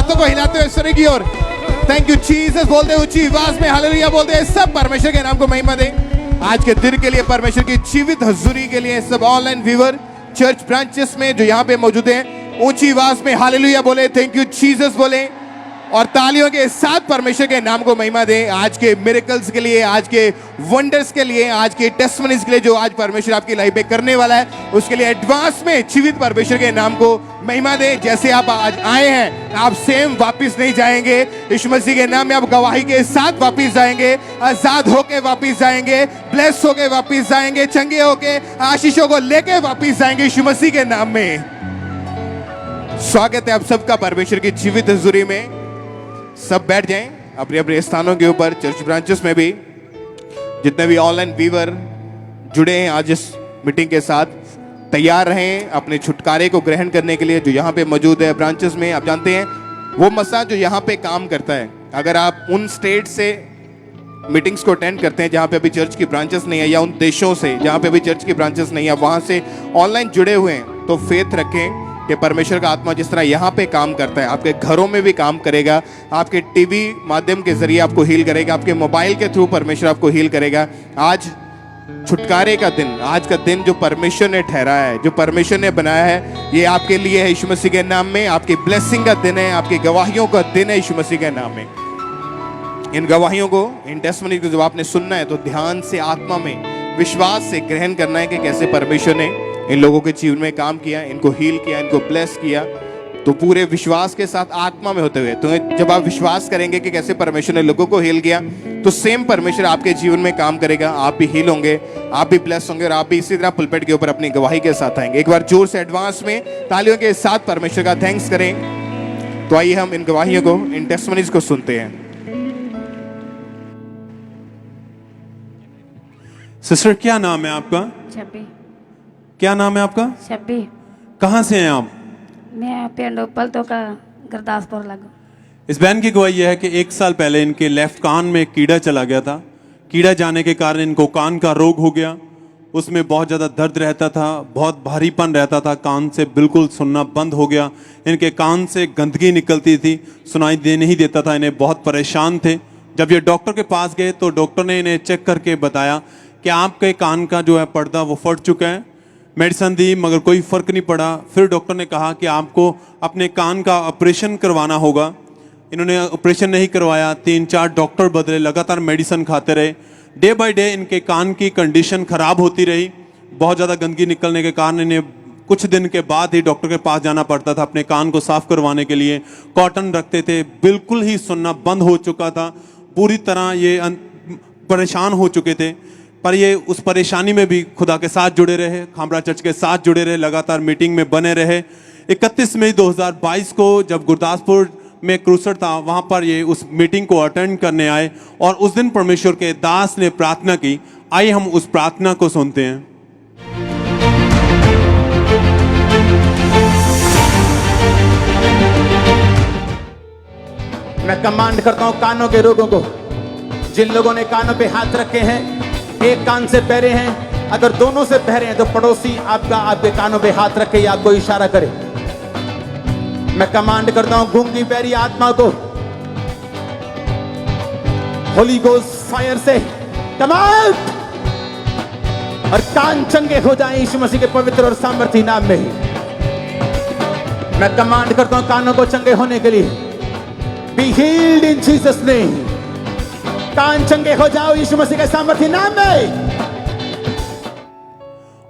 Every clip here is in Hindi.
हाथों को हिलाते हुए स्वर्ग की ओर थैंक यू जीसस बोलते ऊंची आवाज में हालेलुया बोलते हैं सब परमेश्वर के नाम को महिमा दें। आज के दिन के लिए परमेश्वर की जीवित हजूरी के लिए सब ऑनलाइन व्यूअर चर्च ब्रांचेस में जो यहाँ पे मौजूद हैं ऊंची आवाज में हालेलुया बोले, थैंक यू जीसस बोले और तालियों के साथ परमेश्वर के नाम को महिमा दें। आज के मिरेकल्स के लिए, आज के वंडर्स के लिए, आज के टेस्टमनीज के लिए जो आज परमेश्वर आपकी लाइफ में करने वाला है, उसके लिए एडवांस में जीवित परमेश्वर के नाम को महिमा दें। जैसे आप आज आए हैं आप सेम वापस नहीं जाएंगे। यीशु मसीह के नाम में आप गवाही के साथ वापस जाएंगे, आजाद होके वापस जाएंगे, ब्लेस होके वापस जाएंगे, चंगे होके आशीषों को लेके वापस जाएंगे यीशु मसीह के नाम में। स्वागत है आप सबका परमेश्वर की जीवित हजूरी में। सब बैठ जाएं अपने अपने स्थानों के ऊपर। चर्च ब्रांचेस में भी जितने भी ऑनलाइन व्यूअर जुड़े हैं आज इस मीटिंग के साथ, तैयार रहें अपने छुटकारे को ग्रहण करने के लिए जो यहाँ पे मौजूद है ब्रांचेस में। आप जानते हैं वो मसा जो यहाँ पे काम करता है, अगर आप उन स्टेट से मीटिंग्स को अटेंड करते हैं जहाँ पे अभी चर्च की ब्रांचेस नहीं है, या उन देशों से जहाँ पे अभी चर्च की ब्रांचेस नहीं है, वहाँ से ऑनलाइन जुड़े हुए हैं, तो फेथ रखें कि परमेश्वर का आत्मा जिस तरह यहाँ पे काम करता है आपके घरों में भी काम करेगा। आपके टीवी माध्यम के जरिए आपको हील करेगा, आपके मोबाइल के थ्रू परमेश्वर आपको हील करेगा। आज छुटकारे का दिन, आज का दिन जो परमेश्वर ने ठहराया है, जो परमेश्वर ने बनाया है, ये आपके लिए है यीशु मसीह के नाम में। आपकी ब्लेसिंग का दिन है, आपकी गवाहियों का दिन है यीशु मसीह के नाम में। इन गवाहियों को, इन टेस्टमनी को जब आपने सुनना है तो ध्यान से, आत्मा में, विश्वास से ग्रहण करना है कि कैसे परमेश्वर ने इन लोगों के जीवन में काम किया, इनको हील किया, इनको ब्लेस किया। तो पूरे विश्वास के साथ आत्मा में होते हुए, तो जब आप विश्वास करेंगे कि कैसे परमेश्वर ने लोगों को हील किया, तो सेम परमेश्वर आपके जीवन में काम करेगा। आप भी हील होंगे, आप भी ब्लेस होंगे और आप भी इसी तरह पुलपेट के ऊपर अपनी गवाही के साथ आएंगे। एक बार जोर से एडवांस में तालियों के साथ परमेश्वर का थैंक्स करें। तो आइए हम इन गवाहियों को, इन टेस्टमनीज को सुनते हैं। सिस्टर क्या नाम है आपका? छब्बी। क्या नाम है आपका? छब्बी। कहाँ से हैं आप? मैं पिंड पलतो का गुरदासपुर लागू। इस बहन की गवाही यह है कि 1 साल पहले इनके लेफ्ट कान में कीड़ा चला गया था। कीड़ा जाने के कारण इनको कान का रोग हो गया। उसमें बहुत ज़्यादा दर्द रहता था, बहुत भारीपन रहता था, कान से बिल्कुल सुनना बंद हो गया। इनके कान से गंदगी निकलती थी, सुनाई दे नहीं देता था, इन्हें बहुत परेशान थे। जब ये डॉक्टर के पास गए तो डॉक्टर ने इन्हें चेक करके बताया कि आपके कान का जो है पर्दा वो फट चुका है। मेडिसिन दी मगर कोई फ़र्क नहीं पड़ा। फिर डॉक्टर ने कहा कि आपको अपने कान का ऑपरेशन करवाना होगा। इन्होंने ऑपरेशन नहीं करवाया, 3-4 डॉक्टर बदले, लगातार मेडिसिन खाते रहे। डे बाय डे इनके कान की कंडीशन ख़राब होती रही। बहुत ज़्यादा गंदगी निकलने के कारण इन्हें कुछ दिन के बाद ही डॉक्टर के पास जाना पड़ता था अपने कान को साफ़ करवाने के लिए। कॉटन रखते थे, बिल्कुल ही सुनना बंद हो चुका था, पूरी तरह ये परेशान हो चुके थे। पर ये उस परेशानी में भी खुदा के साथ जुड़े रहे, खामरा चर्च के साथ जुड़े रहे, लगातार मीटिंग में बने रहे। 31 मई 2022 को जब गुरदासपुर में क्रूसर था, वहाँ पर ये उस मीटिंग को अटेंड करने आए और उस दिन परमेश्वर के दास ने प्रार्थना की। आइए हम उस प्रार्थना को सुनते हैं। मैं कमांड करता हूँ कानों के रोगों को, जिन लोगों ने कानों पे हाथ रखे हैं, एक कान से बहरे हैं, अगर दोनों से बहरे हैं तो पड़ोसी आपका आपके कानों पे हाथ रखे या आपको इशारा करे। मैं कमांड करता हूं गूंगी बहरी आत्मा को होली गोस्ट फायर से कम आउट, और कान चंगे हो जाएं यीशु मसीह के पवित्र और सामर्थी नाम में। मैं कमांड करता हूं कानों को चंगे होने के लिए, be healed in Jesus name. कान चंगे हो जाओ यीशु मसीह के सामर्थी नाम में।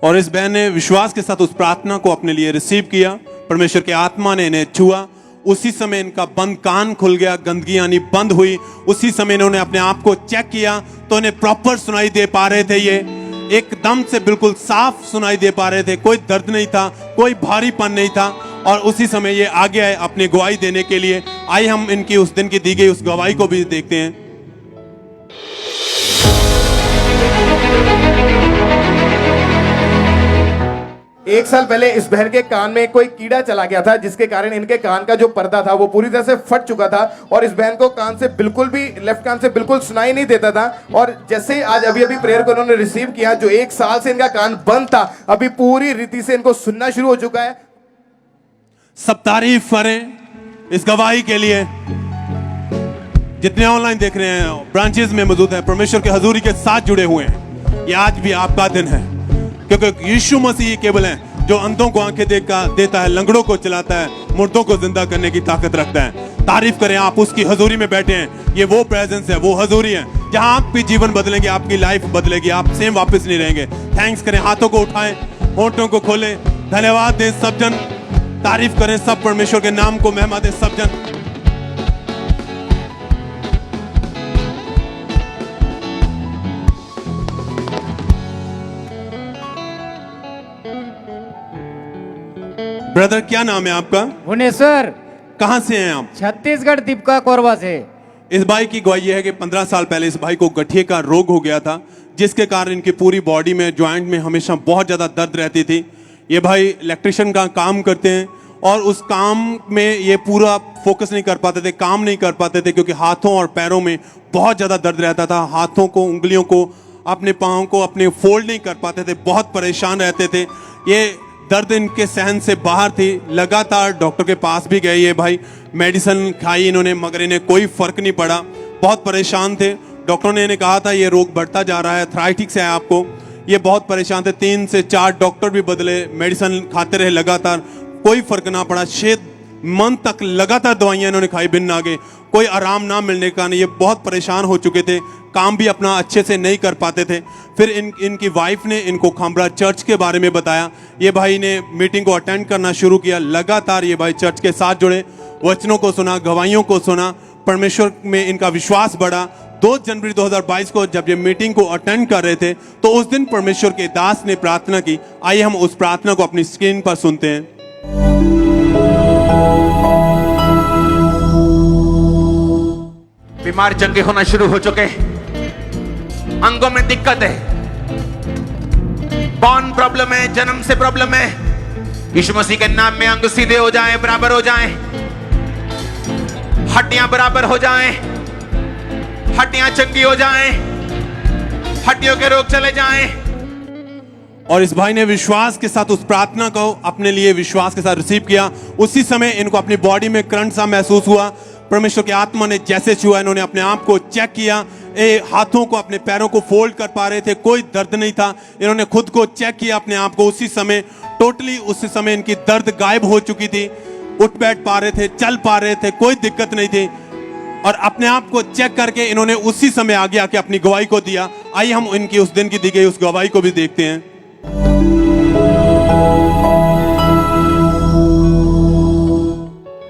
और इस बहन ने विश्वास के साथ उस प्रार्थना को अपने लिए रिसीव किया। परमेश्वर के आत्मा ने इन्हें छुआ। उसी समय इनका बंद कान खुल गया, गंदगी आनी बंद हुई। उसी समय इन्होंने अपने आप को चेक किया तो इन्हें प्रॉपर सुनाई दे पा रहे थे। ये एकदम से बिल्कुल साफ सुनाई दे पा रहे थे, कोई दर्द नहीं था, कोई भारीपन नहीं था। और उसी समय ये आगे आए अपनी गवाही देने के लिए। आइए हम इनकी उस दिन की दी गई उस गवाही को भी देखते हैं। एक साल पहले इस बहन के कान में कोई कीड़ा चला गया था, जिसके कारण इनके कान का जो पर्दा था वो पूरी तरह से फट चुका था और इस बहन को कान से बिल्कुल भी, लेफ्ट कान से बिल्कुल सुनाई नहीं देता था। और जैसे आज अभी प्रेयर को उन्होंने रिसीव किया, जो 1 साल से इनका कान बंद था, अभी पूरी रीति से इनको सुनना शुरू हो चुका है। सब तारीफ करें इस गवाही के लिए जितने ऑनलाइन देख रहे हैं, ब्रांचेस में मौजूद हैं, परमेश्वर के हजूरी के साथ जुड़े हुए हैं, ये आज भी आपका दिन है, क्योंकि यीशु मसीह केवल है जो अंधों को आंखें देता है, लंगड़ों को चलाता है, मुर्दों को जिंदा करने की ताकत रखता है। तारीफ करें, आप उसकी हजूरी में बैठे हैं। ये वो प्रेजेंस है, वो हजूरी है जहां आपकी जीवन बदलेंगे, आपकी लाइफ बदलेगी, आप सेम वापस नहीं रहेंगे। थैंक्स करें, हाथों को उठाएं, होठों को खोलें, धन्यवाद दें सब जन, तारीफ करें सब, परमेश्वर के नाम को महिमा दें सब जन। ब्रदर, क्या नाम है आपका? भुवनेश्वर। कहां से हैं आप? छत्तीसगढ़ दीपका कोरबा से। इस भाई की गवाही है कि 15 साल पहले इस भाई को गठिए का रोग हो गया था, जिसके कारण इनकी पूरी बॉडी में, जॉइंट में हमेशा बहुत ज्यादा दर्द रहती थी। ये भाई इलेक्ट्रिशियन का काम करते हैं और उस काम में ये पूरा फोकस नहीं कर पाते थे, काम नहीं कर पाते थे, क्योंकि हाथों और पैरों में बहुत ज्यादा दर्द रहता था। हाथों को, उंगलियों को, अपने पाँव को अपने फोल्ड नहीं कर पाते थे, बहुत परेशान रहते थे। ये दर्द इनके सहन से बाहर थी। लगातार डॉक्टर के पास भी गए ये भाई, मेडिसिन खाई इन्होंने, मगर इन्हें कोई फर्क नहीं पड़ा। बहुत परेशान थे। डॉक्टरों ने इन्हें कहा था ये रोग बढ़ता जा रहा है, थायराइटिस है आपको। ये बहुत परेशान थे, 3 से 4 डॉक्टर भी बदले, मेडिसिन खाते रहे लगातार, कोई फर्क ना पड़ा। 6 मंथ तक लगातार दवाइयां इन्होंने खाई, बिन नागे, कोई आराम ना मिलने का नहीं। ये बहुत परेशान हो चुके थे, काम भी अपना अच्छे से नहीं कर पाते थे। फिर इनकी वाइफ ने इनको खामरा चर्च के बारे में बताया। ये भाई ने मीटिंग को अटेंड करना शुरू किया। लगातार ये भाई चर्च के साथ जुड़े, वचनों को सुना, गवाहियों को सुना, परमेश्वर में इनका विश्वास बढ़ा। 2 जनवरी 2022 को जब ये मीटिंग को अटेंड कर रहे थे, तो उस दिन परमेश्वर के दास ने प्रार्थना की। आइए हम उस प्रार्थना को अपनी स्क्रीन पर सुनते हैं। बीमार चंगे होना शुरू हो चुके, अंगों में दिक्कत है, बॉर्न प्रॉब्लम है, जन्म से प्रॉब्लम है। यीशु मसीह के नाम में अंग सीधे हो जाएं, बराबर हो जाएं, हड्डियां बराबर हो जाएं, हड्डियां चंगी हो जाएं, हड्डियों के रोग चले जाएं। और इस भाई ने विश्वास के साथ उस प्रार्थना को अपने लिए विश्वास के साथ रिसीव किया। उसी समय इनको अपनी बॉडी में करंट सा महसूस हुआ। परमेश्वर की आत्मा ने जैसे छुआ, इन्होंने अपने आप को चेक किया। हाथों को, अपने पैरों को फोल्ड कर पा रहे थे, कोई दर्द नहीं था। इन्होंने खुद को चेक किया अपने आप को, उसी समय टोटली उसी समय इनकी दर्द गायब हो चुकी थी। उठ बैठ पा रहे थे, चल पा रहे थे, कोई दिक्कत नहीं थी। और अपने आप को चेक करके इन्होंने उसी समय आगे आके अपनी गवाही को दिया। आइए हम इनकी उस दिन की दी गई उस गवाही को भी देखते हैं।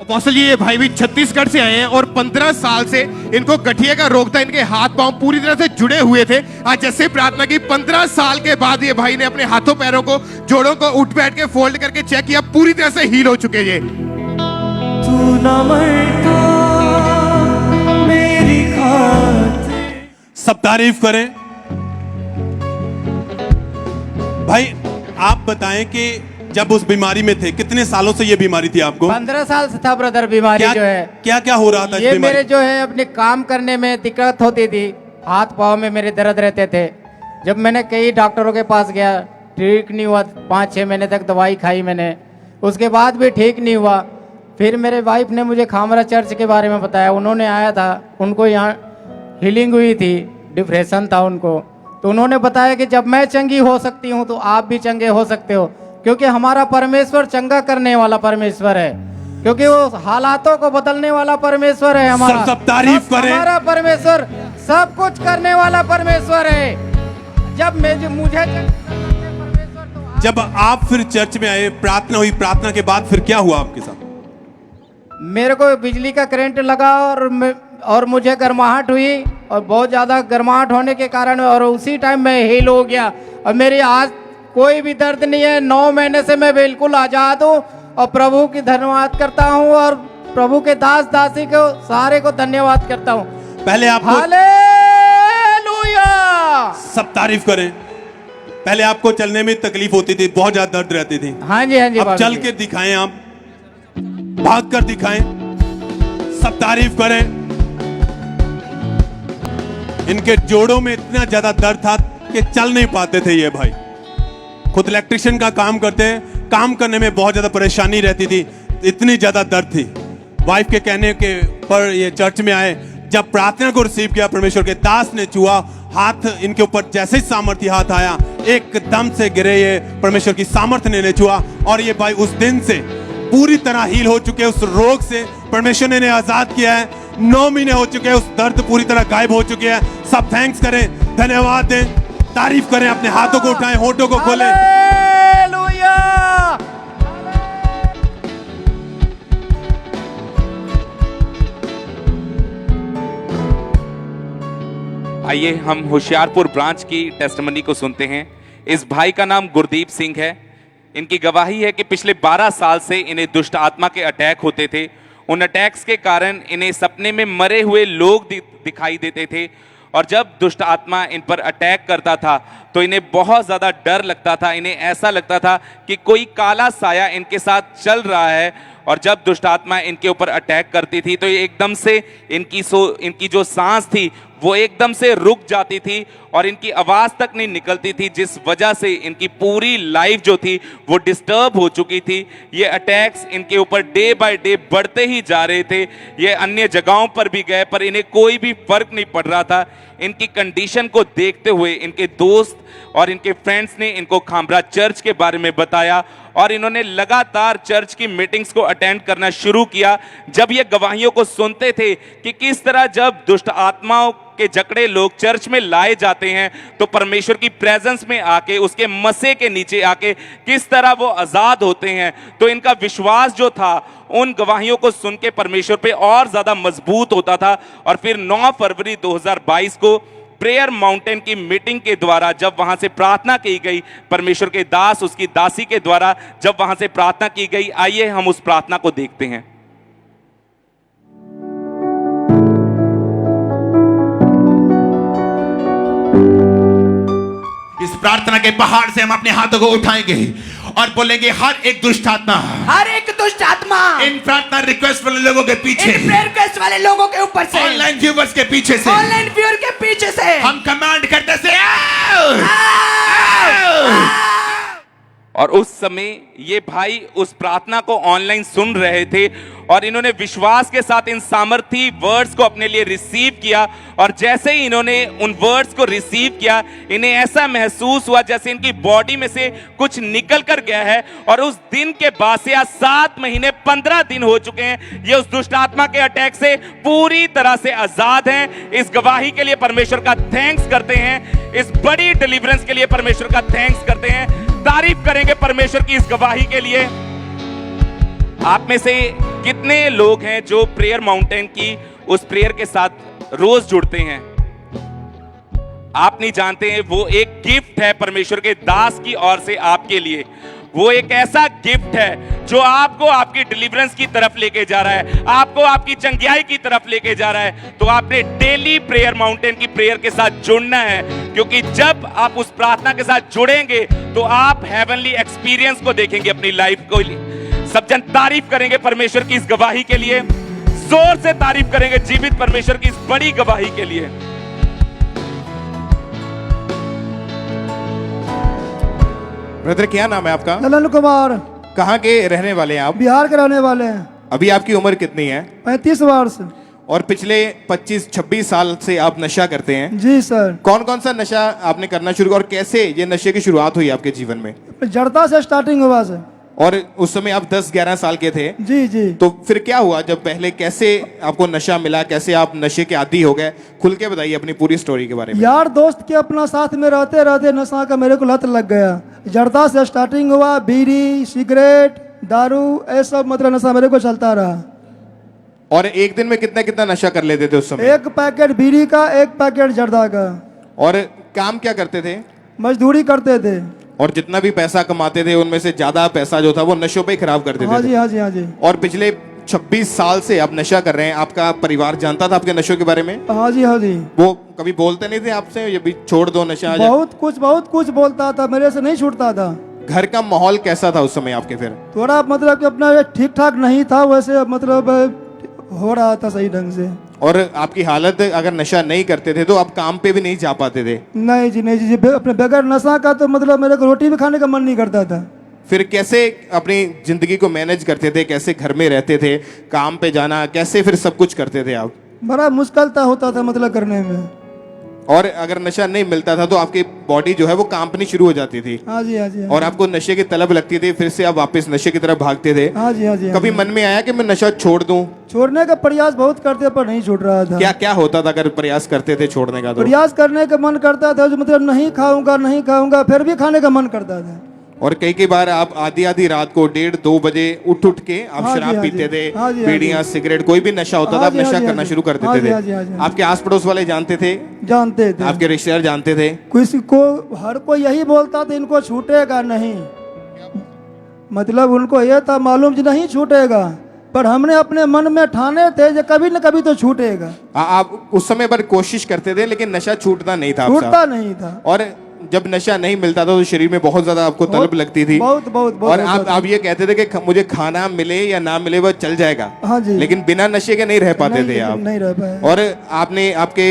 अपोस्टल जी, ये भाई भी छत्तीसगढ़ से आए हैं और 15 साल से इनको गठिए का रोग था। इनके हाथ पांव पूरी तरह से जुड़े हुए थे। आज जैसे प्रार्थना की, 15 साल के बाद ये भाई ने अपने हाथों पैरों को, जोड़ों को उठ बैठ के फोल्ड करके चेक किया, पूरी तरह से हील हो चुके ये। तू न मरता मेरी खातिर। सब तारीफ करें। भाई आप बताएं कि जब उस बीमारी में थे, कितने सालों से ये बीमारी थी आपको? 15 साल से था ब्रदर बीमारी जो है। क्या क्या हो रहा था? ये मेरे जो है अपने काम करने में दिक्कत होती थी, हाथ पाँव में मेरे दर्द रहते थे। जब मैंने कई डॉक्टरों के पास गया, ठीक नहीं हुआ। 5-6 महीने तक दवाई खाई मैंने, उसके बाद भी ठीक नहीं हुआ। फिर मेरे वाइफ ने मुझे खामरा चर्च के बारे में बताया। उन्होंने आया था, उनको यहाँ हीलिंग हुई थी, डिप्रेशन था उनको, तो उन्होंने बताया कि जब मैं चंगी हो सकती हूँ तो आप भी चंगे हो सकते हो, क्योंकि हमारा परमेश्वर चंगा करने वाला परमेश्वर है, क्योंकि वो हालातों को बदलने वाला परमेश्वर है हमारा। सब तारीफ करें। हमारा परमेश्वर सब कुछ करने वाला परमेश्वर है। जब मुझे जब आप फिर चर्च में आए, प्रार्थना हुई, प्रार्थना के बाद फिर क्या हुआ आपके साथ? मेरे को बिजली का करंट लगा और मुझे गर्माहट हुई, और बहुत ज़्यादा गर्माहट होने के कारण और उसी टाइम मैं हील हो गया। और मेरी आज कोई भी दर्द नहीं है। 9 महीने से मैं बिल्कुल आज़ाद हूँ और प्रभु की धन्यवाद करता हूँ और प्रभु के दास दासी को सारे को धन्यवाद करता हूँ। पहले आप हालेलुया। सब तारीफ करें। पहले आपको चलने में तकलीफ होती थी, बहुत ज्यादा दर्द रहती थी। हाँ जी, हाँ जी। अब चल के दिखाएं, आप भाग कर दिखाएं। सब तारीफ करें। इनके जोड़ों में इतना ज्यादा दर्द था कि चल नहीं पाते थे ये भाई। खुद इलेक्ट्रिशियन का काम करते हैं, काम करने में बहुत ज्यादा परेशानी रहती थी, इतनी ज्यादा दर्द थी। वाइफ के कहने के पर ये चर्च में आए। जब प्रार्थना को रिसीव किया, परमेश्वर के दास ने छुआ, हाथ इनके ऊपर जैसे ही सामर्थ्य हाथ आया, एकदम से गिरे। ये परमेश्वर की सामर्थ्य ने छुआ और ये भाई उस दिन से पूरी तरह हील हो चुके हैं। उस रोग से परमेश्वर ने इन्हें आजाद किया है। 9 महीने हो चुके हैं, उस दर्द पूरी तरह गायब हो चुके हैं। सब थैंक्स करें, धन्यवाद दें, तारीफ करें, अपने हाथों को उठाएं, होठों को खोलें। आइए हम होशियारपुर ब्रांच की टेस्टमनी को सुनते हैं। इस भाई का नाम गुरदीप सिंह है। इनकी गवाही है कि पिछले 12 साल से इन्हें दुष्ट आत्मा के अटैक होते थे। उन अटैक्स के कारण इन्हें सपने में मरे हुए लोग दिखाई देते थे और जब दुष्ट आत्मा इन पर अटैक करता था तो इन्हें बहुत ज़्यादा डर लगता था। इन्हें ऐसा लगता था कि कोई काला साया इनके साथ चल रहा है और जब दुष्ट आत्मा इनके ऊपर अटैक करती थी तो एकदम से इनकी जो सांस थी वो एकदम से रुक जाती थी और इनकी आवाज़ तक नहीं निकलती थी, जिस वजह से इनकी पूरी लाइफ जो थी वो डिस्टर्ब हो चुकी थी। ये अटैक्स इनके ऊपर डे बाय डे बढ़ते ही जा रहे थे। ये अन्य जगहों पर भी गए पर इन्हें कोई भी फर्क नहीं पड़ रहा था। इनकी कंडीशन को देखते हुए इनके दोस्त और इनके फ्रेंड्स ने इनको खामरा चर्च के बारे में बताया और इन्होंने लगातार चर्च की मीटिंग्स को अटेंड करना शुरू किया। जब ये गवाहियों को सुनते थे कि किस तरह जब दुष्ट आत्माओं के जकड़े लोग चर्च में लाए जाते हैं तो परमेश्वर की प्रेजेंस में आके, उसके मसे के नीचे आके किस तरह वो आजाद होते हैं, तो इनका विश्वास जो था उन गवाहियों को सुन के परमेश्वर पे और ज्यादा मजबूत होता था। और फिर 9 फरवरी 2022 को प्रेयर माउंटेन की मीटिंग के द्वारा जब वहां से प्रार्थना की गई, परमेश्वर के दास उसकी दासी के द्वारा जब वहां से प्रार्थना की गई, आइए हम उस प्रार्थना को देखते हैं। इस प्रार्थना के पहाड़ से हम अपने हाथों को उठाएंगे और बोलेंगे, हर एक दुष्ट आत्मा, हर एक दुष्ट आत्मा इन प्रार्थना रिक्वेस्ट वाले लोगों के पीछे, इन प्रेयर रिक्वेस्ट वाले लोगों के ऊपर से, ऑनलाइन व्यूअर्स के पीछे से, ऑनलाइन व्यूअर के पीछे से हम कमांड करते से आओ! और उस समय ये भाई उस प्रार्थना को ऑनलाइन सुन रहे थे और इन्होंने विश्वास के साथ इन सामर्थी वर्ड्स को अपने लिए रिसीव किया। और जैसे ही इन्होंने उन वर्ड्स को रिसीव किया, इन्हें ऐसा महसूस हुआ जैसे इनकी बॉडी में से कुछ निकल कर गया है। और उस दिन के बाद से आज 7 महीने 15 दिन हो चुके हैं, ये उस दुष्ट आत्मा के अटैक से पूरी तरह से आजाद हैं। इस गवाही के लिए परमेश्वर का थैंक्स करते हैं, इस बड़ी डिलीवरेंस के लिए परमेश्वर का थैंक्स करते हैं। तारीफ करेंगे परमेश्वर की इस गवाही के लिए। आप में से कितने लोग हैं जो प्रेयर माउंटेन की उस प्रेयर के साथ रोज जुड़ते हैं? आप नहीं जानते हैं, वो एक गिफ्ट है परमेश्वर के दास की ओर से आपके लिए। वो एक ऐसा गिफ्ट है जो आपको आपकी डिलीवरेंस की तरफ लेके जा रहा है, आपको आपकी चंगियाई की तरफ लेके जा रहा है। तो आपने डेली प्रेयर माउंटेन की प्रेयर के साथ जुड़ना है, क्योंकि जब आप उस प्रार्थना के साथ जुड़ेंगे तो आप हेवनली एक्सपीरियंस को देखेंगे अपनी लाइफ को। सब जन तारीफ करेंगे परमेश्वर की इस गवाही के लिए, जोर से तारीफ करेंगे जीवित परमेश्वर की इस बड़ी गवाही के लिए। ब्रदर, क्या नाम है आपका? ललन कुमार। कहाँ के रहने वाले हैं आप? बिहार के रहने वाले हैं। अभी आपकी उम्र कितनी है? 35 वर्ष। और पिछले 25-26 साल से आप नशा करते हैं? जी सर। कौन कौन सा नशा आपने करना शुरू किया और कैसे ये नशे की शुरुआत हुई आपके जीवन में? जड़ता से स्टार्टिंग हुआ सर। और उस समय आप 10-11 साल के थे? जी जी। तो फिर क्या हुआ जब पहले, कैसे आपको नशा मिला, कैसे आप नशे के आदी हो गए? खुल के बताइए अपनी पूरी स्टोरी के बारे में। यार दोस्त के अपना साथ में रहते रहते नशा का मेरे को लत लग गया। जड़ता से स्टार्टिंग हुआ, बीड़ी, सिगरेट, दारू, ये सब मतलब नशा मेरे को चलता रहा। और एक दिन में कितना कितना नशा कर लेते थे उस समय? 1 पैकेट बीड़ी का, 1 पैकेट जर्दा का। और काम क्या करते थे? मजदूरी करते थे। और जितना भी पैसा कमाते थे उनमें से ज्यादा पैसा जो था वो नशों पे ही खराब कर देते हाँ थे। जी हाँ जी हाँ जी। और पिछले 26 साल से आप नशा कर रहे हैं, आपका परिवार जानता था आपके नशों के बारे में? हाँ जी हाँ जी। वो कभी बोलते नहीं थे आपसे ये भी छोड़ दो नशा? बहुत कुछ बोलता था, मेरे से नहीं छूटता था। घर का माहौल कैसा था उस समय आपके? फिर थोड़ा मतलब कि अपना ठीक ठाक नहीं था, वैसे मतलब हो रहा था सही ढंग से। और आपकी हालत, अगर नशा नहीं करते थे तो आप काम पे भी नहीं जा पाते थे? नहीं जी नहीं जी, अपने बगैर नशा का तो मतलब मेरे को रोटी भी खाने का मन नहीं करता था। फिर कैसे अपनी जिंदगी को मैनेज करते थे, कैसे घर में रहते थे, काम पे जाना, कैसे फिर सब कुछ करते थे आप? बड़ा मुश्किल था होता था मतलब करने में। और अगर नशा नहीं मिलता था तो आपकी बॉडी जो है वो कांपनी शुरू हो जाती थी हाँ जी हाँ जी हाँ और जी। आपको नशे की तलब लगती थी, फिर से आप वापस नशे की तरफ भागते थे। हाँ जी हाँ जी हाँ कभी जी। मन में आया कि मैं नशा छोड़ दूं? छोड़ने का प्रयास बहुत करते पर नहीं छूट रहा था। क्या क्या होता था अगर प्रयास करते थे छोड़ने का? तो प्रयास करने का मन करता था जो मतलब नहीं खाऊंगा फिर भी खाने का मन करता था। और कई बार आप आधी आधी रात को 1:30-2 बजे उठ के आप हाँ जी, शराब हाँ पीते जी। थे, हाँ जी, हाँ बीड़ियां, जी। सिगरेट, कोई भी नशा होता था हाँ आप जी, हाँ नशा जी, करना हाँ जी। शुरू कर हाँ देते जी, हाँ जी, हाँ जी, थे। हाँ जी। आपके आस पड़ोस वाले जानते थे, जानते थे। आपके रिश्तेदार जानते थे? किसी को हर कोई यही बोलता था इनको छूटेगा नहीं, मतलब उनको ये था मालूम जी नहीं छूटेगा, पर हमने अपने मन में ठाने थे जो कभी न कभी तो छूटेगा। आप उस समय पर कोशिश करते थे लेकिन नशा छूटता नहीं था आपका। छूटता नहीं था। और जब नशा नहीं मिलता था तो शरीर में बहुत ज्यादा आपको तलब लगती थी। बहुत बहुत बहुत और होता आप था। आप ये कहते थे कि मुझे खाना मिले या ना मिले वो चल जाएगा। हाँ जी। लेकिन बिना नशे के नहीं रह पाते नहीं, थे आप। नहीं रह पाए। और आपने आपके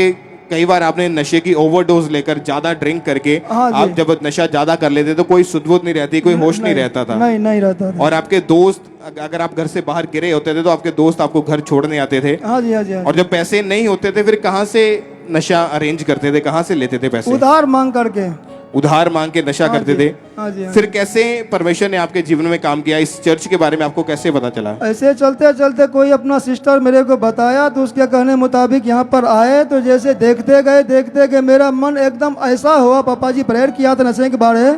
कई बार आपने नशे की ओवरडोज लेकर ज्यादा ड्रिंक करके हाँ जी। आप जब नशा ज्यादा कर लेते तो कोई सुध-बुध नहीं रहती, कोई होश नहीं रहता था। नहीं रहता था। और आपके दोस्त अगर आप घर से बाहर गिरे होते थे तो आपके दोस्त आपको घर छोड़ने आते थे। हाँ जी हाँ जी हाँ और जब पैसे नहीं होते थे फिर कहाँ से नशा अरेंज करते थे, कहाँ से लेते थे पैसे? जी। उधार मांग करके। उधार मांग के नशा हाँ करते जी, थे। हाँ जी, हाँ फिर कैसे परमेश्वर ने आपके जीवन में काम किया? इस चर्च के बारे में आपको कैसे पता चला? ऐसे चलते चलते कोई अपना सिस्टर मेरे को बताया तो उसके कहने मुताबिक यहाँ पर आए तो जैसे देखते गए मेरा मन एकदम ऐसा हुआ। पापा जी प्रेयर किया था नशे के बारे,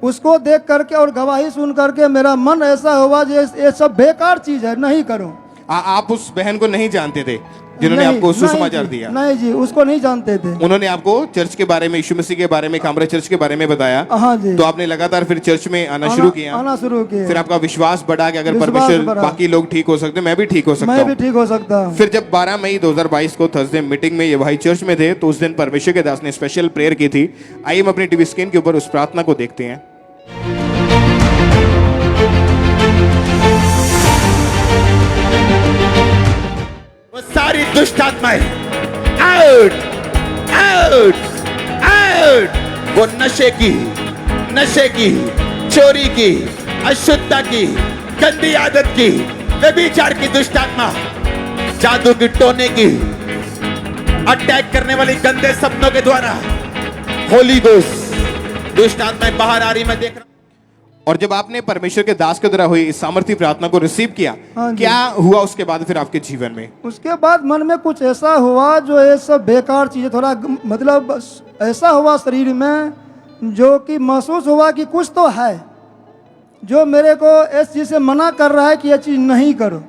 उसको देख करके और गवाही सुन करके मेरा मन ऐसा हुआ जैसे ये सब बेकार चीज है, नहीं करो। आप उस बहन को नहीं जानते थे जिन्होंने नहीं, आपको नहीं सुसमाचार जी, दिया? नहीं जी, उसको नहीं जानते थे। उन्होंने आपको चर्च के बारे में, यीशु मसीह के बारे में, कामरा चर्च के बारे में बताया। हाँ जी। तो आपने लगातार फिर चर्च में आना शुरू किया। आना शुरू किया। फिर आपका विश्वास बढ़ा कि अगर विश्वास परमेश्वर बढ़ा। बाकी लोग ठीक हो सकते, मैं भी ठीक हो सकता मैं भी हूँ। ठीक हो सकता हूँ। फिर जब 12 मई 2022 को थर्सडे मीटिंग में ये भाई चर्च में थे तो उस दिन परमेश्वर के दास ने स्पेशल प्रेयर की थी। आइए हम अपनी टीवी स्क्रीन के ऊपर उस प्रार्थना को देखते हैं। वो सारी दुष्ट आत्माएं आउट आउट आउट। वो नशे की, चोरी की, अशुद्धता की, गंदी आदत की, व्यभिचार की दुष्ट आत्मा, जादू की, टोने की, अटैक करने वाली गंदे सपनों के द्वारा होली गोस्ट दुष्ट आत्माएं बाहर आ रही मैं देख रहा हूं। और जब आपने परमेश्वर के दास के द्वारा हुई इस सामर्थी प्रार्थना को रिसीव किया, हाँ जी। क्या हुआ उसके बाद फिर आपके जीवन में? उसके बाद मन में कुछ ऐसा हुआ जो ये सब बेकार चीज़ें थोड़ा मतलब ऐसा हुआ शरीर में जो कि महसूस हुआ कि कुछ तो है जो मेरे को इस चीज़ से मना कर रहा है कि ये चीज़ नहीं करो।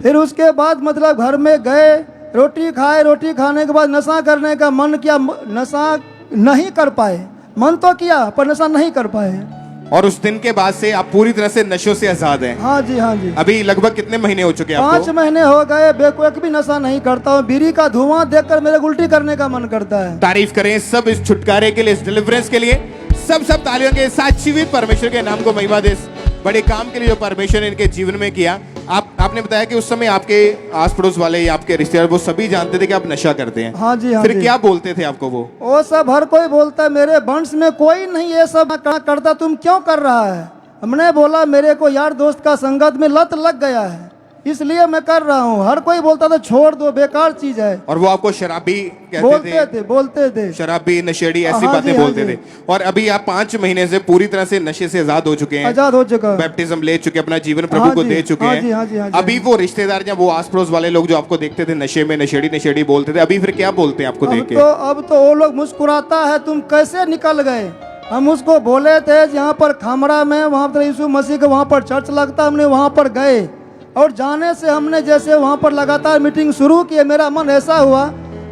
फिर उसके बाद मतलब घर में गए, रोटी खाए, रोटी खाने के बाद नशा करने का मन किया, नशा नहीं कर पाए। मन तो किया पर नशा नहीं कर पाए। और उस दिन के बाद से आप पूरी तरह से नशों से आजाद हैं। हाँ जी हाँ जी। अभी लगभग कितने महीने हो चुके हैं 5 आपको? महीने हो गए, एक भी नशा नहीं करता हूँ। बीड़ी का धुआं देखकर मेरे को उल्टी करने का मन करता है। तारीफ करें सब इस छुटकारे के लिए, इस डिलीवरेंस के लिए। सब तालियों के साथ जीवित परमेश्वर के नाम को महिमा दे, इस बड़े काम के लिए जो परमेश्वर ने इनके जीवन में किया। आपने बताया कि उस समय आपके आस पड़ोस वाले या आपके रिश्तेदार वो सभी जानते थे कि आप नशा करते हैं। हाँ जी हाँ फिर जी। क्या बोलते थे आपको वो सब हर कोई बोलता है, मेरे वंश में कोई नहीं ये सब करता, तुम क्यों कर रहा है? हमने बोला मेरे को यार दोस्त का संगत में लत लग गया है इसलिए मैं कर रहा हूँ। हर कोई बोलता था छोड़ दो, बेकार चीज है। और वो आपको शराबी कहते बोलते थे शराबी, नशेड़ी, ऐसी हाँ बातें जी, हाँ बोलते जी। थे। और अभी आप 5 महीने से पूरी तरह से नशे से आजाद हो चुके हैं, आजाद हो चुका है। बैप्टिज्म ले चुके, अपना जीवन प्रभु हाँ को जी, दे चुके हाँ हैं। जी, हाँ जी, हाँ जी, अभी वो रिश्तेदार या वो आस पड़ोस वाले लोग जो आपको देखते थे नशे में, नशेड़ी बोलते थे, अभी फिर क्या बोलते हैं आपको देख के? अब तो वो लोग मुस्कुराता है, तुम कैसे निकल गए? हम उसको बोले थे यहाँ पर खामरा में, वहाँ पर यीशु मसीह का वहाँ पर चर्च लगता, हमने वहाँ पर गए और जाने से हमने जैसे वहाँ पर लगातार मीटिंग शुरू की, मेरा मन ऐसा हुआ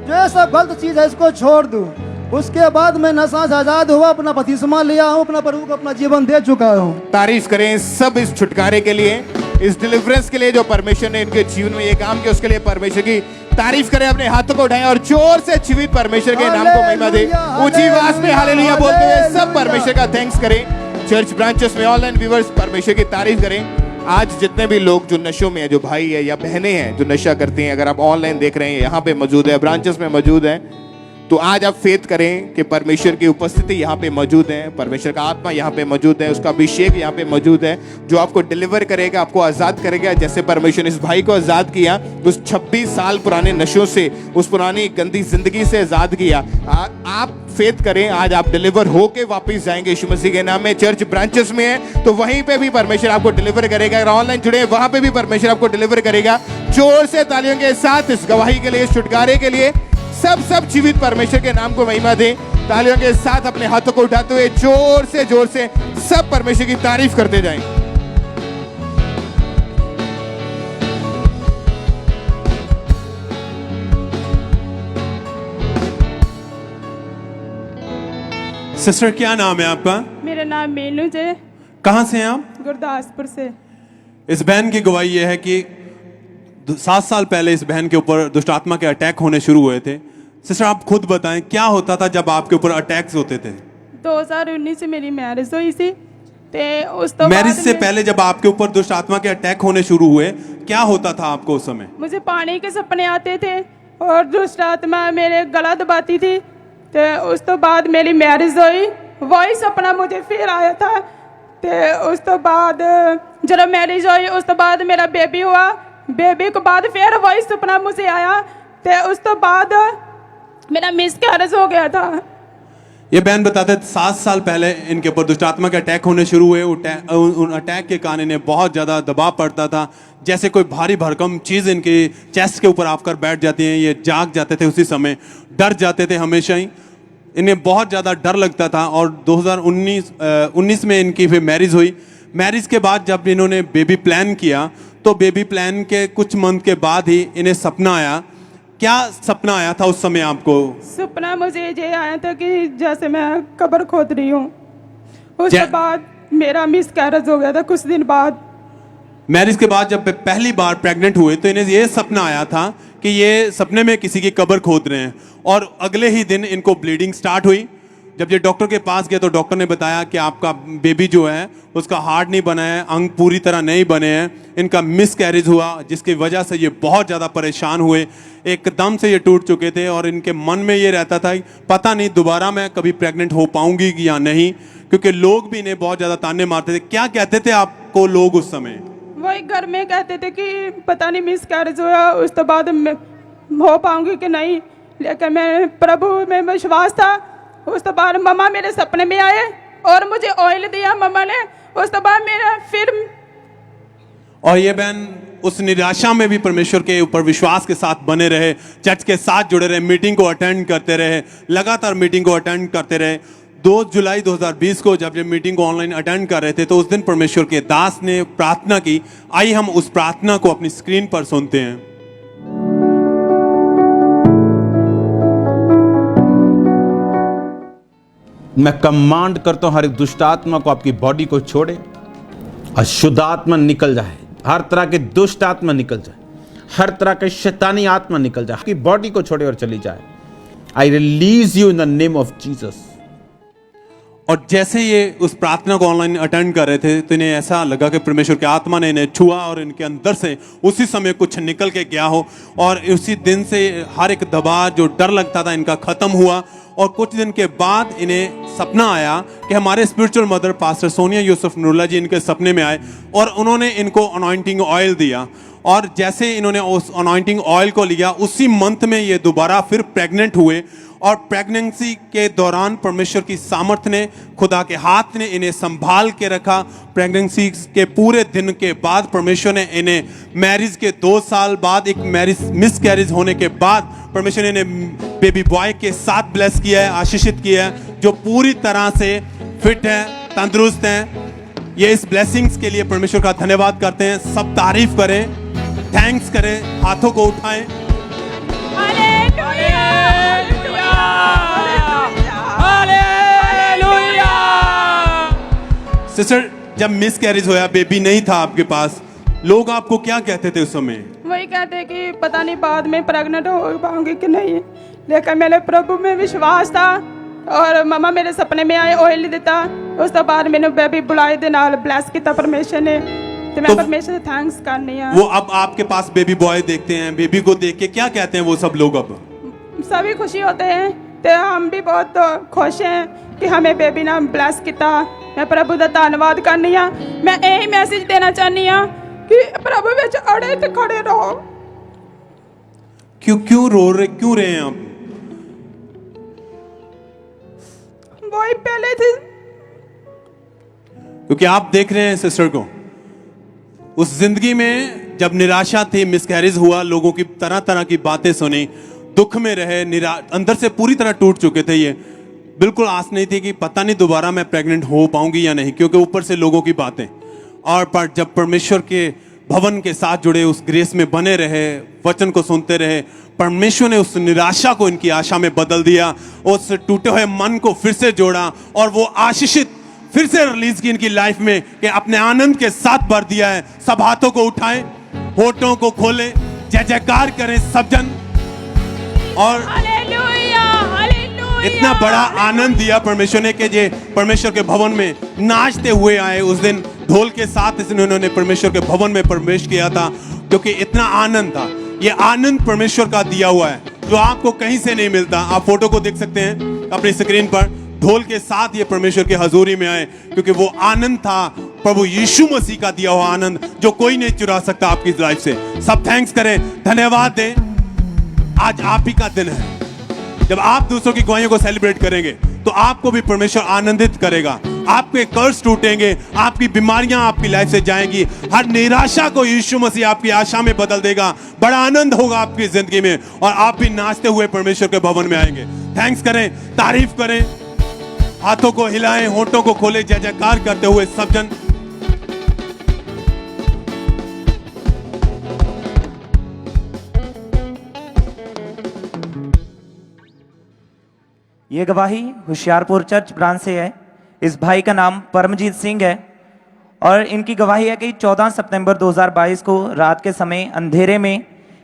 जो ये सब गलत चीज़ है इसको छोड़ दूँ। उसके बाद मैं नशा से आजाद हुआ, अपना बपतिस्मा लिया हूँ, अपना प्रभु को अपना जीवन दे चुका हूँ। तारीफ करें सब इस छुटकारे के लिए, इस डिलीवरेंस के लिए जो परमेश्वर ने इनके जीवन में ये काम किया, उसके लिए परमेश्वर की तारीफ करें। अपने हाथों को उठाएं और जोर से जीवित परमेश्वर के नाम को महिमा दें। ऊंची आवाज में हालेलुया बोलते हुए सब परमेश्वर का थैंक्स करें। चर्च ब्रांचेस में ऑनलाइन व्यूअर्स परमेश्वर की तारीफ करें। आज जितने भी लोग जो नशों में है, जो भाई है या बहनें हैं जो नशा करते हैं, अगर आप ऑनलाइन देख रहे हैं, यहाँ पे मौजूद है, ब्रांचेस में मौजूद है, तो तो आज आप फेथ करें कि परमेश्वर की उपस्थिति यहाँ पे मौजूद है, परमेश्वर का आत्मा यहाँ पे मौजूद है, उसका अभिषेक यहाँ पे मौजूद है, जो आपको डिलीवर करेगा, आपको आजाद करेगा। जैसे परमेश्वर ने इस भाई को आजाद किया, उस 26 साल पुराने नशों से, उस पुरानी गंदी जिंदगी से आजाद किया। आप फेथ करें, आज आप डिलीवर होके वापस जाएंगे यीशु मसीह के नाम में। चर्च ब्रांचेस में है तो वहीं पे भी परमेश्वर आपको डिलीवर करेगा। अगर ऑनलाइन जुड़े हैं वहां पे भी परमेश्वर आपको डिलीवर करेगा। जोर से तालियों के साथ इस गवाही के लिए, इस छुटकारे के लिए सब जीवित परमेश्वर के नाम को महिमा दें। तालियों के साथ अपने हाथों को उठाते हुए जोर से सब परमेश्वर की तारीफ करते जाएं। सिस्टर क्या नाम है आपका? मेरा नाम मीनू है। कहाँ से हैं आप? गुरदासपुर से। इस बहन की गवाही यह है कि 7 साल पहले इस बहन के ऊपर दुष्ट आत्मा के अटैक होने शुरू हुए थे। सिस्टर आप खुद बताएं क्या होता था जब आपके ऊपर अटैक्स होते थे? 2019 से मेरी मैरिज हुई थी ते उस तो मैरिज से पहले जब आपके ऊपर दुष्ट आत्मा के अटैक होने शुरू हुए, क्या होता था आपको उस समय? मुझे पानी के सपने आते थे और दुष्ट आत्मा मेरे गला दबाती थी। ते उस तो बाद मेरी मैरिज हुई, वही सपना मुझे फिर आया था। ते उस तो बाद जब मैरिज हुई उस तो बाद मेरा बेबी हुआ, बेबी के बाद फिर वही सपना मुझे आया। ते उस तो बाद मेरा मिसकैरेज हो गया था। ये बहन बताते 7 साल पहले इनके ऊपर दुष्ट आत्मा के अटैक होने शुरू हुए। उन अटैक के कारण इन्हें बहुत ज़्यादा दबाव पड़ता था, जैसे कोई भारी भरकम चीज़ इनके चेस्ट के ऊपर आकर बैठ जाती है। ये जाग जाते थे, उसी समय डर जाते थे हमेशा ही। इन्हें बहुत ज़्यादा डर लगता था। और 2019 में इनकी फिर मैरिज हुई। मैरिज के बाद जब इन्होंने बेबी प्लान किया तो बेबी प्लान के कुछ मंथ के बाद ही इन्हें सपना आया। क्या सपना आया था उस समय आपको? सपना मुझे ये आया था कि जैसे मैं कब्र खोद रही हूँ। उसके बाद मेरा मिसकैरेज हो गया था कुछ दिन बाद। मैरिज के बाद जब पहली बार प्रेग्नेंट हुए तो इन्हें ये सपना आया था कि ये सपने में किसी की कब्र खोद रहे हैं। और अगले ही दिन इनको ब्लीडिंग स्टार्ट हुई। जब ये डॉक्टर के पास गए तो डॉक्टर ने बताया कि आपका बेबी जो है उसका हार्ट नहीं बना है, अंग पूरी तरह नहीं बने हैं, इनका मिसकैरेज हुआ, जिसकी वजह से ये बहुत ज़्यादा परेशान हुए। एकदम से ये टूट चुके थे और इनके मन में ये रहता था पता नहीं दोबारा मैं कभी प्रेग्नेंट हो पाऊंगी या नहीं, क्योंकि लोग भी इन्हें बहुत ज़्यादा ताने मारते थे। क्या कहते थे आपको लोग उस समय? वही घर में कहते थे कि पता नहीं मिसकैरेज हुआ, उस तो बाद हो पाऊंगी कि नहीं। लेकिन मैं प्रभु में विश्वास था। उस तो बाद मम्मा मेरे सपने में आए और मुझे ऑयल दिया मम्मा ने। उस तो बाद मेरा फिर। और ये बहन उस निराशा में भी परमेश्वर के ऊपर विश्वास के साथ बने रहे, चर्च के साथ जुड़े रहे, मीटिंग को अटेंड करते रहे, लगातार मीटिंग को अटेंड करते रहे। 2 जुलाई 2020 को जब ये मीटिंग को ऑनलाइन अटेंड कर रहे थे तो उस दिन परमेश्वर के दास ने प्रार्थना की। आइए हम उस प्रार्थना को अपनी स्क्रीन पर सुनते हैं। मैं कमांड करता हूं हर एक दुष्ट आत्मा को आपकी बॉडी को छोड़े और शुद्ध आत्मा निकल जाए। हर तरह के दुष्ट आत्मा निकल जाए, हर तरह के शैतानी आत्मा निकल जाए, आपकी बॉडी को छोड़े और चली जाए। I release you in the name of Jesus. और जैसे ये उस प्रार्थना को ऑनलाइन अटेंड कर रहे थे तो इन्हें ऐसा लगा कि परमेश्वर की आत्मा ने इन्हें छुआ और इनके अंदर से उसी समय कुछ निकल के गया हो। और उसी दिन से हर एक दबाव जो डर लगता था इनका खत्म हुआ। और कुछ दिन के बाद इन्हें सपना आया कि हमारे spiritual mother pastor Sonia Yusuf Noorullah ji इनके सपने में आए और उन्होंने इनको अनॉइंटिंग ऑयल दिया। और जैसे इन्होंने उस अनॉइंटिंग ऑयल को लिया, उसी मंथ में ये दोबारा फिर प्रेग्नेंट हुए। और प्रेगनेंसी के दौरान परमेश्वर की सामर्थ्य ने, खुदा के हाथ ने इन्हें संभाल के रखा। प्रेगनेंसी के पूरे दिन के बाद परमेश्वर ने इन्हें मैरिज के 2 साल बाद, एक मैरिज मिसकैरेज होने के बाद परमेश्वर ने इन्हें बेबी बॉय के साथ ब्लेस किया है, आशीषित किया है, जो पूरी तरह से फिट है, तंदुरुस्त हैं। ये इस ब्लेसिंग्स के लिए परमेश्वर का धन्यवाद करते हैं। सब तारीफ करें, थैंक्स करें, हाथों को उठाएं। सिस्टर, जब मिसकैरेज होया, बेबी नहीं था आपके पास, लोग आपको क्या कहते थे उस समय? वही कहते कि पता नहीं बाद में प्रेग्नेंट हो पाऊंगी कि नहीं। लेकिन मेरे प्रभु में विश्वास था और मम्मा मेरे सपने में आए, ऑयल देता। उस तो बाद मैंने बेबी बुलाए दे नाल ब्लेस किया परमेश्वर ने। तो मैं परमेश्वर से थैंक्स करनी है। वो अब आपके पास बेबी बॉय देखते हैं, बेबी को देख के क्या कहते हैं वो सब लोग? अब सभी खुशी होते हैं ਤੇ ਹਮ ਵੀ ਬਹੁਤ ਖੁਸ਼ ਹਾਂ ਕਿ ਹਮੇ ਬੇਬੀ ਨਾਲ ਬਲੈਸ ਕੀਤਾ। ਮੈਂ ਪ੍ਰਭੂ ਦਾ ਧੰਨਵਾਦ ਕਰਨੀ ਆ। ਮੈਂ ਇਹੀ ਮੈਸੇਜ ਦੇਣਾ ਚਾਹਨੀ ਆ ਕਿ ਪ੍ਰਭੂ ਵਿੱਚ ਅੜੇ ਤੇ ਖੜੇ ਰਹੋ। क्यों रहे हैं आप? वही पहले थे। क्योंकि आप देख रहे हैं सिस्टर को, उस जिंदगी में जब निराशा थी, मिसकैरेज हुआ, लोगों की तरह तरह की बातें सुनी, दुख में रहे, अंदर से पूरी तरह टूट चुके थे। ये बिल्कुल आस नहीं थी कि पता नहीं दोबारा मैं प्रेग्नेंट हो पाऊंगी या नहीं, क्योंकि ऊपर से लोगों की बातें। और पर जब परमेश्वर के भवन के साथ जुड़े, उस ग्रेस में बने रहे, वचन को सुनते रहे, परमेश्वर ने उस निराशा को इनकी आशा में बदल दिया, उस टूटे हुए मन को फिर से जोड़ा और वो आशीषित फिर से रिलीज की इनकी लाइफ में कि अपने आनंद के साथ भर दिया है। सब हाथों को उठाएं, होठों को खोलें, जय जयकार करें सब जन। और इतना बड़ा आनंद दिया परमेश्वर ने कि ये परमेश्वर के भवन में नाचते हुए आए। उस दिन ढोल के साथ इन्होंने परमेश्वर के भवन में प्रवेश किया था, क्योंकि इतना आनंद था। ये आनंद परमेश्वर का दिया हुआ है, जो आपको कहीं से नहीं मिलता। आप फोटो को देख सकते हैं अपनी स्क्रीन पर। ढोल के साथ ये परमेश्वर की हजूरी में आए, क्योंकि वो आनंद था प्रभु यीशु मसीह का दिया हुआ आनंद, जो कोई नहीं चुरा सकता आपकी लाइफ से। सब थैंक्स करें, धन्यवाद दें। आज आप ही का दिन है। जब आप दूसरों की गवाहियों को सेलिब्रेट करेंगे तो आपको भी परमेश्वर आनंदित करेगा। आपके कर्ज टूटेंगे, आपकी बीमारियां आपकी लाइफ से जाएंगी, हर निराशा को यीशु मसीह आपकी आशा में बदल देगा। बड़ा आनंद होगा आपकी जिंदगी में और आप भी नाचते हुए परमेश्वर के भवन में आएंगे। थैंक्स करें, तारीफ करें, हाथों को हिलाएं, होठों को खोले, जय जयकार करते हुए सब जन। ये गवाही होशियारपुर चर्च ब्रांच से है। इस भाई का नाम परमजीत सिंह है और इनकी गवाही है कि 14 सितंबर 2022 को रात के समय अंधेरे में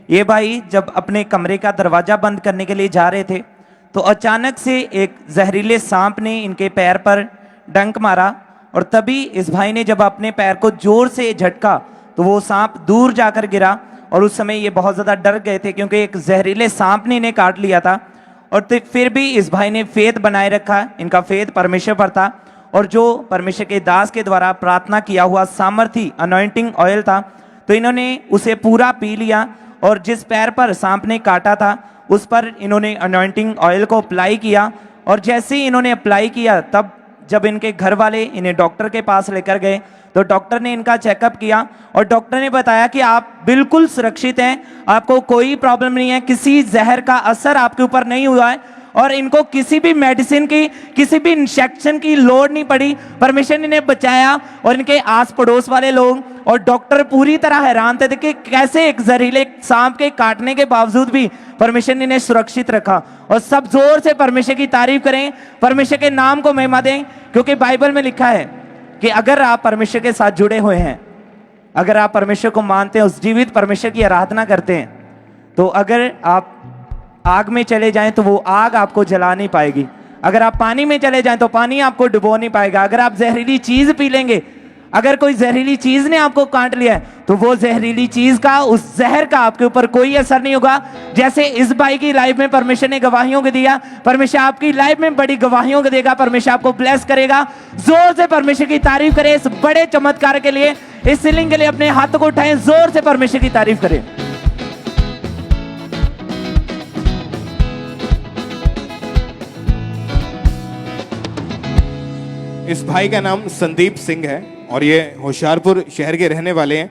ये भाई जब अपने कमरे का दरवाज़ा बंद करने के लिए जा रहे थे तो अचानक से एक जहरीले सांप ने इनके पैर पर डंक मारा और तभी इस भाई ने जब अपने पैर को जोर से झटका तो वो सांप दूर जाकर गिरा और उस समय ये बहुत ज़्यादा डर गए थे, क्योंकि एक जहरीले सांप ने इन्हें काट लिया था। और तो फिर भी इस भाई ने फेथ बनाए रखा। इनका फेथ परमेश्वर पर था और जो परमेश्वर के दास के द्वारा प्रार्थना किया हुआ सामर्थी अनॉइंटिंग ऑयल था, तो इन्होंने उसे पूरा पी लिया और जिस पैर पर सांप ने काटा था उस पर इन्होंने अनॉइंटिंग ऑयल को अप्लाई किया। और जैसे ही इन्होंने अप्लाई किया तब जब इनके घर वाले इन्हें डॉक्टर के पास लेकर गए तो डॉक्टर ने इनका चेकअप किया और डॉक्टर ने बताया कि आप बिल्कुल सुरक्षित हैं, आपको कोई प्रॉब्लम नहीं है, किसी जहर का असर आपके ऊपर नहीं हुआ है और इनको किसी भी मेडिसिन की, किसी भी इंजेक्शन की लोड़ नहीं पड़ी। परमेश्वर ने इन्हें बचाया और इनके आस पड़ोस वाले लोग और डॉक्टर पूरी तरह हैरान थे कि कैसे एक जहरीले सांप के काटने के बावजूद भी परमेश्वर ने इन्हें सुरक्षित रखा। और सब जोर से परमेश्वर की तारीफ करें, परमेश्वर के नाम को महिमा दें, क्योंकि बाइबल में लिखा है कि अगर आप परमेश्वर के साथ जुड़े हुए हैं, अगर आप परमेश्वर को मानते हैं, उस जीवित परमेश्वर की आराधना करते हैं, तो अगर आप आग में चले जाएं तो वो आग आपको जला नहीं पाएगी। अगर आप पानी में चले जाएं तो पानी आपको डुबो नहीं पाएगा। अगर आप जहरीली चीज पी लेंगे, अगर कोई जहरीली चीज ने आपको काट लिया है तो वो जहरीली चीज का, उस जहर का आपके ऊपर कोई असर नहीं होगा। जैसे इस भाई की लाइफ में परमेश्वर ने गवाहियों को दिया, परमेश्वर आपकी लाइफ में बड़ी गवाहियों को देगा, परमेश्वर आपको ब्लेस करेगा। जोर से परमेश्वर की तारीफ करें इस बड़े चमत्कार के लिए, इस सीलिंग के लिए अपने हाथों को उठाएं, जोर से परमेश्वर की तारीफ करें। इस भाई का नाम संदीप सिंह है और ये होशियारपुर शहर के रहने वाले हैं।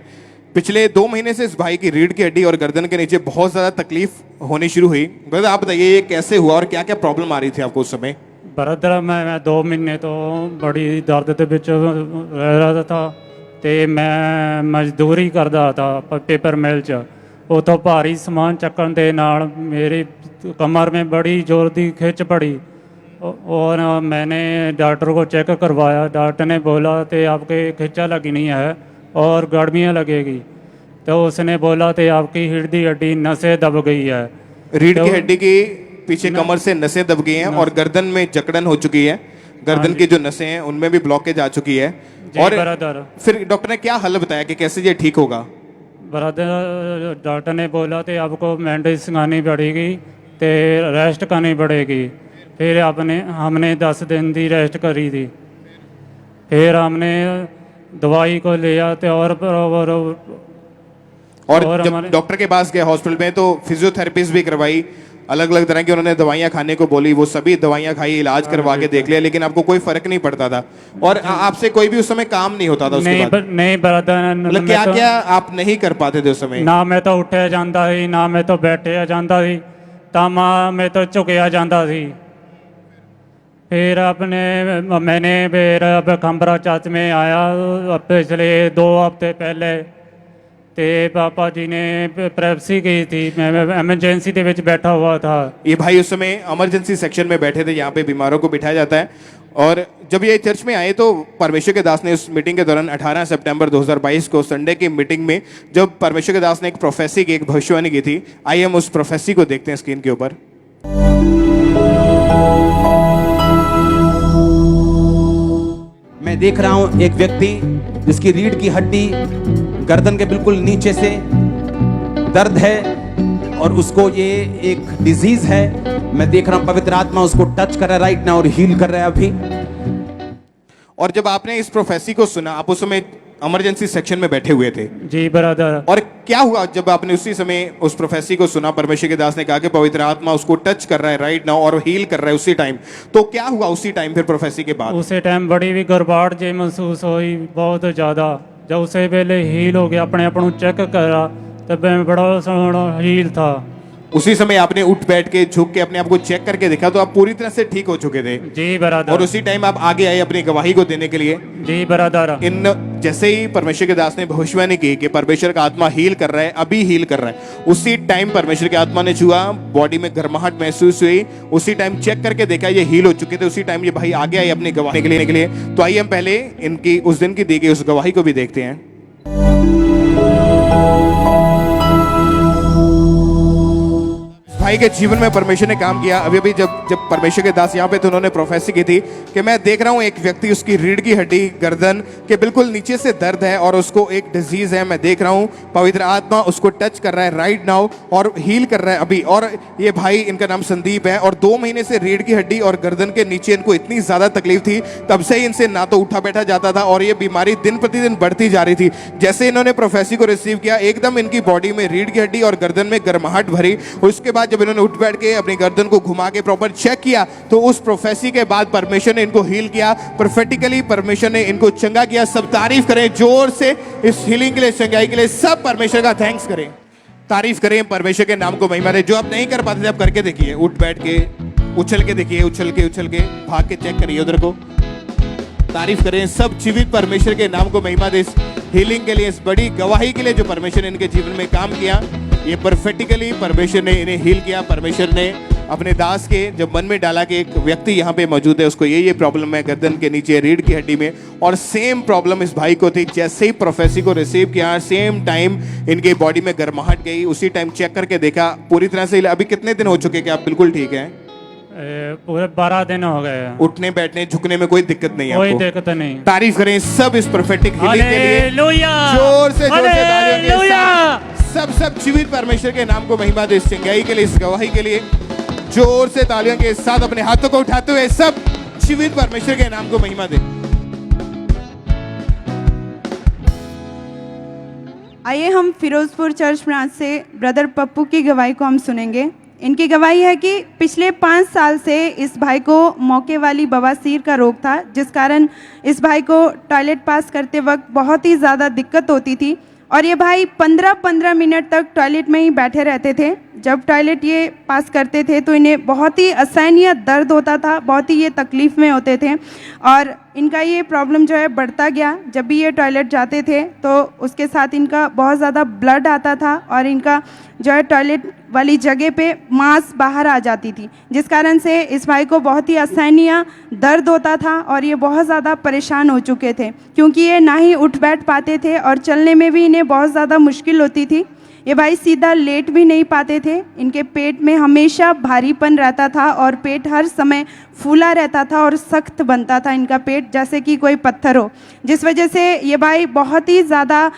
पिछले 2 महीने से इस भाई की रीढ़ की हड्डी और गर्दन के नीचे बहुत ज़्यादा तकलीफ होनी शुरू हुई। ब्रदर आप बताइए ये कैसे हुआ और क्या क्या प्रॉब्लम आ रही थी आपको उस समय? ब्रदर मैं 2 महीने तो बड़ी दर्द ਦੇ ਵਿੱਚ ਰਹਿ ਰਿਹਾ था ਤੇ ਮੈਂ ਮਜ਼ਦੂਰੀ ਕਰਦਾ था पेपर मिल 'ਚ। ਉਥੋਂ ਭਾਰੀ ਸਮਾਨ ਚੱਕਣ ਦੇ ਨਾਲ ਮੇਰੀ कमर में बड़ी जोर दी खिंच पड़ी और मैंने डॉक्टर को चेक करवाया। डॉक्टर ने बोला तो आपके खिंचा लगी नहीं है और गर्मियाँ लगेगी, तो उसने बोला तो आपकी रीढ़ की हड्डी नसें दब गई है। रीढ़ की हड्डी की पीछे कमर से नसें दब गई हैं और गर्दन में जकड़न हो चुकी है, गर्दन की जो नसें हैं उनमें भी ब्लॉकेज आ चुकी है। और फिर डॉक्टर ने क्या हल बताया कि कैसे ये ठीक होगा? ब्रदर डॉक्टर ने बोला तो आपको मेडिसिन खानी पड़ेगी तो रेस्ट करनी पड़ेगी फिर हमने 10 दिन की रेस्ट करी थी। फिर हमने दवाई को लिया तो और जब डॉक्टर के पास गए हॉस्पिटल में तो फिजियोथेरेपिस्ट भी करवाई, अलग अलग तरह की उन्होंने दवाइयां खाने को बोली, वो सभी दवाइयां खाई, इलाज करवा के देख लिया, लेकिन आपको कोई फर्क नहीं पड़ता था और आपसे कोई भी उस समय काम नहीं होता था उसके बाद? नहीं ब्रदर, मतलब क्या क्या आप नहीं कर पाते थे उस समय? ना मैं तो उठिया जाता थी, ना मैं तो बैठिया जाता थी, तामा मैं तो झुकिया जाता थी। फिर मैंने फिर खंबरा चर्च में आया पिछले 2 हफ्ते पहले, ते पापा जी ने प्रेप्सी की थी, मैं एमरजेंसी के विच बैठा हुआ था। ये भाई उस समय इमरजेंसी सेक्शन में बैठे थे, यहाँ पे बीमारों को बिठाया जाता है। और जब ये चर्च में आए तो परमेश्वर के दास ने उस मीटिंग के दौरान 18 सितंबर 2022 को संडे की मीटिंग में जब परमेश्वर के दास ने एक प्रोफेसी की, एक भविष्यवाणी की थी, आइए हम उस प्रोफेसी को देखते हैं स्क्रीन के ऊपर। मैं देख रहा हूं एक व्यक्ति जिसकी रीढ़ की हड्डी गर्दन के बिल्कुल नीचे से दर्द है और उसको ये एक डिजीज है। मैं देख रहा हूं पवित्र आत्मा उसको टच कर रहा है राइट नाउ और हील कर रहा है अभी। और जब आपने इस प्रोफेसी को सुना, आप उस समय इमरजेंसी सेक्शन में बैठे हुए थे? जी ब्रदर। और क्या हुआ जब आपने उसी समय उस प्रोफेसी को सुना? परमेश्वर के दास ने कहा कि पवित्र आत्मा उसको टच कर रहा है राइट नाउ और हील कर रहा है उसी टाइम। तो क्या हुआ उसी टाइम फिर प्रोफेसी के बाद? उसी टाइम बड़ी भी गड़बड़ जी महसूस हुई बहुत ज़्यादा। जब उसे वेले हील हो गया, अपने आप को चेक करा तब मैं बड़ा सोहना हील था। उसी समय आपने उठ बैठ के झुक के अपने आप को चेक करके देखा तो आप पूरी तरह से ठीक हो चुके थे? जी ब्रदर। और उसी टाइम आप आगे आए अपनी गवाही को देने के लिए? जी ब्रदर। इन जैसे ही परमेश्वर के दास ने भविष्यवाणी की कि परमेश्वर का आत्मा हील कर रहा है, अभी हील कर रहा है, उसी टाइम परमेश्वर के आत्मा ने छुआ, बॉडी में गर्माहट महसूस हुई, उसी टाइम चेक करके देखा ये हील हो चुके थे, उसी टाइम ये भाई आगे आए अपनी गवाही के लिए। तो आइए हम पहले इनकी उस दिन की दी गई उस गवाही को भी देखते हैं। भाई के जीवन में परमेश्वर ने काम किया। अभी अभी जब परमेश्वर के दास यहाँ पे थे, उन्होंने प्रोफेसी की थी कि मैं देख रहा हूँ एक व्यक्ति, उसकी रीढ़ की हड्डी गर्दन के बिल्कुल नीचे से दर्द है और उसको एक डिजीज है। मैं देख रहा हूँ पवित्र आत्मा उसको टच कर रहा है राइट नाउ और हील कर रहा है अभी। और ये भाई, इनका नाम संदीप है और 2 महीने से रीढ़ की हड्डी और गर्दन के नीचे इनको इतनी ज्यादा तकलीफ थी, तब से ही इनसे ना तो उठा बैठा जाता था और ये बीमारी दिन प्रतिदिन बढ़ती जा रही थी। जैसे इन्होंने प्रोफेसी को रिसीव किया, एकदम इनकी बॉडी में रीढ़ की हड्डी और गर्दन में गर्माहट भरी। उसके बाद जब इन्होंने उठ बैठ के अपनी गर्दन को घुमा के प्रॉपर चेक किया तो उस प्रोफेसी के बाद परमेश्वर ने इनको हील किया। प्रोफेटिकली परमेश्वर ने इनको चंगा किया। सब तारीफ करें जोर से इस हीलिंग के लिए, चंगाई के लिए। सब परमेश्वर का थैंक्स करें, तारीफ करें, परमेश्वर के नाम को महिमा दें। जो आप नहीं कर पाते थे आप करके देखिए, उठ बैठ के, उछल के देखिए, उछल के भाग के चेक करिए उधर को। तारीफ करें, सब जीवित परमेश्वर के नाम को महिमा दे इस हीलिंग के लिए, इस बड़ी गवाही के लिए जो परमेश्वर ने इनके जीवन में काम किया। ये परफेक्टिकली परमेश्वर ने इन्हें हील किया। परमेश्वर ने अपने दास के जब मन में डाला कि एक व्यक्ति यहाँ पे मौजूद है, उसको ये प्रॉब्लम है गर्दन के नीचे रीढ़ की हड्डी में, और सेम प्रॉब्लम इस भाई को थी। जैसे ही प्रोफेसी को रिसीव किया, सेम टाइम इनके बॉडी में गर्माहट गई। उसी टाइम चेक करके देखा पूरी तरह से। अभी कितने दिन हो चुके कि आप बिल्कुल ठीक हैं? पूरे 12 दिन हो गए। उठने बैठने झुकने में कोई दिक्कत नहीं है? कोई दिक्कत नहीं। तारीफ करें सब इस परफेक्ट हीलिंग के लिए। जोर से तालियों के साथ सब जीवित परमेश्वर के नाम को महिमा दे, इस चंगाई के लिए, इस गवाही के लिए। जोर से तालियों के साथ अपने हाथों को उठाते हुए सब जीवित परमेश्वर के नाम को महिमा दे। आइए हम फिरोजपुर चर्च ब्रांच से ब्रदर पप्पू की गवाही को हम सुनेंगे। इनकी गवाही है कि पिछले 5 साल से इस भाई को मौके वाली बवासीर का रोग था, जिस कारण इस भाई को टॉयलेट पास करते वक्त बहुत ही ज़्यादा दिक्कत होती थी और ये भाई 15-15 मिनट तक टॉयलेट में ही बैठे रहते थे। जब टॉयलेट ये पास करते थे तो इन्हें बहुत ही असहनीय दर्द होता था, बहुत ही ये तकलीफ़ में होते थे और इनका ये प्रॉब्लम जो है बढ़ता गया। जब भी ये टॉयलेट जाते थे तो उसके साथ इनका बहुत ज़्यादा ब्लड आता था और इनका जो है टॉयलेट वाली जगह पे मांस बाहर आ जाती थी, जिस कारण से इस भाई को बहुत ही असहनीय दर्द होता था और ये बहुत ज़्यादा परेशान हो चुके थे, क्योंकि ये ना ही उठ बैठ पाते थे और चलने में भी इन्हें बहुत ज़्यादा मुश्किल होती थी। ये भाई सीधा लेट भी नहीं पाते थे। इनके पेट में हमेशा भारीपन रहता था और पेट हर समय फूला रहता था और सख्त बनता था इनका पेट, जैसे कि कोई पत्थर हो, जिस वजह से ये भाई बहुत ही ज़्यादा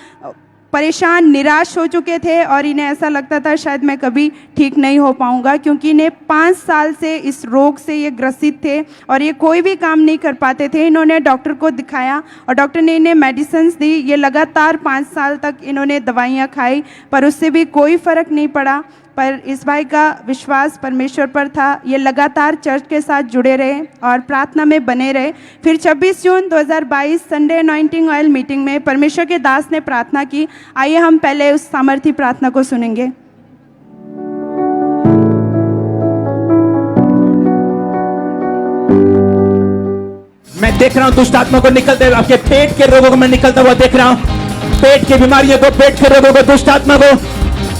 परेशान निराश हो चुके थे और इन्हें ऐसा लगता था शायद मैं कभी ठीक नहीं हो पाऊंगा, क्योंकि इन्हें 5 साल से इस रोग से ये ग्रसित थे और ये कोई भी काम नहीं कर पाते थे। इन्होंने डॉक्टर को दिखाया और डॉक्टर ने इन्हें मेडिसिन्स दी। ये लगातार 5 साल तक इन्होंने दवाइयाँ खाई पर उससे भी कोई फ़र्क नहीं पड़ा। पर इस भाई का विश्वास परमेश्वर पर था। ये लगातार चर्च के साथ जुड़े रहे और प्रार्थना में बने रहे। फिर 26 जून 2022 संडे अनॉइंटिंग ऑयल मीटिंग में परमेश्वर के दास ने प्रार्थना की। आइए हम पहले उस सामर्थी प्रार्थना को सुनेंगे। मैं देख रहा हूं दुष्ट आत्मा को निकलते हुए, आपके पेट के रोगों को मैं निकलता हुआ देख रहा हूं। पेट की बीमारियों को, पेट के रोगों को, दुष्ट आत्मा को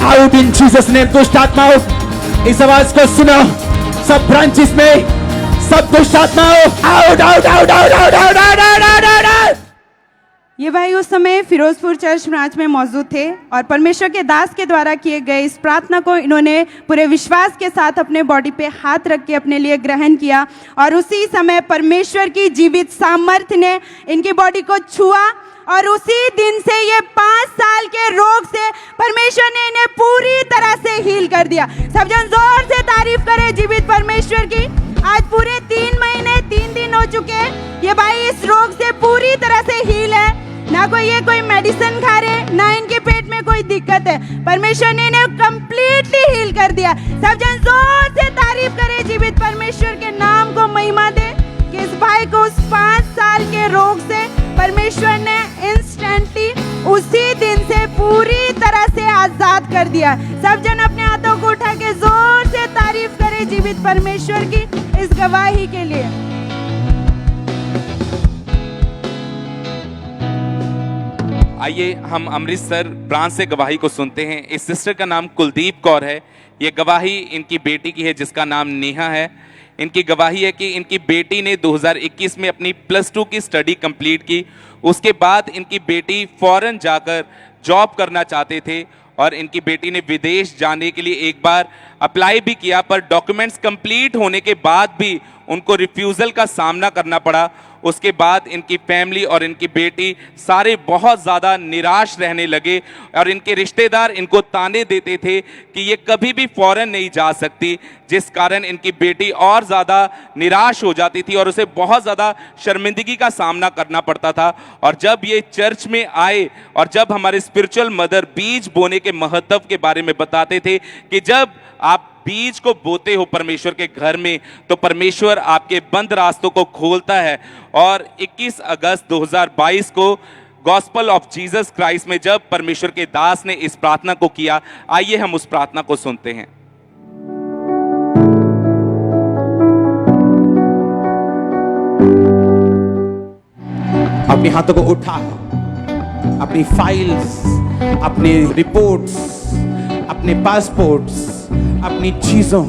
आउट इन जीसस नेम। दुष्ट आत्मा हो, इस आवाज को सुनो। सब ब्रांचेस में सब दुष्ट आत्मा हो, out out out out out out out out out. ये भाई उस समय फिरोजपुर चर्च ब्रांच में मौजूद थे और परमेश्वर के दास के द्वारा किए गए इस प्रार्थना को इन्होंने पूरे विश्वास के साथ अपने बॉडी पे हाथ रख के अपने लिए ग्रहण किया और उसी समय परमेश्वर की जीवित सामर्थ्य ने इनकी बॉडी को छुआ और उसी दिन से ये 5 साल के रोग से परमेश्वर ने इन्हें पूरी तरह से हील कर दिया। सब जन जोर से तारीफ करें जीवित परमेश्वर की। आज पूरे 3 महीने 3 दिन हो चुके हैं। ये भाई इस रोग से पूरी तरह से हील है। ना कोई मेडिसिन खा रहे, ना इनके पेट में कोई दिक्कत है। परमेश्वर ने इन्हें कंप्लीटली हील कर दिया। सब जन जोर से तारीफ करें जीवित परमेश्वर के नाम को महिमा दे कि इस भाई को उस 5 साल के रोग से परमेश्वर ने इंस्टेंटली उसी दिन से पूरी तरह से आजाद कर दिया। सब जन अपने हाथों को उठा के जोर से तारीफ करें जीवित परमेश्वर की इस गवाही के लिए। आइए हम अमृतसर ब्रांच से गवाही को सुनते हैं। इस सिस्टर का नाम कुलदीप कौर है। ये गवाही इनकी बेटी की है जिसका नाम नेहा है। इनकी गवाही है कि इनकी बेटी ने 2021 में अपनी +2 की स्टडी कंप्लीट की। उसके बाद इनकी बेटी फॉरेन जाकर जॉब करना चाहते थे और इनकी बेटी ने विदेश जाने के लिए एक बार अप्लाई भी किया, पर डॉक्यूमेंट्स कंप्लीट होने के बाद भी उनको रिफ्यूज़ल का सामना करना पड़ा। उसके बाद इनकी फैमिली और इनकी बेटी सारे बहुत ज़्यादा निराश रहने लगे और इनके रिश्तेदार इनको ताने देते थे कि ये कभी भी फॉरेन नहीं जा सकती, जिस कारण इनकी बेटी और ज़्यादा निराश हो जाती थी और उसे बहुत ज़्यादा शर्मिंदगी का सामना करना पड़ता था। और जब ये चर्च में आए और जब हमारे स्पिरिचुअल मदर बीज बोने के महत्व के बारे में बताते थे कि जब आप बीज को बोते हो परमेश्वर के घर में तो परमेश्वर आपके बंद रास्तों को खोलता है। और 21 अगस्त 2022 को गॉस्पल ऑफ जीसस क्राइस्ट में जब परमेश्वर के दास ने इस प्रार्थना को किया, आइए हम उस प्रार्थना को सुनते हैं। अपने हाथों को उठाओ, अपनी फाइल्स, अपने रिपोर्ट्स, अपने पासपोर्ट्स, अपनी चीजों,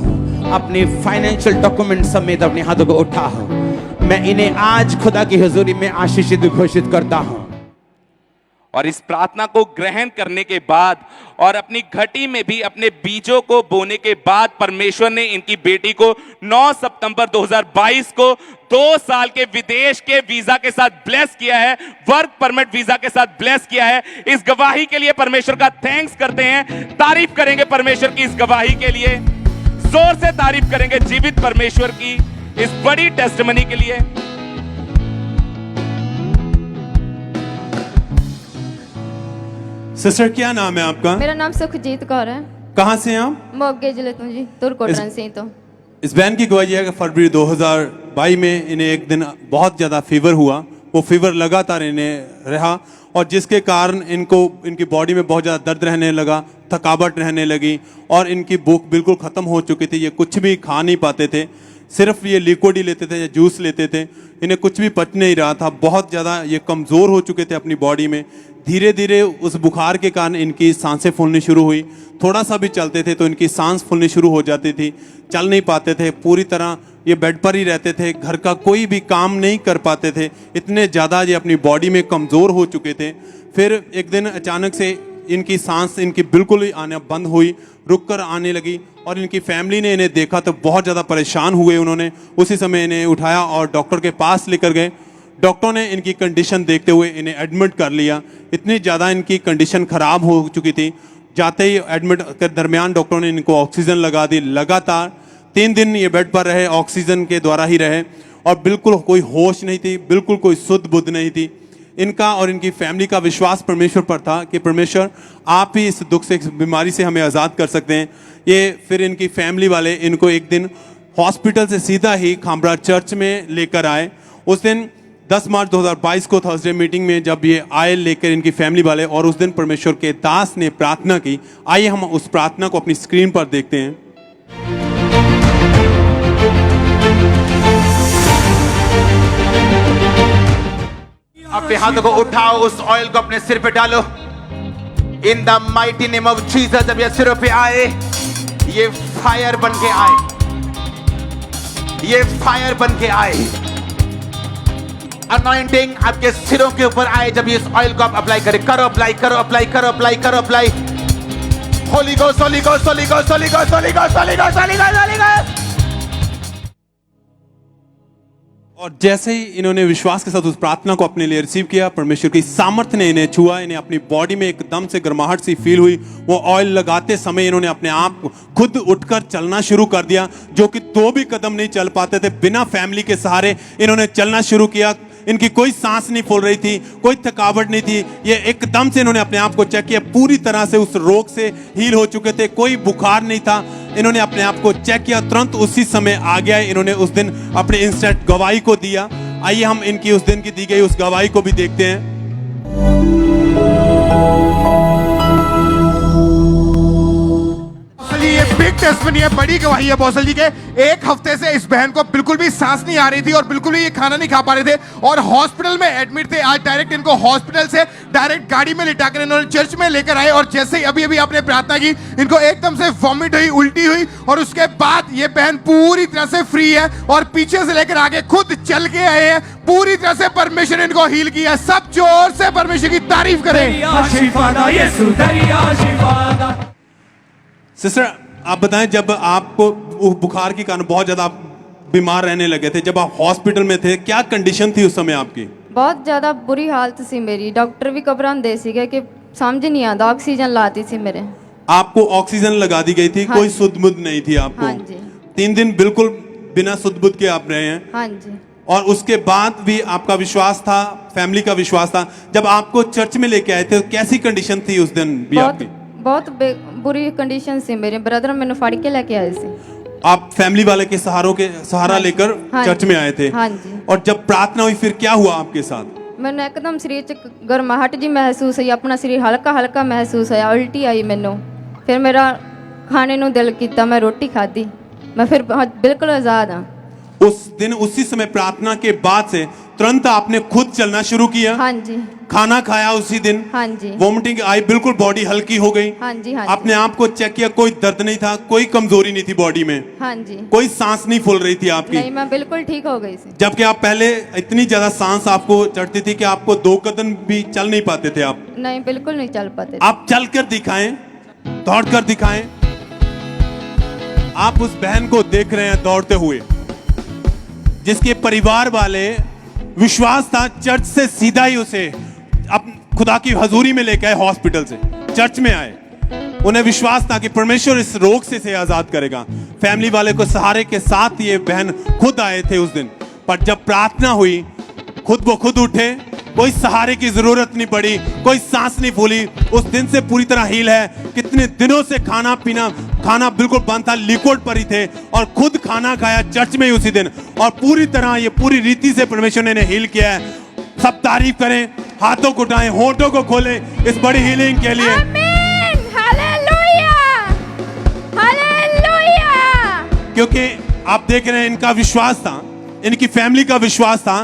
अपने फाइनेंशियल डॉक्यूमेंट समेत अपने हाथों को उठाओ। मैं इन्हें आज खुदा की हुजूरी में आशीषित घोषित करता हूं। और इस प्रार्थना को ग्रहण करने के बाद और अपनी घटी में भी अपने बीजों को बोने के बाद परमेश्वर ने इनकी बेटी को 9 सितंबर 2022 को 2 साल के विदेश के वीजा के साथ ब्लेस किया है, वर्क परमिट वीजा के साथ ब्लेस किया है। इस गवाही के लिए परमेश्वर का थैंक्स करते हैं, तारीफ करेंगे परमेश्वर की इस गवाही के लिए, जोर से तारीफ करेंगे जीवित परमेश्वर की इस बड़ी टेस्टिमनी के लिए। सिस्टर क्या नाम है आपका? मेरा नाम सुखजीत कौर है। कहाँ से हैं आप? मोगे जिले तो जी, तुरकोटन से। तो इस बहन की गवाही है कि फरवरी 2022 में इन्हें एक दिन बहुत ज़्यादा फीवर हुआ। वो फीवर लगातार इन्हें रहा और जिसके कारण इनकी बॉडी में बहुत ज़्यादा दर्द रहने लगा, थकावट रहने लगी और इनकी भूख बिल्कुल ख़त्म हो चुकी थी। ये कुछ भी खा नहीं पाते थे, सिर्फ ये लिक्विड ही लेते थे या जूस लेते थे। इन्हें कुछ भी पच नहीं रहा था, बहुत ज़्यादा ये कमज़ोर हो चुके थे अपनी बॉडी में। धीरे धीरे उस बुखार के कारण इनकी सांसें फूलनी शुरू हुई। थोड़ा सा भी चलते थे तो इनकी सांस फूलनी शुरू हो जाती थी, चल नहीं पाते थे, पूरी तरह ये बेड पर ही रहते थे, घर का कोई भी काम नहीं कर पाते थे, इतने ज़्यादा ये अपनी बॉडी में कमज़ोर हो चुके थे। फिर एक दिन अचानक से इनकी सांस इनकी बिल्कुल ही आना बंद हुई, रुक कर आने लगी और इनकी फैमिली ने इन्हें देखा तो बहुत ज़्यादा परेशान हुए। उन्होंने उसी समय इन्हें उठाया और डॉक्टर के पास लेकर गए। डॉक्टरों ने इनकी कंडीशन देखते हुए इन्हें एडमिट कर लिया। इतनी ज़्यादा इनकी कंडीशन ख़राब हो चुकी थी, जाते ही एडमिट के दरमियान डॉक्टरों ने इनको ऑक्सीजन लगा दी। लगातार 3 दिन ये बेड पर रहे, ऑक्सीजन के द्वारा ही रहे और बिल्कुल कोई होश नहीं थी, बिल्कुल कोई सुध बुध नहीं थी। इनका और इनकी फैमिली का विश्वास परमेश्वर पर था कि परमेश्वर आप ही इस दुख से, इस बीमारी से हमें आज़ाद कर सकते हैं। ये फिर इनकी फैमिली वाले इनको एक दिन हॉस्पिटल से सीधा ही खामरा चर्च में लेकर आए। उस दिन 10 मार्च 2022 को थर्सडे मीटिंग में जब ये आए लेकर इनकी फैमिली वाले, और उस दिन परमेश्वर के दास ने प्रार्थना की। आइए हम उस प्रार्थना को अपनी स्क्रीन पर देखते हैं। अपने हाथों को उठाओ, उस ऑयल को अपने सिर पे डालो। In the mighty name of Jesus. जब ये सिरों पे आए, ये फायर बन के आए, ये फायर बन के आए। अनॉइंटिंग आपके सिरों के ऊपर आए जब ये इस ऑयल को आप अप्लाई करें। करो अप्लाई, करो अप्लाई, करो अप्लाई, करो apply. Holi ghost, Holi ghost, Holi ghost, Holi ghost, Holi ghost, Holi ghost, Holi ghost, Holi ghost. और जैसे ही इन्होंने विश्वास के साथ उस प्रार्थना को अपने लिए रिसीव किया, परमेश्वर की सामर्थ्य ने इन्हें छुआ। इन्हें अपनी बॉडी में एकदम से गर्माहट सी फील हुई। वो ऑयल लगाते समय इन्होंने अपने आप खुद उठकर चलना शुरू कर दिया, जो कि 2 भी कदम नहीं चल पाते थे। बिना फैमिली के सहारे इन्होंने चलना शुरू किया। इनकी कोई सांस नहीं फूल रही थी, कोई थकावट नहीं थी। ये एकदम से इन्होंने अपने आप को चेक किया, पूरी तरह से उस रोग से हील हो चुके थे, कोई बुखार नहीं था। इन्होंने अपने आप को चेक किया, तुरंत उसी समय आ गया। इन्होंने उस दिन अपने इंस्टेंट गवाही को दिया। आइए हम इनकी उस दिन की दी गई उस गवाही को भी देखते हैं। ये बिग टेस्टमनी है, बड़ी गवाही है अपोस्टल जी के। 1 हफ्ते से इस बहन को बिल्कुल भी सांस नहीं आ रही थी और बिल्कुल भी ये खाना नहीं खा पा रहे थे और हॉस्पिटल में एडमिट थे। आज डायरेक्ट इनको हॉस्पिटल से डायरेक्ट गाड़ी में लिटाकर इन्होंने चर्च में लेकर आए और जैसे ही अभी अभी आपने प्रार्थना की, इनको एकदम से वॉमिट हुई, उल्टी हुई और उसके बाद ये बहन पूरी तरह से फ्री है और पीछे से लेकर आगे खुद चल के आए हैं। पूरी तरह से परमेश्वर ने इनको हील किया। सब जोर से परमेश्वर की तारीफ करें। सिस्टर, आप बताएं, जब आपको बुखार के कारण बहुत ज्यादा बीमार रहने लगे थे, जब आप हॉस्पिटल में थे, क्या कंडीशन थी उस समय आपकी? बहुत ज़्यादा बुरी हालत सी मेरी। डॉक्टर भी घबराते सीगे कि समझ नहीं आता। ऑक्सीजन लाती थी मेरे। आपको ऑक्सीजन लगा दी गई थी? हाँ, कोई सुध बुध नहीं थी आपको? हाँ जी। 3 दिन बिल्कुल बिना सुध बुध के आप रहे हैं? हाँ जी। और उसके बाद भी आपका विश्वास था, फैमिली का विश्वास था। जब आपको चर्च में लेके आए थे, कैसी कंडीशन थी उस दिन भी आपकी? बहुत बुरी कंडीशन से मेरे ब्रदर मैंने फड़ के लेके आए थे। आप फैमिली वाले के सहारा लेकर हाँ चर्च में आए थे? हाँ जी। और जब प्रार्थना हुई फिर क्या हुआ आपके साथ? मैंने एकदम शरीर च गर्माहट जी महसूस हुई, अपना शरीर हल्का हल्का महसूस होया, उल्टी आई मैनू। फिर मेरा खाने ਨੂੰ दिल किया, मैं रोटी खाधी, मैं फिर बिल्कुल आजाद हाँ। उस दिन उसी समय प्रार्थना के बाद से तुरंत आपने खुद चलना शुरू किया? हाँ जी। खाना खाया उसी दिन? हाँ जी। वोमिटिंग आई, बिल्कुल बॉडी हल्की हो गई? हाँ जी। हाँ अपने आप को चेक किया, कोई दर्द नहीं था, कोई कमजोरी नहीं थी बॉडी में? हाँ जी। कोई सांस नहीं फूल रही थी आपकी? नहीं, मैं बिल्कुल ठीक हो गई थी। जबकि आप पहले इतनी ज्यादा सांस आपको चढ़ती थी कि आपको 2 कदम भी चल नहीं पाते थे आप? नहीं, बिल्कुल नहीं चल पाते। आप चलकर दिखाएं, दौड़कर दिखाएं। आप उस बहन को देख रहे हैं दौड़ते हुए, जिसके परिवार वाले विश्वास था, चर्च से सीधा ही उसे अब खुदा की हजूरी में लेके आए। हॉस्पिटल से चर्च में आए, उन्हें विश्वास था कि परमेश्वर इस रोग से इसे आजाद करेगा। फैमिली वाले को सहारे के साथ ये बहन खुद आए थे उस दिन। पर जब प्रार्थना हुई, खुद वो खुद उठे, कोई सहारे की जरूरत नहीं पड़ी, कोई सांस नहीं फूली। उस दिन से पूरी तरह हील है। कितने दिनों से खाना बिल्कुल बंद था, लिक्विड पर ही थे और खुद खाना खाया चर्च में ही उसी दिन। और पूरी तरह ये पूरी रीति से परमेश्वर ने इन्हें हील किया है। सब तारीफ करें, हाथों को उठाएं, होठों को खोलें इस बड़ी हीलिंग के लिए। आमीन, हालेलुया, हालेलुया। क्योंकि आप देख रहे हैं, इनका विश्वास था, इनकी फैमिली का विश्वास था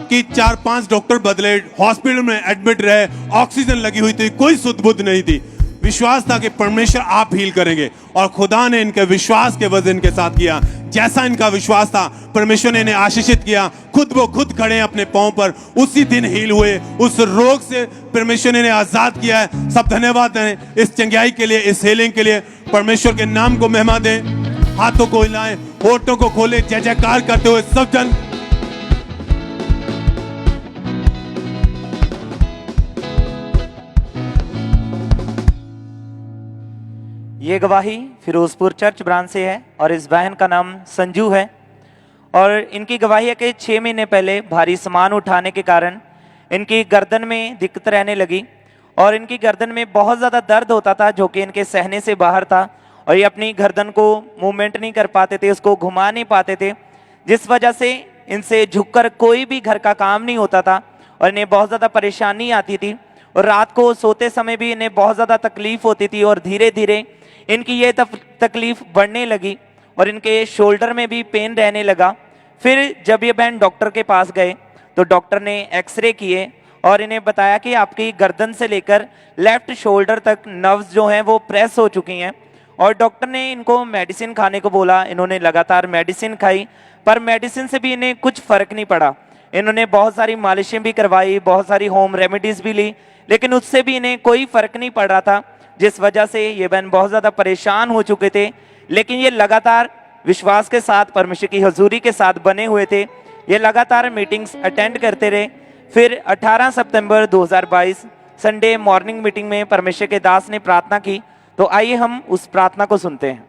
कि 4-5 डॉक्टर बदले, हॉस्पिटल में एडमिट रहे, ऑक्सीजन लगी हुई थी, कोई सुध बुध नहीं थी। विश्वास था कि परमेश्वर आप हील करेंगे और खुदा ने इनके विश्वास के वजह इनके साथ किया। जैसा इनका विश्वास था, परमेश्वर ने इन्हें आशीषित किया। वो खुद खड़े अपने पांव पर, उसी दिन हील हुए। उस रोग से परमेश्वर ने इन्हें आजाद किया है। सब धन्यवाद दें इस चंगाई के लिए, इस हीलिंग के लिए। परमेश्वर के नाम को महिमा दें। हाथों को हिलाएं, होठों को खोले, जय जयकार करते हुए सब जन ये गवाही फिरोजपुर चर्च ब्रांच से है और इस बहन का नाम संजू है। और इनकी गवाही है कि 6 महीने पहले भारी सामान उठाने के कारण इनकी गर्दन में दिक्कत रहने लगी और इनकी गर्दन में बहुत ज़्यादा दर्द होता था जो कि इनके सहने से बाहर था और ये अपनी गर्दन को मूवमेंट नहीं कर पाते थे, उसको घुमा नहीं पाते थे, जिस वजह से इनसे झुककर कोई भी घर का काम नहीं होता था और इन्हें बहुत ज़्यादा परेशानी आती थी और रात को सोते समय भी इन्हें बहुत ज़्यादा तकलीफ होती थी और धीरे धीरे इनकी ये तकलीफ बढ़ने लगी और इनके शोल्डर में भी पेन रहने लगा। फिर जब ये बहन डॉक्टर के पास गए तो डॉक्टर ने एक्सरे किए और इन्हें बताया कि आपकी गर्दन से लेकर लेफ्ट शोल्डर तक नर्व्स जो हैं वो प्रेस हो चुकी हैं और डॉक्टर ने इनको मेडिसिन खाने को बोला। इन्होंने लगातार मेडिसिन खाई पर मेडिसिन से भी इन्हें कुछ फ़र्क नहीं पड़ा। इन्होंने बहुत सारी मालिशें भी करवाई, बहुत सारी होम रेमेडीज़ भी ली, लेकिन उससे भी इन्हें कोई फ़र्क नहीं पड़ रहा था, जिस वजह से ये बहन बहुत ज़्यादा परेशान हो चुके थे। लेकिन ये लगातार विश्वास के साथ परमेश्वर की हजूरी के साथ बने हुए थे, ये लगातार मीटिंग्स अटेंड करते रहे। फिर 18 सितंबर 2022 संडे मॉर्निंग मीटिंग में परमेश्वर के दास ने प्रार्थना की, तो आइए हम उस प्रार्थना को सुनते हैं।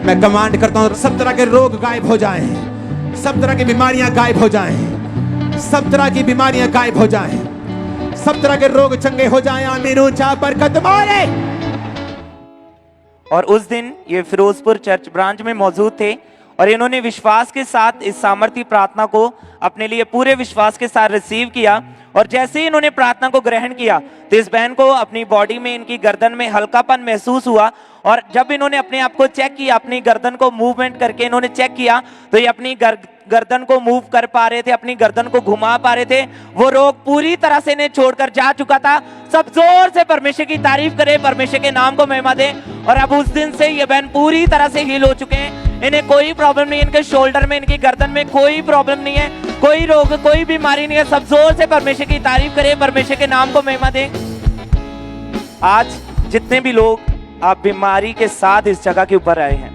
मैं कमांड करता हूं सब तरह के रोग गायब हो जाएं, सब तरह की बीमारियां गायब हो जाएं, सब तरह की बीमारियां गायब हो जाएं, सब तरह के रोग चंगे हो जाएं। आमीन। ऊंचा बरकत मारे। और उस दिन ये फिरोजपुर चर्च ब्रांच में मौजूद थे और इन्होंने विश्वास के साथ इस सामर्थी प्रार्थना को अपने लिए पूरे विश्वास के साथ रिसीव किया और जैसे ही इन्होंने प्रार्थना को ग्रहण किया तो इस बहन को अपनी बॉडी में, इनकी गर्दन में हल्कापन महसूस हुआ और जब इन्होंने अपने आप को चेक किया, अपनी गर्दन को मूवमेंट करके इन्होंने चेक किया तो ये अपनी गर्दन को मूव कर पा रहे थे, अपनी गर्दन को घुमा पा रहे थे। वो रोग पूरी तरह से इन्हें छोड़कर जा चुका था। सब जोर से परमेश्वर की तारीफ करें, परमेश्वर के नाम को महिमा दें। और अब उस दिन से ये बहन पूरी तरह से हील हो चुके हैं, इन्हें कोई प्रॉब्लम नहीं, इनके शोल्डर में, इनकी गर्दन में कोई प्रॉब्लम नहीं है, कोई रोग, कोई बीमारी नहीं है। सब जोर से परमेश्वर की तारीफ करें, परमेश्वर के नाम को महिमा दें। आज जितने भी लोग आप बीमारी के साथ इस जगह के ऊपर आए हैं,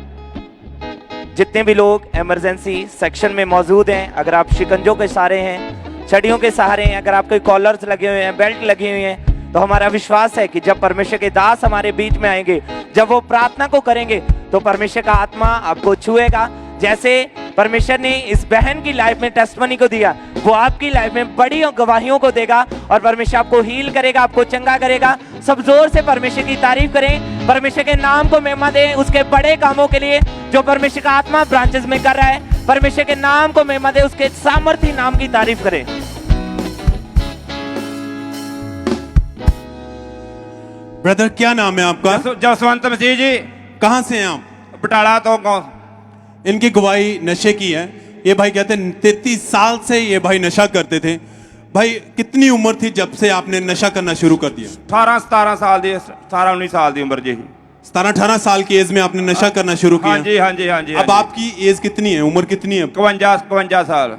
जितने भी लोग इमरजेंसी सेक्शन में मौजूद हैं, अगर आप शिकंजों के सहारे हैं, छड़ियों के सहारे हैं, अगर आपके कॉलर्स लगे हुए हैं, बेल्ट लगी हुई हैं, तो हमारा विश्वास है कि जब परमेश्वर के दास हमारे बीच में आएंगे, जब वो प्रार्थना को करेंगे तो परमेश्वर का आत्मा आपको छुएगा। जैसे परमेश्वर ने इस बहन की लाइफ में टेस्टमनी को दिया, वो आपकी लाइफ में बड़ी गवाहियों को देगा और परमेश्वर आपको हील करेगा, आपको चंगा करेगा। सब जोर से परमेश्वर की तारीफ करें, परमेश्वर के नाम को महिमा दें उसके बड़े कामों के लिए जो परमेश्वर का आत्मा ब्रांचेस में कर रहा है। परमेश्वर के नाम को महिमा दें, उसके सामर्थी नाम की तारीफ करें। ब्रदर क्या नाम है आपका? जसवंत मसीह जी। कहाँ से हैं आप? बटाला तो कौन? इनकी गवाही नशे की है। ये भाई कहते हैं 33 साल से ये भाई नशा करते थे। भाई कितनी उम्र थी जब से आपने नशा करना शुरू कर दिया? 18-17 साल दी, 18-19 साल की उम्र जी। 17-18 साल की एज में आपने नशा करना शुरू किया? हाँ जी, हाँ जी, हाँ जी। अब आपकी एज कितनी है, उम्र कितनी है? 52 साल।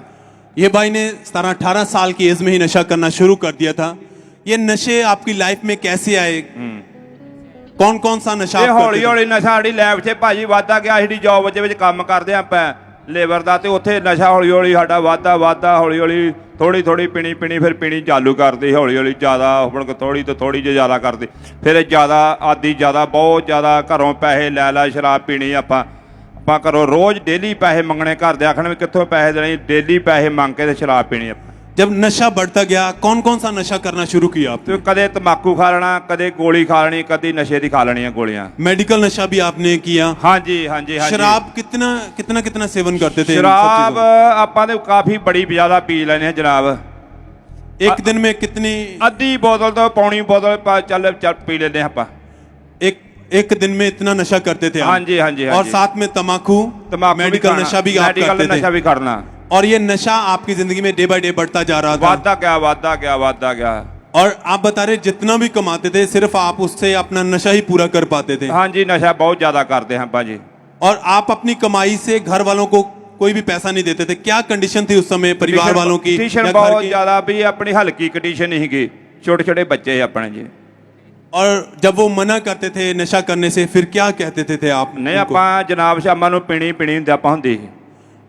ये भाई ने 17-18 साल की एज में ही नशा करना शुरू कर दिया था। ये नशे आपकी लाइफ में कैसे आए? कौन कौन सा नशा? हौली हौली नशा साड़ी लैब से भाजी वादा गया। साड़ी जॉब ਵਿੱਚ ਕੰਮ ਕਰਦੇ ਆਪਾਂ ਲੇਬਰ ਦਾ, ਤੇ ਉੱਥੇ ਨਸ਼ਾ ਹੌਲੀ ਹੌਲੀ ਸਾਡਾ ਵਾਦਾ ਹੌਲੀ ਹੌਲੀ ਥੋੜੀ ਪੀਣੀ ਫਿਰ ਪੀਣੀ ਚਾਲੂ ਕਰਦੇ, ਹੌਲੀ ਹੌਲੀ ਜ਼ਿਆਦਾ ਹੁਣ ਥੋੜੀ ਤੋਂ ਥੋੜੀ ਜਿਹੀ ਜ਼ਿਆਦਾ ਕਰਦੇ, ਫਿਰ ਜ਼ਿਆਦਾ ਆਦੀ ਜ਼ਿਆਦਾ ਬਹੁਤ ਜ਼ਿਆਦਾ ਘਰੋਂ ਪੈਸੇ ਲੈ ਸ਼ਰਾਬ ਪੀਣੀ। ਆਪਾਂ ਘਰੋਂ ਰੋਜ਼ ਡੇਲੀ ਪੈਸੇ ਮੰਗਣੇ, ਘਰ ਦੇ ਆਖਣ ਵੀ ਕਿੱਥੋਂ ਪੈਸੇ ਦੇਣੇ, ਡੇਲੀ ਪੈਸੇ ਮੰਗ ਕੇ ਤੇ ਸ਼ਰਾਬ ਪੀਣੀ। ਆਪਾਂ जब नशा बढ़ता गया कौन कौन सा नशा करना शुरू किया आपने? तो कदे तम्बाकू खा लेना, कदे गोली खा लेनी, कदी नशे दी खा लेनी गोलियां। मेडिकल नशा भी आपने किया? हाँ जी, हाँ जी, हाँ जी। शराब कितना सेवन करते थे? शराब आपा तो काफी बड़ी ज्यादा पी लेने हैं जनाब। एक दिन में कितनी? आधी बोतल तो पौनी बोतल चल पी लेते हैं आपा। एक दिन में इतना नशा करते थे? हाँ जी, हाँ जी, हाँ और जी। साथ में तम्बाकू मेडिकल नशा भी आप करते थे? नशा भी करना। और ये नशा आपकी जिंदगी में डे बाय डे बढ़ता जा रहा था? वादा क्या। और आप बता रहे जितना भी कमाते थे सिर्फ आप उससे अपना नशा ही पूरा कर पाते थे? हाँ जी, नशा बहुत ज्यादा करते हैं बाजी। और आप अपनी कमाई से घर वालों को कोई भी पैसा नहीं देते थे? क्या कंडीशन थी उस समय परिवार वालों की? कंडीशन बहुत ज्यादा भी अपनी हल्की कंडीशन नहीं की, छोटे बच्चे हैं अपने जी। और जब वो मना करते थे नशा करने से फिर क्या कहते थे आप? नहीं, आप जनाब शामा पीनी होंदी होंदी।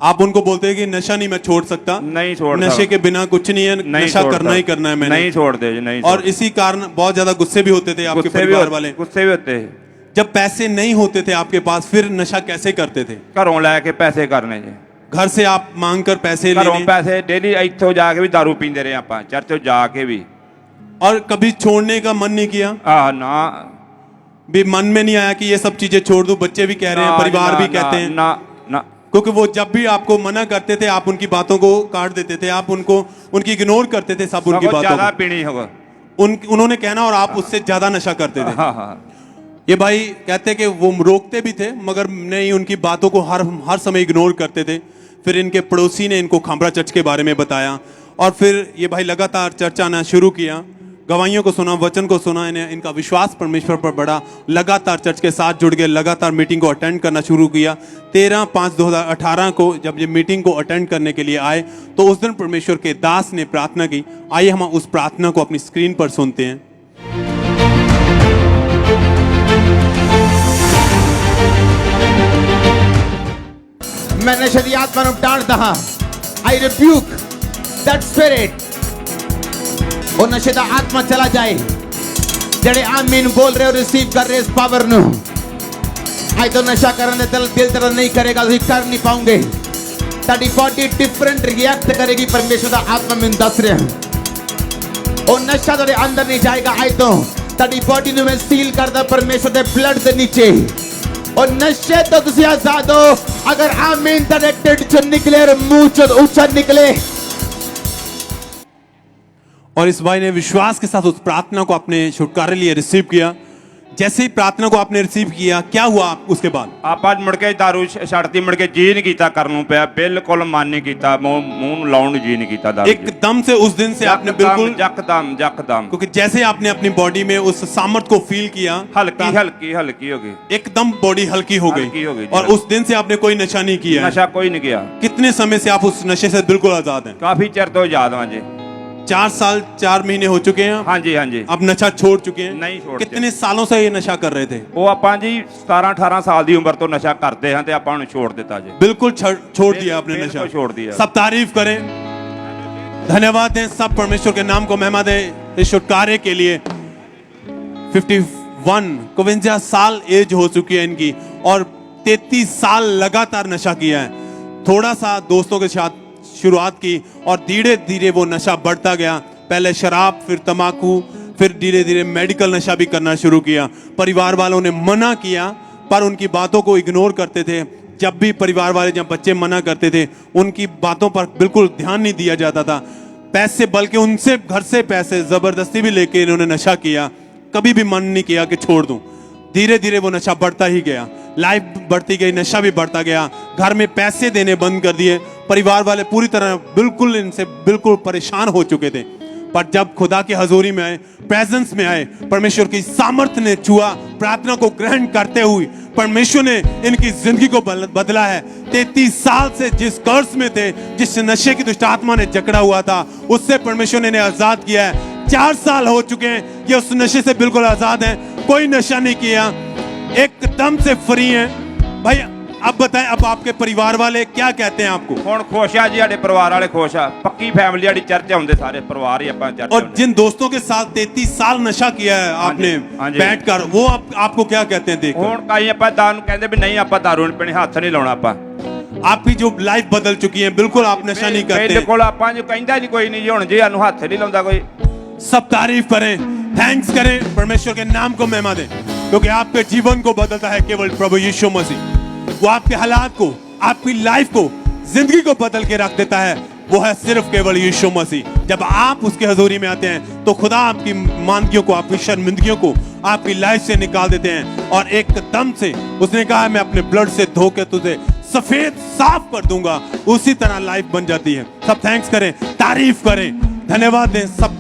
आप उनको बोलते हैं कि नशा नहीं मैं छोड़ सकता, नहीं छोड़ नशे सकता। के बिना कुछ नहीं है, नहीं नशा छोड़ता। करना ही करना है मैंने। नहीं छोड़ते जी, नहीं और छोड़ते। इसी कारण बहुत ज्यादा गुस्से भी होते थे आपके गुस्से भी परिवार हो- वाले। गुस्से भी होते हैं। जब पैसे नहीं होते थे आपके पास, फिर नशा कैसे करते थे? घरों लैके पैसे करने जी, घर से आप मांग कर पैसे घरों लेने, पैसे डेली इत्थों जाके भी दारू पींदे रहे आप, चर्च जाके भी। और कभी छोड़ने का मन नहीं किया? ना भी मन में नहीं आया कि ये सब चीजें छोड़ दूं? बच्चे भी कह रहे हैं, ना, परिवार ना, भी ना, कहते हैं। ना ना, क्योंकि वो जब भी आपको मना करते थे, आप उनकी बातों को काट देते थे, आप उनकी इग्नोर करते थे, सब उनकी बातों ज्यादा को। पीनी होगा उन्होंने कहना और आप उससे ज्यादा नशा करते थे। हाँ हाँ। ये भाई कहते कि वो रोकते भी थे, मगर नहीं, उनकी बातों को हर समय इग्नोर करते थे। फिर इनके पड़ोसी ने इनको खामरा चर्च के बारे में बताया, और फिर ये भाई लगातार चर्च आना शुरू किया, गवाहियों को सुना, वचन को सुना, इन्हें इनका विश्वास परमेश्वर पर बढ़ा, लगातार चर्च के साथ जुड़ गए, लगातार मीटिंग को अटेंड करना शुरू किया। 13/5/2018 को जब ये मीटिंग को अटेंड करने के लिए आए, तो उस दिन परमेश्वर के दास ने प्रार्थना की। आइए हम उस प्रार्थना को अपनी स्क्रीन पर सुनते हैं। मैं नशे दी आत्मा ਨੂੰ डांटदा हां। आई रिब्यूक दैट स्पिरिट। ਉਹ ਨਸ਼ੇ ਦਾ ਆਤਮਾ ਚਲਾ ਜਾਏ। ਜਿਹੜੇ ਆਮੀਨ ਬੋਲ ਰਹੇ ਹੋ, ਰਿਸੀਵ ਕਰ ਰਹੇ ਇਸ ਪਾਵਰ ਨੂੰ। ਅੱਜ ਤੋਂ ਨਸ਼ਾ ਕਰਨ ਦੇ ਦਿਲ ਤੇਰਾ ਨਹੀਂ ਕਰੇਗਾ, ਤੁਸੀਂ ਕਰ ਨਹੀਂ ਪਾਉਂਗੇ। ਤੁਹਾਡੀ ਬਾਡੀ ਡਿਫਰੈਂਟ ਰਿਐਕਟ ਕਰੇਗੀ। ਪਰਮੇਸ਼ਰ ਦਾ ਆਤਮਾ ਮੈਨੂੰ ਦੱਸ ਰਿਹਾ। ਉਹ ਨਸ਼ਾ ਤੁਹਾਡੇ ਅੰਦਰ ਨਹੀਂ ਜਾਏਗਾ। ਅੱਜ ਤੋਂ ਤੁਹਾਡੀ ਬਾਡੀ ਨੂੰ ਮੈਂ ਸੀਲ ਕਰਦਾ ਪਰਮੇਸ਼ਰ ਦੇ ਬਲੱਡ ਦੇ ਨੀਚੇ। और नशे तो तुझे आजाद हो। अगर आमीन तेरे ढिड चो निकले और मुंह चो ऊंचा निकले। और इस भाई ने विश्वास के साथ उस प्रार्थना को अपने छुटकारे लिए रिसीव किया। जैसे ही प्रार्थना को आपने रिसीव किया, क्या हुआ उसके बाद? ਆਪਾਂ ਮੁੜ ਕੇ दारू ਛੱਡਤੀ, ਮੁੜ ਕੇ ਜੀ ਨਹੀਂ ਕੀਤਾ ਕਰਨ ਨੂੰ ਪਿਆ, ਬਿਲਕੁਲ ਮਨ ਨਹੀਂ ਕੀਤਾ, ਮੂੰਹ ਨੂੰ ਲਾਉਣ ਨੂੰ ਜੀ ਨਹੀਂ ਕੀਤਾ दारू। एकदम से उस दिन से आपने बिल्कुल यकदम क्योंकि जैसे ही आपने अपनी बॉडी में उस सामर्थ को फील किया, हल्की हो गई, एकदम बॉडी हल्की हो गई। और उस दिन से आपने कोई नशा नहीं किया? नशा कोई नहीं किया। कितने समय से आप उस नशे से बिल्कुल आजाद हैं? काफी चिर तो आजाद हां जी। 4 साल 4 महीने हो चुके हैं? हाँ जी हाँ जी। अब नशा छोड़ चुके हैं? नहीं छोड़। कितने सालों से ये नशा कर रहे थे? ਉਹ ਆਪਾਂ ਜੀ 17-18 ਸਾਲ ਦੀ ਉਮਰ ਤੋਂ ਨਸ਼ਾ ਕਰਦੇ ਹਾਂ ਤੇ ਆਪਾਂ ਨੂੰ ਛੋੜ ਦਿੱਤਾ ਜੀ। बिल्कुल छोड़ दिया आपने नशा? छोड़ दिया। सब तारीफ करें, धन्यवाद दें, सब परमेश्वर के नाम को महिमा दें इस छुटकारे के लिए। 51 साल एज हो चुकी है इनकी, और 33 साल लगातार नशा किया है। थोड़ा सा दोस्तों के साथ शुरुआत की, और धीरे धीरे वो नशा बढ़ता गया। पहले शराब, फिर तंबाकू, फिर धीरे धीरे मेडिकल नशा भी करना शुरू किया। परिवार वालों ने मना किया, पर उनकी बातों को इग्नोर करते थे। जब भी परिवार वाले, जब बच्चे मना करते थे, उनकी बातों पर बिल्कुल ध्यान नहीं दिया जाता था। पैसे, बल्कि उनसे घर से पैसे जबरदस्ती भी लेके इन्होंने नशा किया। कभी भी मन नहीं किया कि छोड़ दूं। धीरे धीरे वो नशा बढ़ता ही गया, लाइफ बढ़ती गई, नशा भी बढ़ता गया। घर में पैसे देने बंद कर दिए। परिवार वाले पूरी तरह बिल्कुल इनसे बिल्कुल परेशान हो चुके थे। पर जब खुदा की हजूरी में आए, प्रेजेंस में आए, परमेश्वर की सामर्थ्य ने छुआ, प्रार्थना को ग्रहण करते हुए परमेश्वर ने इनकी जिंदगी को बदला है। 33 साल से जिस कर्ज में थे, जिस नशे की दुष्ट आत्मा ने जकड़ा हुआ था, उससे परमेश्वर ने इन्हें आजाद किया है। 4 साल हो चुके हैं, ये उस नशे से बिल्कुल आजाद हैं। कोई नशा नहीं किया, एकदम से फ्री हैं। भाई अब बताएं, अब आपके परिवार वाले क्या कहते हैं आपको? ਹੁਣ ਖੁਸ਼ ਆ ਜੀ, ਸਾਡੇ ਪਰਿਵਾਰ ਵਾਲੇ ਖੁਸ਼ ਆ। ਪੱਕੀ ਫੈਮਿਲੀ ਸਾਡੀ ਚਰਚ ਆਉਂਦੇ, ਸਾਰੇ ਪਰਿਵਾਰ ਹੀ ਆਪਾਂ ਚਰਚ। और जिन दोस्तों के साथ 33 साल नशा किया है आपने बैठकर, वो आपको क्या कहते हैं देखकर? ਹੁਣ ਕਈ ਆਪਾਂ ਦਾਰੂ ਨੂੰ ਕਹਿੰਦੇ ਵੀ ਨਹੀਂ, ਆਪਾਂ ਦਾਰੂ ਨਹੀਂ ਪੀਣੀ, ਹੱਥ ਨਹੀਂ ਲਾਉਣਾ ਆਪਾਂ। आपकी जो लाइफ बदल चुकी है, बिल्कुल आप नशा नहीं करते। ਬਿਲਕੁਲ ਆਪਾਂ ਜੋ ਕਹਿੰਦਾ ਜੀ ਕੋਈ नहीं जी, ਹੁਣ जी ਸਾਨੂੰ हੱਥ नहीं ਲਾਉਂਦਾ कोई। सब तारीफ करें, थैंक्स करें, परमेश्वर के नाम को महिमा दें, क्योंकि आपके जीवन को बदलता है केवल प्रभु यीशु मसीह। वो आपके हालात को, आपकी लाइफ को, जिंदगी को बदल के रख देता है। वो है सिर्फ केवल यीशु मसीह। जब आप उसकी हजूरी में आते हैं, तो खुदा आपकी मानगियों को, आपकी शर्मिंदगियों को आपकी लाइफ से निकाल देते हैं। और एकदम से उसने कहा, मैं अपने ब्लड से धो के तुझे सफेद साफ कर दूंगा। उसी तरह लाइफ बन जाती है। सब थैंक्स करें, तारीफ करें, धन्यवाद दें सब।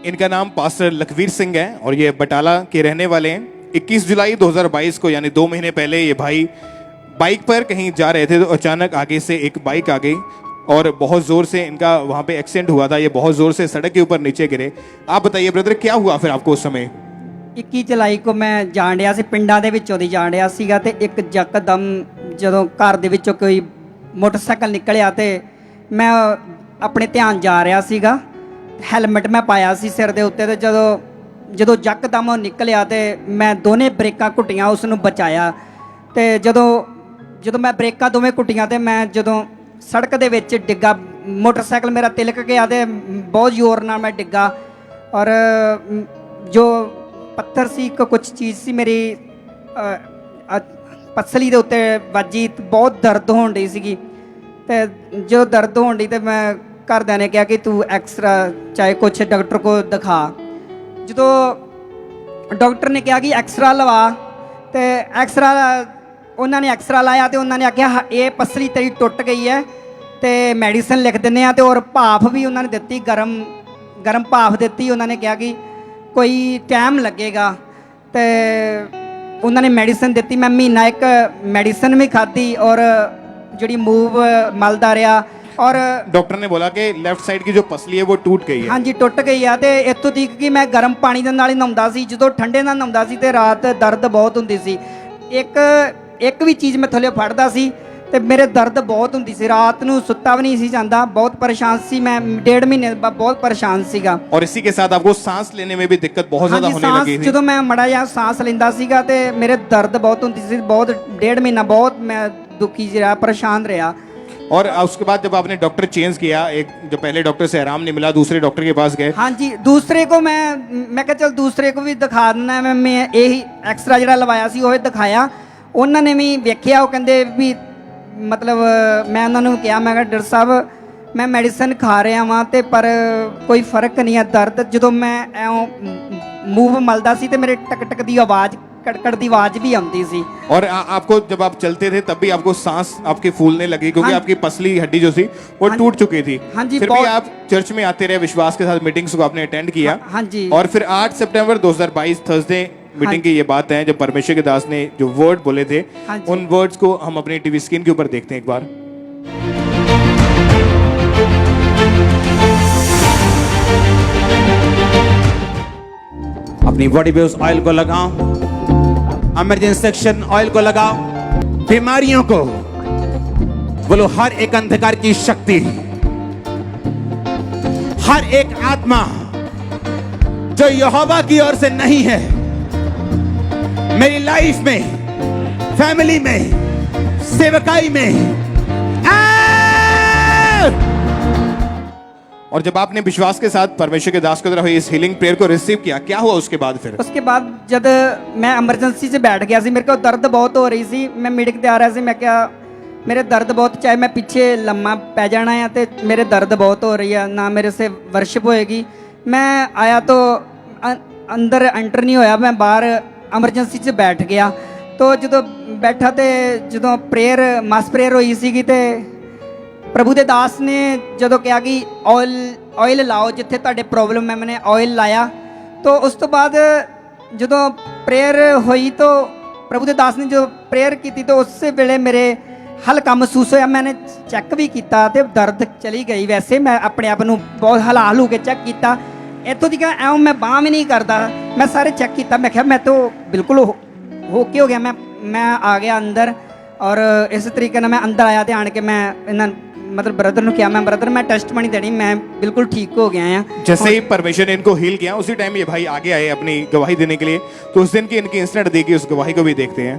इनका नाम पास्टर लखवीर सिंह है और ये बटाला के रहने वाले हैं। 21 जुलाई 2022 को, यानी 2 महीने पहले, ये भाई बाइक पर कहीं जा रहे थे, तो अचानक आगे से एक बाइक आ गई और बहुत जोर से इनका वहां पे एक्सीडेंट हुआ था, ये बहुत जोर से सड़क के ऊपर नीचे गिरे। आप बताइए ब्रदर, क्या हुआ फिर आपको उस समय? 21 ਜੁਲਾਈ को मैं ਜਾਣ ਰਿਹਾ ਸੀ, ਪਿੰਡਾਂ ਦੇ ਵਿੱਚੋਂ ਦੀ ਜਾਣ ਰਿਹਾ ਸੀਗਾ ਤੇ ਇੱਕ ਯਕਦਮ ਜਦੋਂ ਘਰ ਦੇ ਵਿੱਚੋਂ ਕੋਈ ਮੋਟਰਸਾਈਕਲ ਨਿਕਲਿਆ ਤੇ ਮੈਂ ਆਪਣੇ ਧਿਆਨ ਜਾ ਰਿਹਾ ਸੀਗਾ। ਹੈਲਮਟ ਮੈਂ ਪਾਇਆ ਸੀ ਸਿਰ ਦੇ ਉੱਤੇ ਤੇ ਜਦੋਂ ਯਕਦਮ ਉਹ ਨਿਕਲਿਆ ਤੇ ਮੈਂ ਦੋਨੇ ਬ੍ਰੇਕਾਂ ਘੁੱਟੀਆਂ ਉਸ ਨੂੰ ਬਚਾਇਆ ਤੇ ਜਦੋਂ ਮੈਂ ਬ੍ਰੇਕਾਂ ਦੋਵੇਂ ਘੁੱਟੀਆਂ ਤੇ ਮੈਂ ਜਦੋਂ ਸੜਕ ਦੇ ਵਿੱਚ ਡਿੱਗਾ, ਮੋਟਰਸਾਈਕਲ ਮੇਰਾ ਤਿਲਕ ਗਿਆ ਤੇ ਬਹੁਤ ਜ਼ੋਰ ਨਾਲ ਮੈਂ ਡਿੱਗਾ ਔਰ ਜੋ ਪੱਥਰ ਸੀ ਕੁਝ ਚੀਜ਼ ਸੀ ਮੇਰੀ ਪਸਲੀ ਦੇ ਉੱਤੇ ਵੱਜੀ, ਬਹੁਤ ਦਰਦ ਹੋਣ ਡਈ ਸੀਗੀ ਤੇ ਜੋ ਦਰਦ ਹੋਣ ਡਈ ਤੇ ਮੈਂ ਘਰਦਿਆਂ ਨੇ ਕਿਹਾ ਕਿ ਤੂੰ ਐਕਸਰਾ ਚਾਹੇ ਕੁਛ ਡਾਕਟਰ ਕੋ ਦਿਖਾ। ਜਦੋਂ ਡਾਕਟਰ ਨੇ ਕਿਹਾ ਕਿ ਐਕਸਰਾ ਲਵਾ ਤੇ ਐਕਸਰਾ ਉਹਨਾਂ ਨੇ ਐਕਸਰਾ ਲਾਇਆ ਤੇ ਉਹਨਾਂ ਨੇ ਆਖਿਆ ਇਹ ਪਸਲੀ ਤੇਰੀ ਟੁੱਟ ਗਈ ਹੈ ਤੇ ਮੈਡੀਸਨ ਲਿਖ ਦਿੰਦੇ ਆ ਤੇ ਔਰ ਭਾਫ ਵੀ ਉਹਨਾਂ ਨੇ ਦਿੱਤੀ, ਗਰਮ ਭਾਫ ਦਿੱਤੀ। ਉਹਨਾਂ ਨੇ ਕਿਹਾ ਕਿ ਕੋਈ ਟਾਈਮ ਲੱਗੇਗਾ ਤੇ ਉਹਨਾਂ ਨੇ ਮੈਡੀਸਨ ਦਿੱਤੀ। ਮੈਂ ਮਹੀਨਾ ਇੱਕ ਮੈਡੀਸਨ ਵੀ ਖਾਧੀ ਔਰ ਜਿਹੜੀ ਮੂਵ ਮਲਦਾ ਰਿਹਾ ਔਰ डॉक्टर ने बोला कि लेफ्ट साइड की जो पसली है वो टूट गई है। ਹਾਂਜੀ ਟੁੱਟ ਗਈ ਆ ਤੇ ਇੱਥੋਂ ਤੱਕ ਕਿ ਮੈਂ ਗਰਮ ਪਾਣੀ ਦੇ ਨਾਲ ਹੀ ਨਹਾਉਂਦਾ ਸੀ, ਜਦੋਂ ਠੰਡੇ ਨਾਲ ਨਹਾਉਂਦਾ ਸੀ ਤੇ ਰਾਤ ਦਰਦ ਬਹੁਤ ਹੁੰਦੀ ਸੀ। ਇੱਕ ਵੀ ਚੀਜ਼ ਮੈਂ ਥੱਲੇ ਫੜਦਾ ਸੀ ਤੇ ਮੇਰੇ ਦਰਦ ਬਹੁਤ ਹੁੰਦੀ ਸੀ, ਰਾਤ ਨੂੰ ਸੁੱਤਾ ਵੀ ਨਹੀਂ ਸੀ ਜਾਂਦਾ, ਬਹੁਤ ਪਰੇਸ਼ਾਨ ਸੀ ਮੈਂ। 1.5 ਮਹੀਨੇ ਬਹੁਤ ਪਰੇਸ਼ਾਨ ਸੀਗਾ। और इसी के साथ आपको सांस लेने में भी दिक्कत बहुत ज्यादा होने लगी थी। ਜਦੋਂ ਮੈਂ ਮੜਾ ਜਿਹਾ ਸਾਹ ਲੈਂਦਾ ਸੀਗਾ ਤੇ ਮੇਰੇ ਦਰਦ ਬਹੁਤ ਹੁੰਦੀ ਸੀ, ਬਹੁਤ 1.5 ਮਹੀਨਾ ਬਹੁਤ ਮੈਂ ਦੁਖੀ ਰਿਹਾ, ਪਰੇਸ਼ਾਨ ਰਿਹਾ। और उसके बाद जब आपने डॉक्टर चेंज किया, एक जो पहले डॉक्टर से आराम नहीं मिला, दूसरे डॉक्टर के पास गए। हाँ जी, दूसरे को मैं कहा चल दूसरे को भी दिखा देना। मैं यही एक्सरा ਜਿਹੜਾ ਲਵਾਇਆ ਸੀ ਉਹ ਦਿਖਾਇਆ, ਉਹਨਾਂ ਨੇ ਵੀ ਵੇਖਿਆ। ਉਹ ਕਹਿੰਦੇ ਵੀ ਮਤਲਬ ਮੈਂ ਉਹਨਾਂ ਨੂੰ ਕਿਹਾ, ਮੈਂ ਕਿਹਾ ਡਾਕਟਰ ਸਾਹਿਬ ਮੈਂ ਮੈਡੀਸਨ ਖਾ ਰਿਹਾ ਵਾਂ ਤੇ ਪਰ ਕੋਈ ਫਰਕ ਨਹੀਂ ਹੈ ਦਰਦ। ਜਦੋਂ ਮੈਂ ਐਂ ਮੂਵ ਮਲਦਾ ਸੀ ਤੇ ਮੇਰੇ ਟਕ ਟਕ ਦੀ ਆਵਾਜ਼, कड़कड़ की आवाज भी आती सी। और आपको जब आप चलते थे तब भी आपको सांस आपके फूलने लगी क्योंकि आपकी पसली हड्डी जो थी वो टूट चुकी थी। हाँ जी, फिर भी आप चर्च में आते रहे, विश्वास के साथ मीटिंग्स को आपने अटेंड किया। हाँ जी। और फिर 8 सितंबर 2022 थर्सडे मीटिंग की ये बात है जब परमेश्वर के दास ने जो वर्ड बोले थे, उन वर्ड्स को हम अपने टीवी स्क्रीन के ऊपर देखते हैं एक बार। अपनी बॉडी पे उस ऑयल को लगाओ, इमरजेंसी सेक्शन ऑयल को लगाओ। बीमारियों को बोलो, हर एक अंधकार की शक्ति, हर एक आत्मा जो यहोवा की ओर से नहीं है, मेरी लाइफ में, फैमिली में, सेवकाई में और जब आपने विश्वास के साथ परमेश्वर के दास की तरफ इस हीलिंग प्रेयर को रिसीव किया, क्या हुआ उसके बाद? फिर उसके बाद जब मैं एमरजेंसी से बैठ गया सी, मेरे को दर्द बहुत हो रही सी, मैं मीटिंग ते आ रहा सी, मैं क्या मेरे दर्द बहुत, चाहे मैं पीछे लम्मा पै जाना है तो मेरे दर्द बहुत हो रही है, ना मेरे से वर्शिप होएगी। मैं आया तो अंदर एंटर नहीं होया, मैं बाहर एमरजेंसी से बैठ गया। तो जो बैठा तो जो प्रेयर मास प्रेयर हुई सी तो प्रभु दे दास ने जो कहा कि ऑयल लाओ जिथे तुहाडे प्रॉब्लम है, मैंने ऑयल लाया। तो उस तो बाद जो प्रेयर हुई तो प्रभु दे दास ने जो प्रेयर की तो उस वेले मेरे हल्का महसूस होया। मैंने चेक भी किया तो दर्द चली गई। वैसे मैं अपने आप को बहुत हला हलू के चेक किया, इतों तक ऐं मैं बांह भी नहीं करता, मैं सारे चेक किया। मैं क्या मैं तो बिल्कुल होके हो गया, मैं आ गया अंदर। और इस तरीके मैं अंदर आया तो आन के मैं इन्होंने मतलब ब्रदर ने किया, मैं ब्रदर मैं टेस्टमनी देनी, मैं बिल्कुल ठीक हो गया हैं। जैसे ही परमेश्वर ने इनको हील किया उसी टाइम ये भाई आगे आए अपनी गवाही देने के लिए। तो उस दिन की इनकी इंसिडेंट देखिए, उस गवाही को भी देखते हैं।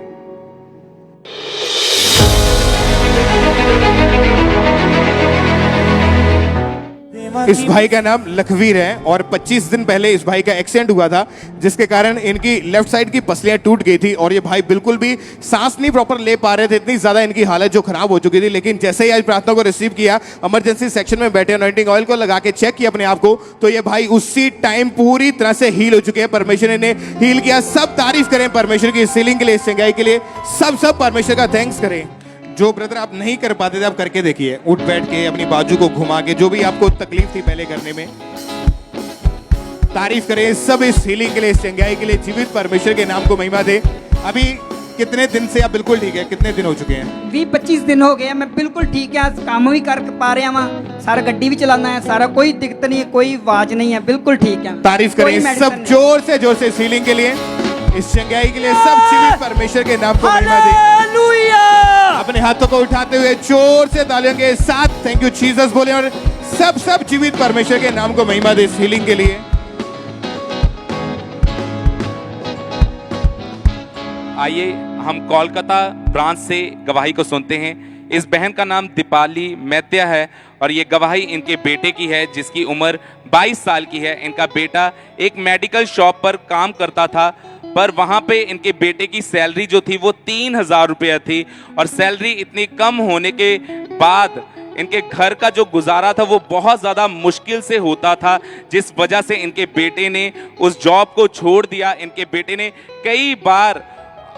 इस भाई का नाम लखवीर है और 25 दिन पहले इस भाई का एक्सीडेंट हुआ था जिसके कारण इनकी लेफ्ट साइड की पसलियां टूट गई थी और ये भाई बिल्कुल भी सांस नहीं प्रॉपर ले पा रहे थे, इतनी ज्यादा इनकी हालत जो खराब हो चुकी थी। लेकिन जैसे ही आज प्रार्थना को रिसीव किया, इमरजेंसी सेक्शन में बैठे अनॉइंटिंग ऑयल को लगा के चेक किया अपने आप को, तो ये भाई उसी टाइम पूरी तरह से हील हो चुके हैं। परमेश्वर ने हील किया। सब तारीफ करें परमेश्वर की, इस हीलिंग के लिए, इस चंगाई के लिए। सब परमेश्वर का थैंक्स करें। जो ब्रदर आप नहीं कर पाते थे आप करके देखिए, उठ बैठ के अपनी बाजू को घुमा के, जो भी आपको तकलीफ थी पहले करने में। तारीफ करें सब इस हीलिंग के लिए, इस चंगाई के लिए। जीवित परमेश्वर के नाम को महिमा दे। अभी कितने दिन से आप बिल्कुल ठीक है? कितने दिन हो चुके हैं? 20-25 दिन हो गए हैं, मैं बिल्कुल ठीक है, काम भी कर पा रहा वहाँ, सारा गड्डी भी चलाना है, सारा कोई दिक्कत नहीं है, कोई आवाज नहीं है, बिल्कुल ठीक है। तारीफ करें सब जोर से इस हीलिंग के लिए, इस चंगाई के लिए। सब जीवित परमेश्वर के नाम को महिमा दें। अपने हाथों को उठाते हुए जोर से तालियों के साथ थैंक यू जीसस बोले और सब जीवित परमेश्वर के नाम को महिमा दें इस हीलिंग के लिए। आइए हम कोलकाता ब्रांच से गवाही को सुनते हैं। इस बहन का नाम दीपाली मैत्या है और ये गवाही इनके बेटे की है जिसकी उम्र 22 साल की है। इनका बेटा एक मेडिकल शॉप पर काम करता था, पर वहाँ पे इनके बेटे की सैलरी जो थी वो 3,000 रुपया थी और सैलरी इतनी कम होने के बाद इनके घर का जो गुजारा था वो बहुत ज़्यादा मुश्किल से होता था, जिस वजह से इनके बेटे ने उस जॉब को छोड़ दिया। इनके बेटे ने कई बार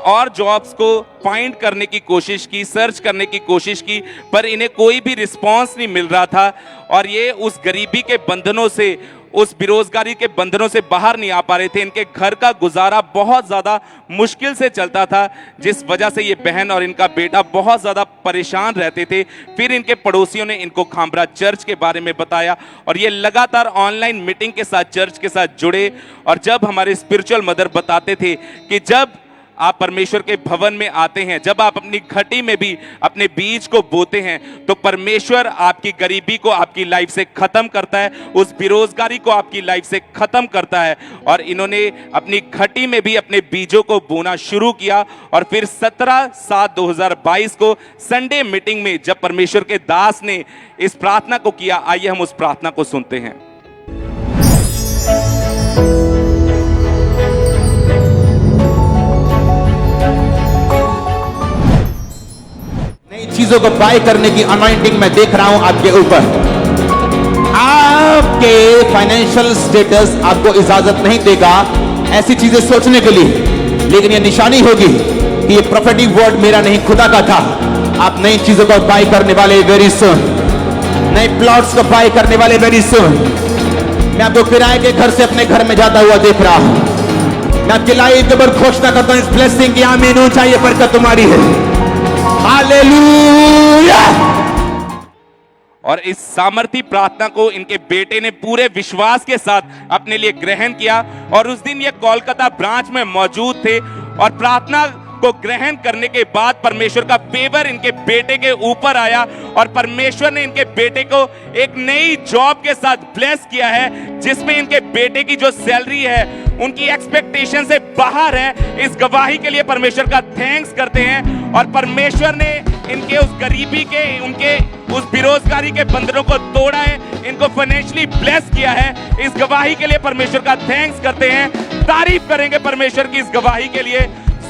और जॉब्स को फाइंड करने की कोशिश की, सर्च करने की कोशिश की, पर इन्हें कोई भी रिस्पांस नहीं मिल रहा था और ये उस गरीबी के बंधनों से, उस बेरोजगारी के बंधनों से बाहर नहीं आ पा रहे थे। इनके घर का गुजारा बहुत ज़्यादा मुश्किल से चलता था, जिस वजह से ये बहन और इनका बेटा बहुत ज़्यादा परेशान रहते थे। फिर इनके पड़ोसियों ने इनको खामरा चर्च के बारे में बताया और ये लगातार ऑनलाइन मीटिंग के साथ चर्च के साथ जुड़े। और जब हमारे स्पिरिचुअल मदर बताते थे कि जब आप परमेश्वर के भवन में आते हैं, जब आप अपनी घटी में भी अपने बीज को बोते हैं, तो परमेश्वर आपकी गरीबी को आपकी लाइफ से खत्म करता है, उस बेरोजगारी को आपकी लाइफ से खत्म करता है। और इन्होंने अपनी घटी में भी अपने बीजों को बोना शुरू किया और फिर 17/7/2022 को संडे मीटिंग में जब परमेश्वर के दास ने इस प्रार्थना को किया, आइए हम उस प्रार्थना को सुनते हैं। चीजों को बाय करने की अनॉइंटिंग मैं देख रहा हूं आपके ऊपर। आपके फाइनेंशियल स्टेटस आपको इजाजत नहीं देगा ऐसी चीजें सोचने के लिए, लेकिन यह निशानी होगी कि ये प्रोफेटिक वर्ड मेरा नहीं खुदा का था। आप नई चीजों को बाय करने वाले वेरी सुन, नए प्लॉट्स को बाय करने वाले वेरी सुन। मैं आपको किराए के घर से अपने घर में जाता हुआ देख रहा हूं। मैं आपकी लाइफ के ऊपर घोषणा करता हूं इस ब्लेसिंग की, आमीन हो चाहिए, बरकत तुम्हारी है। हालेलुया। और इस सामर्थी प्रार्थना को इनके बेटे ने पूरे विश्वास के साथ अपने लिए ग्रहण किया और उस दिन ये कोलकाता ब्रांच में मौजूद थे और प्रार्थना को ग्रहण करने के बाद परमेश्वर का फेवर इनके बेटे के ऊपर आया और परमेश्वर ने इनके बेटे को एक नई जॉब के साथ ब्लेस किया है, जिसमें इनके बेटे की जो सैलरी है उनकी एक्सपेक्टेशन से बाहर है। इस गवाही के लिए परमेश्वर का थैंक्स करते हैं और परमेश्वर ने इनके उस गरीबी के, उनके उस बेरोजगारी के बंधनों को तोड़ा है, इनको फाइनेंशियली ब्लेस किया है। इस गवाही के लिए परमेश्वर का थैंक्स करते हैं। तारीफ करेंगे परमेश्वर की इस गवाही के लिए,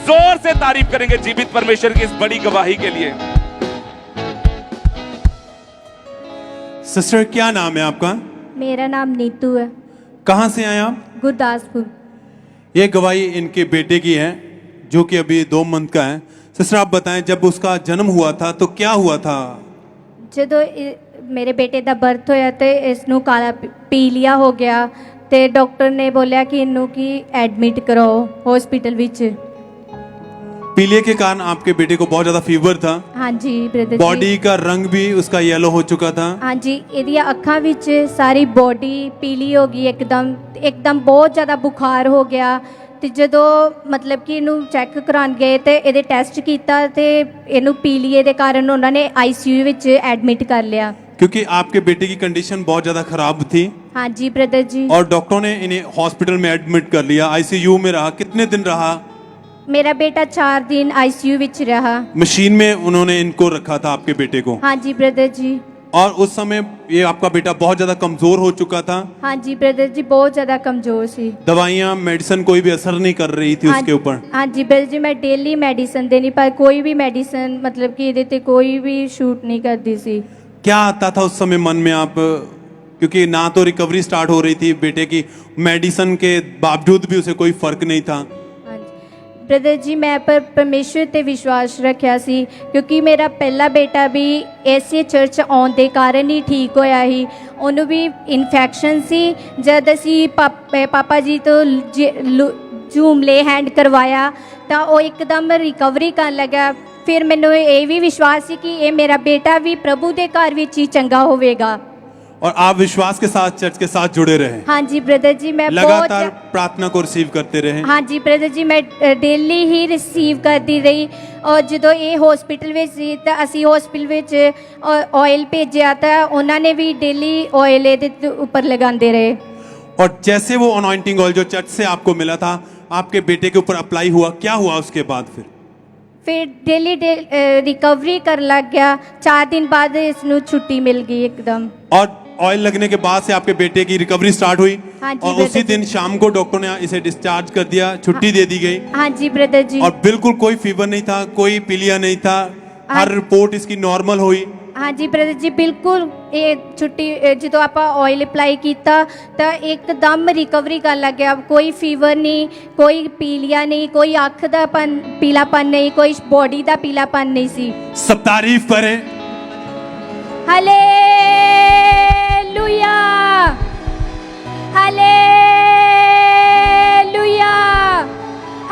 जोर से तारीफ करेंगे जीवित परमेश्वर की इस बड़ी गवाही के लिए। सिस्टर क्या नाम है आपका? मेरा नाम नीतू है। कहाँ से आए आप? गुरदासपुर। ये गवाही इनके बेटे की है जो कि अभी 2 मंथ का है। सिस्टर आप बताएं, जब उसका जन्म हुआ था तो क्या हुआ था? ਜਦੋਂ ਮੇਰੇ ਬੇਟੇ ਦਾ ਬਰਥ ਹੋਇਆ ਤੇ ਇਸ ਨੂੰ ਕਾਲਾ ਪੀਲੀਆ ਹੋ ਗਿਆ ਤੇ ਡਾਕਟਰ ਨੇ ਬੋਲਿਆ ਕਿ ਇਹਨੂੰ ਕੀ ਐਡਮਿਟ ਕਰਾਓ ਹਸਪੀਟਲ ਵਿੱਚ। पीलिया के कारण आपके बेटे को बहुत ज्यादा फीवर था। हाँ जी ब्रदर जी। बॉडी का रंग भी उसका येलो हो चुका था। हाँ जी, ਇਹਦੀਆਂ ਅੱਖਾਂ ਵਿੱਚ ਸਾਰੀ ਬੋਡੀ ਪੀਲੀ ਹੋ ਗਈ, ਇੱਕਦਮ ਬਹੁਤ ਜ਼ਿਆਦਾ ਬੁਖਾਰ ਹੋ ਗਿਆ ਤੇ ਜਦੋਂ ਮਤਲਬ ਕਿ ਇਹਨੂੰ ਚੈੱਕ ਕਰਾਉਣ ਗਏ ਤੇ ਇਹਦੇ ਟੈਸਟ ਕੀਤਾ ਤੇ ਇਹਨੂੰ ਪੀਲੀਏ ਦੇ ਕਾਰਨ ਉਹਨਾਂ ਨੇ ਆਈਸੀਯੂ ਵਿੱਚ ਐਡਮਿਟ ਕਰ ਲਿਆ। क्योंकि आपके बेटे की कंडीशन बहुत ज्यादा खराब थी। हाँ जी ब्रदर जी। और डॉक्टरों ने इन्हें हॉस्पिटल में एडमिट कर लिया, आईसीयू में रहा। कितने दिन रहा? मेरा बेटा 4 दिन आईसीयू ਵਿੱਚ रहा। मशीन में उन्होंने इनको रखा था आपके बेटे को? हाँ जी ब्रदर जी। और उस समय ये आपका बेटा बहुत ज्यादा कमजोर हो चुका था। हाँ जी ब्रदर जी, बहुत ज्यादा कमजोर सी। दवाइयाँ मेडिसिन कोई भी असर नहीं कर रही थी उसके ऊपर। हाँ जी ब्रदर जी, मैं डेली मेडिसिन देनी पर कोई भी मेडिसिन मतलब कि ਇਹਦੇ ਤੇ कोई भी शूट नहीं करती सी। क्या आता था उस समय मन में आप, क्योंकि ना तो रिकवरी स्टार्ट हो रही थी बेटे की, मेडिसिन के बावजूद भी उसे कोई फर्क नहीं था। ब्रदर जी मैं पर परमेश्वर ते विश्वास रखिया सी, क्योंकि मेरा पहला बेटा भी ऐसे चर्च आने के कारण ही ठीक होया ही। उन्होंने भी इन्फेक्शन सी, जब असी पापा जी तो जूम ले हैंड करवाया ਤਾਂ ਉਹ ਇੱਕਦਮ ਰਿਕਵਰੀ ਕਰਨ ਲੱਗਾ। ਫਿਰ ਮੈਨੂੰ ਇਹ ਵੀ ਵਿਸ਼ਵਾਸ ਸੀ ਕਿ ਇਹ ਮੇਰਾ ਬੇਟਾ ਵੀ ਪ੍ਰਭੂ ਦੇ ਘਰ ਵਿੱਚ ਹੀ ਚੰਗਾ ਹੋਵੇਗਾ। और आप विश्वास के साथ चर्च के साथ जुड़े रहे, हाँ जी ब्रदर जी, मैं लगातार प्रार्थना को रिसीव करते रहे। हाँ जी ब्रदर जी, मैं डेली ही रिसीव करती रही। और ਜਦੋਂ ਇਹ ਹਸਪੀਟਲ ਵਿੱਚ ਸੀ ਤਾਂ ਅਸੀਂ ਹਸਪੀਟਲ ਵਿੱਚ ਆਇਲ ਭੇਜਿਆ ਤਾਂ ਉਹਨਾਂ ਨੇ ਵੀ ਡੇਲੀ ਆਇਲ ਇਹਦੇ ਉੱਪਰ ਲਗਾਉਂਦੇ ਰਹੇ। और जैसे वो अनॉइंटिंग ऑयल जो चर्च से आपको मिला था आपके बेटे के ऊपर अप्लाई हुआ, क्या हुआ उसके बाद? फिर डेली रिकवरी कर लग गया। 4 दिन बाद इसਨੂੰ छुट्टी मिल गई एकदम। और ऑयल लगने के बाद से आपके बेटे की रिकवरी स्टार्ट हुई। हाँ जी और उसी दिन शाम को डॉक्टर ने इसे डिस्चार्ज कर दिया, छुट्टी दे दी गई। हाँ जी ब्रदर जी। और बिल्कुल कोई फीवर नहीं था, कोई पीलिया नहीं था, हर रिपोर्ट इसकी नॉर्मल हुई। हाँ जी ब्रदर जी, बिल्कुल ये छुट्टी जो आप ऑयल अप्लाई किया तो एकदम रिकवरी कर लग गया। कोई फीवर नहीं, कोई पीलिया नहीं, कोई अख का पीलापन नहीं, कोई बॉडी का पीलापन नहीं सी। सब तारीफ करें। Hallelujah, hallelujah,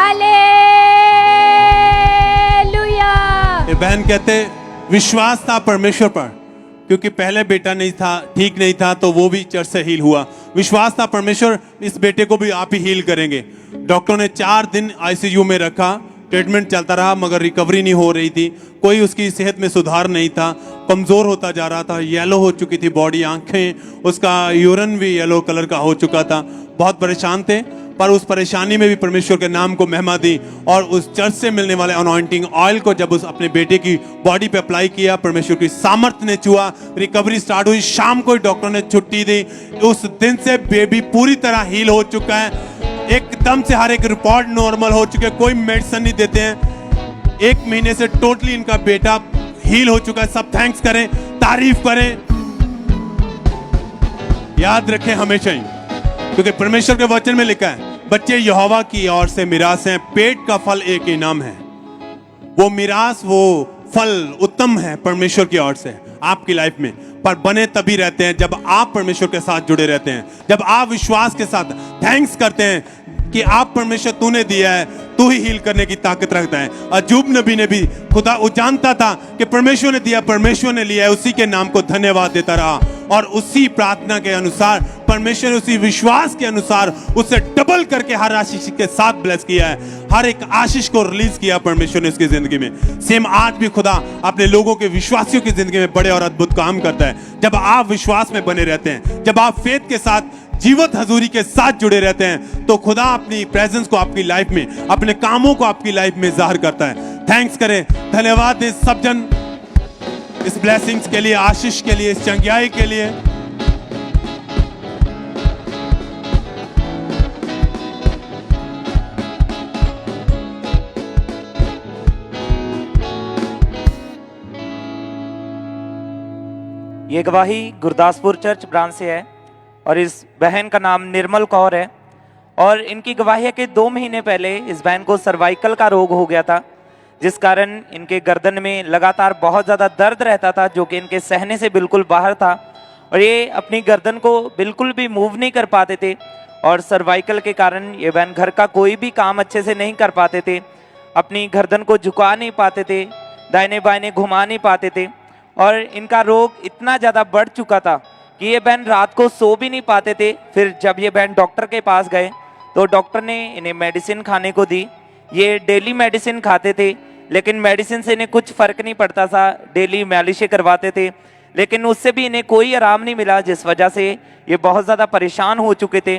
hallelujah. ये बहन कहते विश्वास था परमेश्वर पर, क्योंकि पहले बेटा नहीं था, ठीक नहीं था, तो वो भी चर्च से हील हुआ। विश्वास था परमेश्वर इस बेटे को भी आप ही हील करेंगे। डॉक्टर ने 4 दिन आईसीयू में रखा, ट्रीटमेंट चलता रहा, मगर रिकवरी नहीं हो रही थी। कोई उसकी सेहत में सुधार नहीं था, कमज़ोर होता जा रहा था, येलो हो चुकी थी बॉडी, आंखें, उसका यूरिन भी येलो कलर का हो चुका था। बहुत परेशान थे, पर उस परेशानी में भी परमेश्वर के नाम को महिमा दी। और उस चर्च से मिलने वाले अनॉइंटिंग ऑयल को जब उस अपने बेटे की बॉडी पे अप्लाई किया, परमेश्वर की सामर्थ्य ने छुआ, रिकवरी स्टार्ट हुई। शाम को ही डॉक्टर ने छुट्टी दी। उस दिन से बेबी पूरी तरह हील हो चुका है, एकदम से हर एक रिपोर्ट नॉर्मल हो चुके, कोई मेडिसिन नहीं देते हैं। 1 महीने से टोटली इनका बेटा हील हो चुका है। सब थैंक्स करें, तारीफ करें, याद रखें हमेशा ही, क्योंकि परमेश्वर के वचन में लिखा है बच्चे यहोवा की ओर से मिरास हैं, पेट का फल एक इनाम है। वो मिरास, वो फल उत्तम है परमेश्वर की ओर से आपकी लाइफ में। पर बने तभी रहते हैं जब आप परमेश्वर के साथ जुड़े रहते हैं, जब आप विश्वास के साथ थैंक्स करते हैं कि आप परमेश्वर तूने दिया है, तू ही हील करने की ताकत रखता है। अय्यूब नबी ने भी खुदा जानता था कि परमेश्वर ने दिया, परमेश्वर ने लिया है, उसी के नाम को धन्यवाद देता रहा। और उसी प्रार्थना के अनुसार परमेश्वर ने उसी विश्वास के अनुसार उससे डबल करके हर आशीष के साथ ब्लेस किया है। हर एक आशीष को रिलीज किया परमेश्वर ने उसकी जिंदगी में। सेम आज भी खुदा अपने लोगों के विश्वासियों की जिंदगी में बड़े और अद्भुत काम करता है। जब आप विश्वास में बने रहते हैं, जब आप फेथ के साथ, जीवत हजूरी के साथ जुड़े रहते हैं, तो खुदा अपनी प्रेजेंस को आपकी लाइफ में, अपने कामों को आपकी लाइफ में जाहिर करता है। थैंक्स करें, धन्यवाद दें सब जन इस ब्लेसिंग्स के लिए, आशीष के लिए, इस चंगियाई के लिए। ये गवाही गुरदासपुर चर्च ब्रांच से है और इस बहन का नाम निर्मल कौर है। और इनकी गवाही है कि 2 महीने पहले इस बहन को सर्वाइकल का रोग हो गया था, जिस कारण इनके गर्दन में लगातार बहुत ज़्यादा दर्द रहता था, जो कि इनके सहने से बिल्कुल बाहर था। और ये अपनी गर्दन को बिल्कुल भी मूव नहीं कर पाते थे। और सर्वाइकल के कारण ये बहन घर का कोई भी काम अच्छे से नहीं कर पाते थे, अपनी गर्दन को झुका नहीं पाते थे, दाहिने बाइने घुमा नहीं पाते थे। और इनका रोग इतना ज़्यादा बढ़ चुका था कि ये बहन रात को सो भी नहीं पाते थे। फिर जब ये बहन डॉक्टर के पास गए तो डॉक्टर ने इन्हें मेडिसिन खाने को दी। ये डेली मेडिसिन खाते थे, लेकिन मेडिसिन से इन्हें कुछ फ़र्क नहीं पड़ता था। डेली मालिशें करवाते थे, लेकिन उससे भी इन्हें कोई आराम नहीं मिला, जिस वजह से ये बहुत ज़्यादा परेशान हो चुके थे।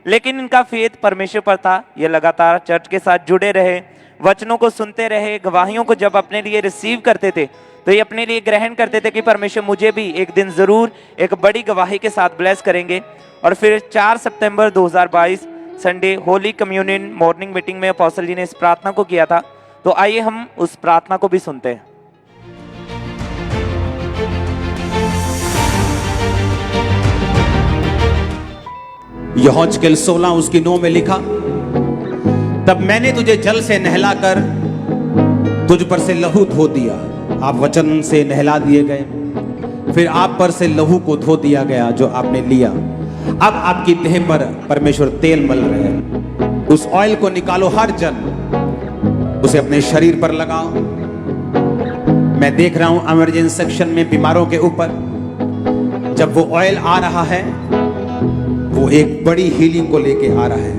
लेकिन इनका फेथ परमेश्वर पर था। ये लगातार चर्च के साथ जुड़े रहे, वचनों को सुनते रहे, गवाहियों को जब अपने लिए रिसीव करते थे तो ये अपने लिए ग्रहण करते थे कि परमेश्वर मुझे भी एक दिन ज़रूर एक बड़ी गवाही के साथ ब्लेस करेंगे। और फिर 4 सितंबर 2022 Sunday holy communion morning meeting में अपोस्टल जी ने इस प्रार्थना को किया था। तो आइए हम उस प्रार्थना को भी सुनते हैं। यहोशूएल 16 उसकी 9 में लिखा, तब मैंने तुझे जल से नहलाकर तुझ पर से लहू धो दिया। आप वचन से नहला दिए गए, फिर आप पर से लहू को धो दिया गया जो आपने लिया। अब आपकी देह पर परमेश्वर तेल मल रहे हैं। उस ऑयल को निकालो हर जन, उसे अपने शरीर पर लगाओ। मैं देख रहा हूं इमरजेंसी सेक्शन में बीमारों के ऊपर जब वो ऑयल आ रहा है, वो एक बड़ी हीलिंग को लेके आ रहा है।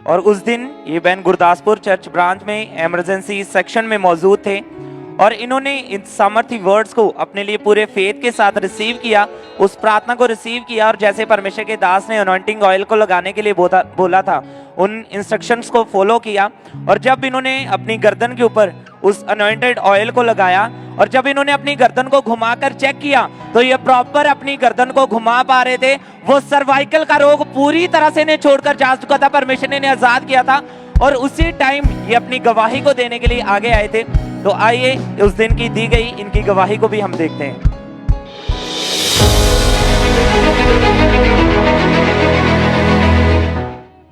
और उस दिन ये बहन गुरदासपुर चर्च ब्रांच में इमरजेंसी सेक्शन में मौजूद थे और इन्होंने इन सामर्थी वर्ड्स को अपने लिए पूरे फेथ के साथ रिसीव किया, उस प्रार्थना को रिसीव किया और जैसे परमेश्वर के दास ने अनॉइंटिंग ऑयल को लगाने के लिए बोला था, उन इंस्ट्रक्शंस को फॉलो किया। और जब इन्होंने अपनी गर्दन के ऊपर उस अनॉइंटेड ऑयल को लगाया और जब इन्होंने अपनी गर्दन को घुमाकर चेक किया तो ये प्रॉपर अपनी गर्दन को घुमा पा रहे थे। वो सर्वाइकल का रोग पूरी तरह से इन्हें छोड़कर जा चुका था, परमेश्वर ने इन्हें आजाद किया था और उसी टाइम ये अपनी गवाही को देने के लिए आगे आए थे। तो आइए उस दिन की दी गई इनकी गवाही को भी हम देखते हैं।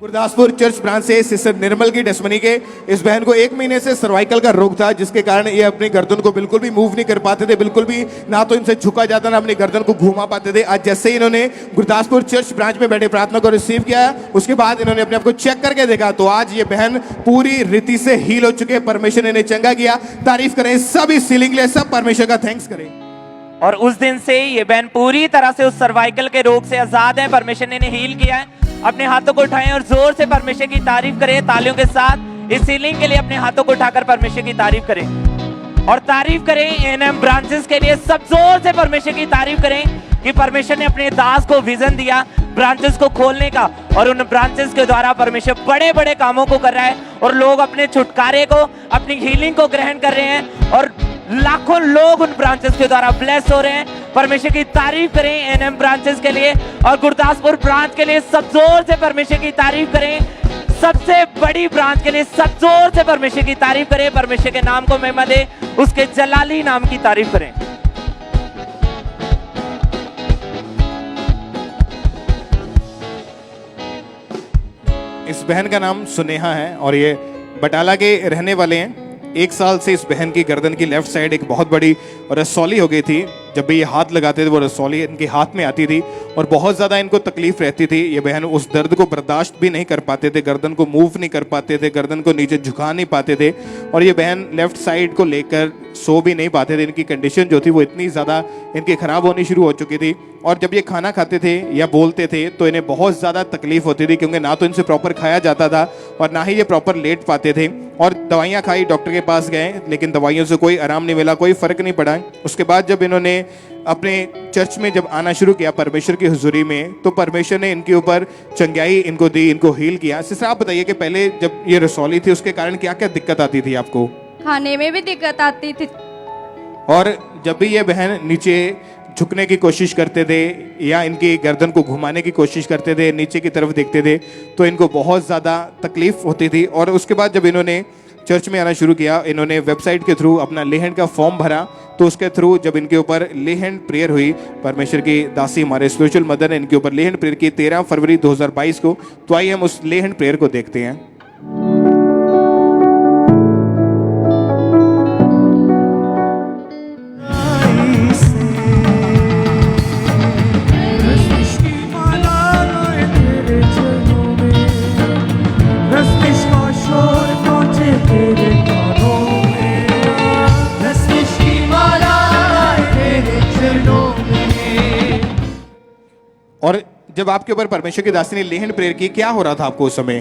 गुरदासपुर चर्च ब्रांच से सिस्टर निर्मल की टेस्टमनी के इस बहन को 1 महीने से सर्वाइकल का रोग था, जिसके कारण ये अपनी गर्दन को बिल्कुल भी मूव नहीं कर पाते थे, बिल्कुल भी ना तो इनसे झुका जाता ना अपनी गर्दन को घुमा पाते थे। आज जैसे ही इन्होंने गुरदासपुर चर्च ब्रांच में बैठे प्रार्थना को रिसीव किया, उसके बाद इन्होंने अपने आप को चेक करके देखा तो आज ये बहन पूरी रीति से हील हो चुके। परमेश्वर ने इन्हें चंगा किया। तारीफ करें सब इस हीलिंग के लिए, सब परमेश्वर का थैंक्स करें। और उस दिन से ये बहन पूरी तरह से उस सर्वाइकल के रोग से आजाद है। परमेश्वर ने इन्हें हील किया है। अपने हाथों को उठाएं और जोर से परमेश्वर की तारीफ करें तालियों के साथ। इस हीलिंग के लिए अपने हाथों को उठाकर परमेश्वर की तारीफ करें और तारीफ करें एएनएम ब्रांचेस के लिए। सब जोर से परमेश्वर की तारीफ करें कि परमेश्वर ने अपने दास को विजन दिया ब्रांचेस को खोलने का और उन ब्रांचेस के द्वारा परमेश्वर बड़े बड़े कामों को कर रहा है और लोग अपने छुटकारे को, अपनी हीलिंग को ग्रहण कर रहे हैं और लाखों लोग उन ब्रांचेस के द्वारा ब्लेस हो रहे हैं। परमेश्वर की तारीफ करें एएनएम ब्रांचेस के लिए और गुरदासपुर ब्रांच के लिए। सब जोर से परमेश्वर की तारीफ करें। सबसे बड़ी ब्रांच के लिए सब जोर से परमेश्वर की तारीफ करें। परमेश्वर के नाम को महिमा दे, उसके जलाली नाम की तारीफ करें। इस बहन का नाम सुनेहा है और ये बटाला के रहने वाले हैं। 1 साल से इस बहन की गर्दन की लेफ्ट साइड एक बहुत बड़ी रसौली हो गई थी। जब भी ये हाथ लगाते थे वो रसौली इनके हाथ में आती थी और बहुत ज़्यादा इनको तकलीफ रहती थी। ये बहन उस दर्द को बर्दाश्त भी नहीं कर पाते थे, गर्दन को मूव नहीं कर पाते थे, गर्दन को नीचे झुका नहीं पाते थे और ये बहन लेफ्ट साइड को लेकर सो भी नहीं पाते थे। इनकी कंडीशन जो थी वो इतनी ज़्यादा इनकी ख़राब होनी शुरू हो चुकी थी और जब ये खाना खाते थे या बोलते थे तो इन्हें बहुत ज़्यादा तकलीफ होती थी, क्योंकि ना तो इनसे प्रॉपर खाया जाता था और ना ही ये प्रॉपर लेट पाते थे। और दवाइयाँ खाई, डॉक्टर के पास गए, लेकिन दवाइयों से कोई आराम नहीं मिला, कोई फ़र्क नहीं पड़ा। उसके बाद जब इन्होंने अपने चर्च में जब आना शुरू किया परमेश्वर की हुजूरी में, तो परमेश्वर ने इनके ऊपर चंगाई इनको दी, इनको हील किया। सिस्टर आप बताइए कि पहले जब ये रसौली थी उसके कारण क्या क्या दिक्कत आती थी आपको? खाने में भी दिक्कत आती थी और जब भी ये बहन नीचे झुकने की कोशिश करते थे या इनकी गर्दन को घुमाने की कोशिश करते थे, नीचे की तरफ देखते थे, तो इनको बहुत ज़्यादा तकलीफ होती थी। और उसके बाद जब इन्होंने चर्च में आना शुरू किया, इन्होंने वेबसाइट के थ्रू अपना ले हैंड का फॉर्म भरा, तो उसके थ्रू जब इनके ऊपर ले हैंड प्रेयर हुई, परमेश्वर की दासी हमारे स्पिरिचुअल मदर ने इनके ऊपर ले हैंड प्रेयर की 13 फरवरी 2022 को। तो आइए हम उस ले हैंड प्रेयर को देखते हैं। और जब आपके ऊपर परमेश्वर की दासी ने ले हैंड प्रेयर की, क्या हो रहा था आपको उस समय?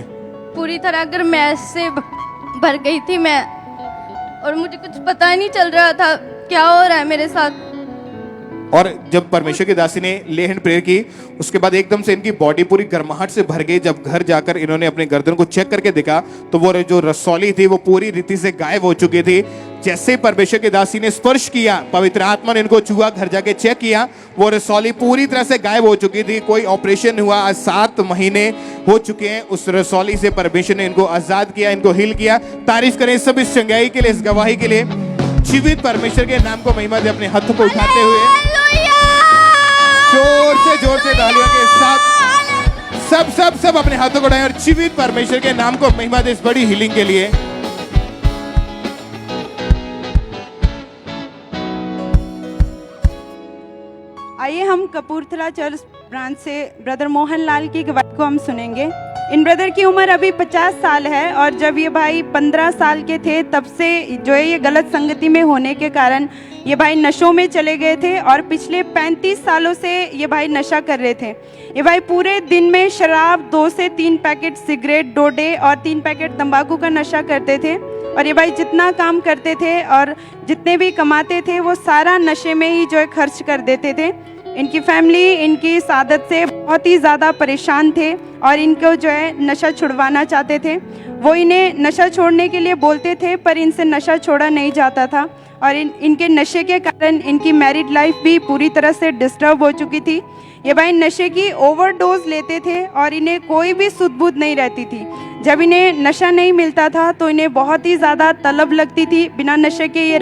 पूरी तरह गरमैश से भर गई थी मैं और मुझे कुछ पता ही नहीं चल रहा था क्या हो रहा है मेरे साथ। और जब परमेश्वर की दासी ने ले हैंड प्रेयर की, उसके बाद एकदम से इनकी बॉडी पूरी गर्माहट से भर गई। जब घर जाकर इन्होंने अपने गर्दन को चेक करके देखा तो वो जो रसौली थी वो पूरी रीति से गायब हो चुकी थी। जैसे परमेश्वर की दासी ने स्पर्श किया, पवित्र आत्मा ने इनको छुआ, घर जाके चेक किया, वो रसौली पूरी तरह से गायब हो चुकी थी। कोई ऑपरेशन हुआ, आज 7 महीने हो चुके हैं। उस रसौली से परमेश्वर ने इनको आजाद किया, इनको हील किया। तारीफ करें सब इस चंगाई के लिए, इस गवाही के लिए। जीवित परमेश्वर के नाम को महिमा दे। अपने हाथों को उठाते हुए जोर से तालियों के साथ सब अपने हाथों को उठाएं और जीवित परमेश्वर के नाम को महिमा दे इस बड़ी हीलिंग के लिए। आइए हम कपूरथला चर्च ब्रांच से ब्रदर मोहन लाल की गवाही को हम सुनेंगे। इन ब्रदर की उम्र अभी 50 साल है और जब ये भाई 15 साल के थे तब से जो है ये गलत संगति में होने के कारण ये भाई नशों में चले गए थे और पिछले 35 सालों से ये भाई नशा कर रहे थे। ये भाई पूरे दिन में शराब 2 से 3 पैकेट सिगरेट, डोडे और 3 पैकेट तंबाकू का नशा करते थे और ये भाई जितना काम करते थे और जितने भी कमाते थे वो सारा नशे में ही जो है खर्च कर देते थे। इनकी फैमिली इनकी इस आदत से बहुत ही ज़्यादा परेशान थे और इनको जो है नशा छुड़वाना चाहते थे। वो इन्हें नशा छोड़ने के लिए बोलते थे पर इनसे नशा छोड़ा नहीं जाता था और इनके नशे के कारण इनकी मैरिड लाइफ भी पूरी तरह से डिस्टर्ब हो चुकी थी। ये भाई नशे की ओवरडोज लेते थे और इन्हें कोई भी सुध बुध नहीं रहती थी। जब इन्हें नशा नहीं मिलता था तो इन्हें बहुत ही ज़्यादा तलब लगती थी। बिना नशे के ये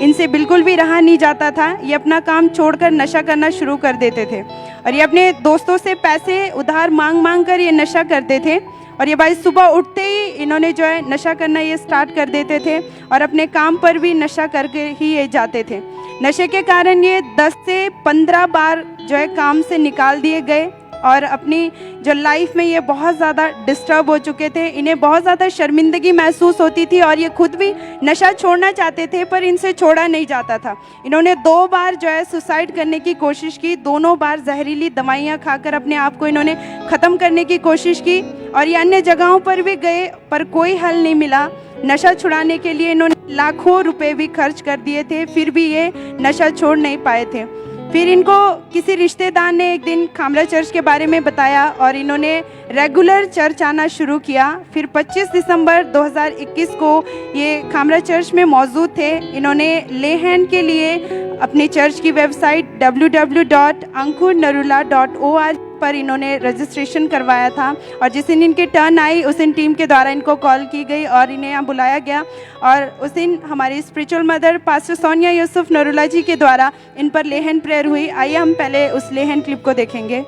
इनसे बिल्कुल भी रहा नहीं जाता था। ये अपना काम छोड़कर नशा करना शुरू कर देते थे और ये अपने दोस्तों से पैसे उधार मांग कर ये नशा करते थे और ये भाई सुबह उठते ही इन्होंने जो है नशा करना ये स्टार्ट कर देते थे और अपने काम पर भी नशा करके ही ये जाते थे। नशे के कारण ये 10 से 15 बार जो है काम से निकाल दिए गए और अपनी जो लाइफ में ये बहुत ज़्यादा डिस्टर्ब हो चुके थे। इन्हें बहुत ज़्यादा शर्मिंदगी महसूस होती थी और ये खुद भी नशा छोड़ना चाहते थे पर इनसे छोड़ा नहीं जाता था। इन्होंने 2 बार जो है सुसाइड करने की कोशिश की। दोनों बार जहरीली दवाइयाँ खाकर अपने आप को इन्होंने ख़त्म करने की कोशिश की और ये अन्य जगहों पर भी गए पर कोई हल नहीं मिला। नशा छुड़ाने के लिए इन्होंने लाखों रुपए भी खर्च कर दिए थे फिर भी ये नशा छोड़ नहीं पाए थे। फिर इनको किसी रिश्तेदार ने एक दिन खामला चर्च के बारे में बताया और इन्होंने रेगुलर चर्च आना शुरू किया। फिर 25 दिसंबर 2021 को ये खामला चर्च में मौजूद थे। इन्होंने ले हैंड के लिए अपनी चर्च की वेबसाइट www.ankurnarula.org पर इन्होंने रजिस्ट्रेशन करवाया था और जिस दिन इनकी टर्न आई उस दिन टीम के द्वारा इनको कॉल की गई और इन्हें यहाँ बुलाया गया और उस दिन हमारी spiritual mother pastor Sonia Yusuf Narula ji के द्वारा इन पर लेहन प्रेयर हुई। आइए हम पहले उस लेहन क्लिप को देखेंगे।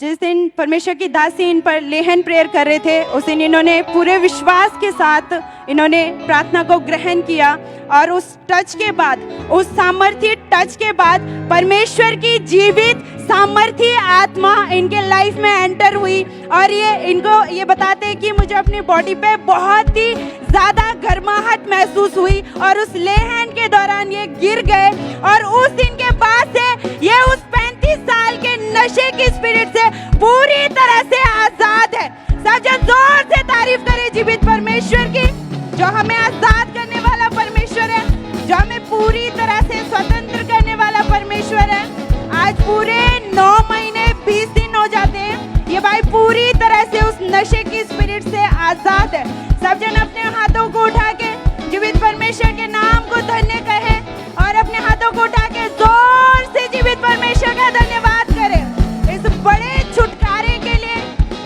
जिस दिन परमेश्वर की दासी इन पर लेहन प्रेयर कर रहे थे उस दिन इन्होंने पूरे विश्वास के साथ इन्होंने प्रार्थना को ग्रहण किया और उस टच के बाद, उस सामर्थ्य टच के बाद परमेश्वर की जीवित सामर्थ्य आत्मा इनके लाइफ में एंटर हुई और ये इनको ये बताते हैं कि मुझे अपनी बॉडी पे बहुत ही ज्यादा गर्माहट महसूस हुई और उस लेहन के दौरान ये गिर गए और उस दिन के बाद से ये उस 35 साल के नशे की स्पिरिट से पूरी तरह से आजाद है। सब जन जोर से तारीफ करें जीवित परमेश्वर की, जो हमें आजाद करने वाला परमेश्वर है, जो हमें पूरी तरह से स्वतंत्र करने वाला परमेश्वर है। आज पूरे 9 महीने 20 दिन हो जाते हैं ये भाई पूरी तरह से उस नशे की स्पिरिट से आजाद है। सब जन अपने हाथों को उठा के जीवित परमेश्वर के नाम को धन्य कहे और अपने हाथों को उठा के जोर से जीवित परमेश्वर का धन्यवाद करें इस बड़े छुटकारे के लिए।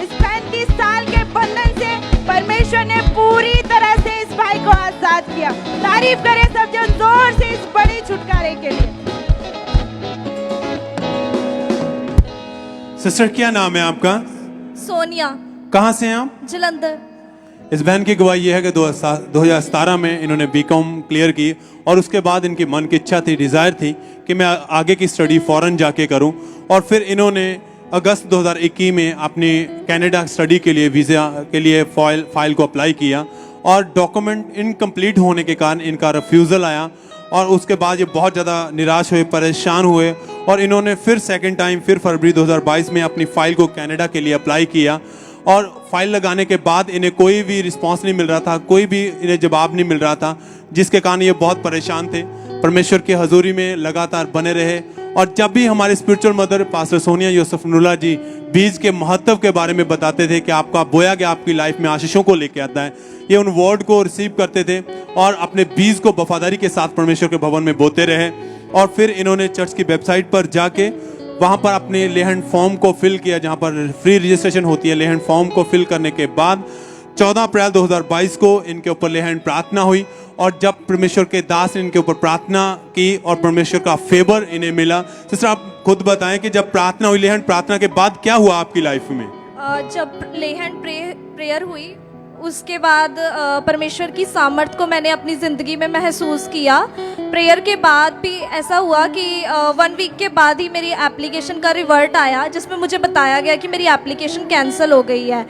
इस 35 साल के बंधन से परमेश्वर ने पूरी तरह से इस भाई को आजाद किया। तारीफ करें सब जन जोर से इस बड़े छुटकारे के लिए। सिस्टर क्या नाम है आपका? सोनिया। कहाँ से हैं आप? जलंधर। इस बहन की गवाही यह है कि 2017 में इन्होंने बीकॉम क्लियर की और उसके बाद इनकी मन की इच्छा थी, डिज़ायर थी कि मैं आगे की स्टडी फॉरेन जाके करूं और फिर इन्होंने अगस्त 2021 में अपनी कनाडा स्टडी के लिए वीज़ा के लिए फाइल को अप्लाई किया और डॉक्यूमेंट इनकम्प्लीट होने के कारण इनका रिफ्यूज़ल आया और उसके बाद ये बहुत ज़्यादा निराश हुए, परेशान हुए और इन्होंने फिर सेकंड टाइम फिर फरवरी 2022 में अपनी फ़ाइल को कनाडा के लिए अप्लाई किया और फाइल लगाने के बाद इन्हें कोई भी रिस्पांस नहीं मिल रहा था, कोई भी इन्हें जवाब नहीं मिल रहा था, जिसके कारण ये बहुत परेशान थे। परमेश्वर की हजूरी में लगातार बने रहे और जब भी हमारे spiritual mother pastor Sonia Yusuf Narula ji बीज के महत्व के बारे में बताते थे कि आपका बोया गया आपकी लाइफ में आशीषों को लेके आता है, ये उन वर्ड को रिसीव करते थे और अपने बीज को वफादारी के साथ परमेश्वर के भवन में बोते रहे। और फिर इन्होंने चर्च की वेबसाइट पर जाके वहाँ पर अपने लेहन फॉर्म को फिल किया, जहाँ पर फ्री रजिस्ट्रेशन होती है। लेहन फॉर्म को फिल करने के बाद 14 अप्रैल 2022 को इनके ऊपर लेहन प्रार्थना हुई और जब परमेश्वर के दास ने इनके ऊपर प्रार्थना की और परमेश्वर का फेवर इन्हें मिला। सिस्टर आप खुद बताएं कि जब प्रार्थना हुई, लेहन प्रार्थना के बाद क्या हुआ आपकी लाइफ में? जब लेहन प्रेयर हुई उसके बाद परमेश्वर की सामर्थ को मैंने अपनी ज़िंदगी में महसूस किया। प्रेयर के बाद भी ऐसा हुआ कि 1 वीक के बाद ही मेरी एप्लीकेशन का रिवर्ट आया, जिसमें मुझे बताया गया कि मेरी एप्लीकेशन कैंसिल हो गई है।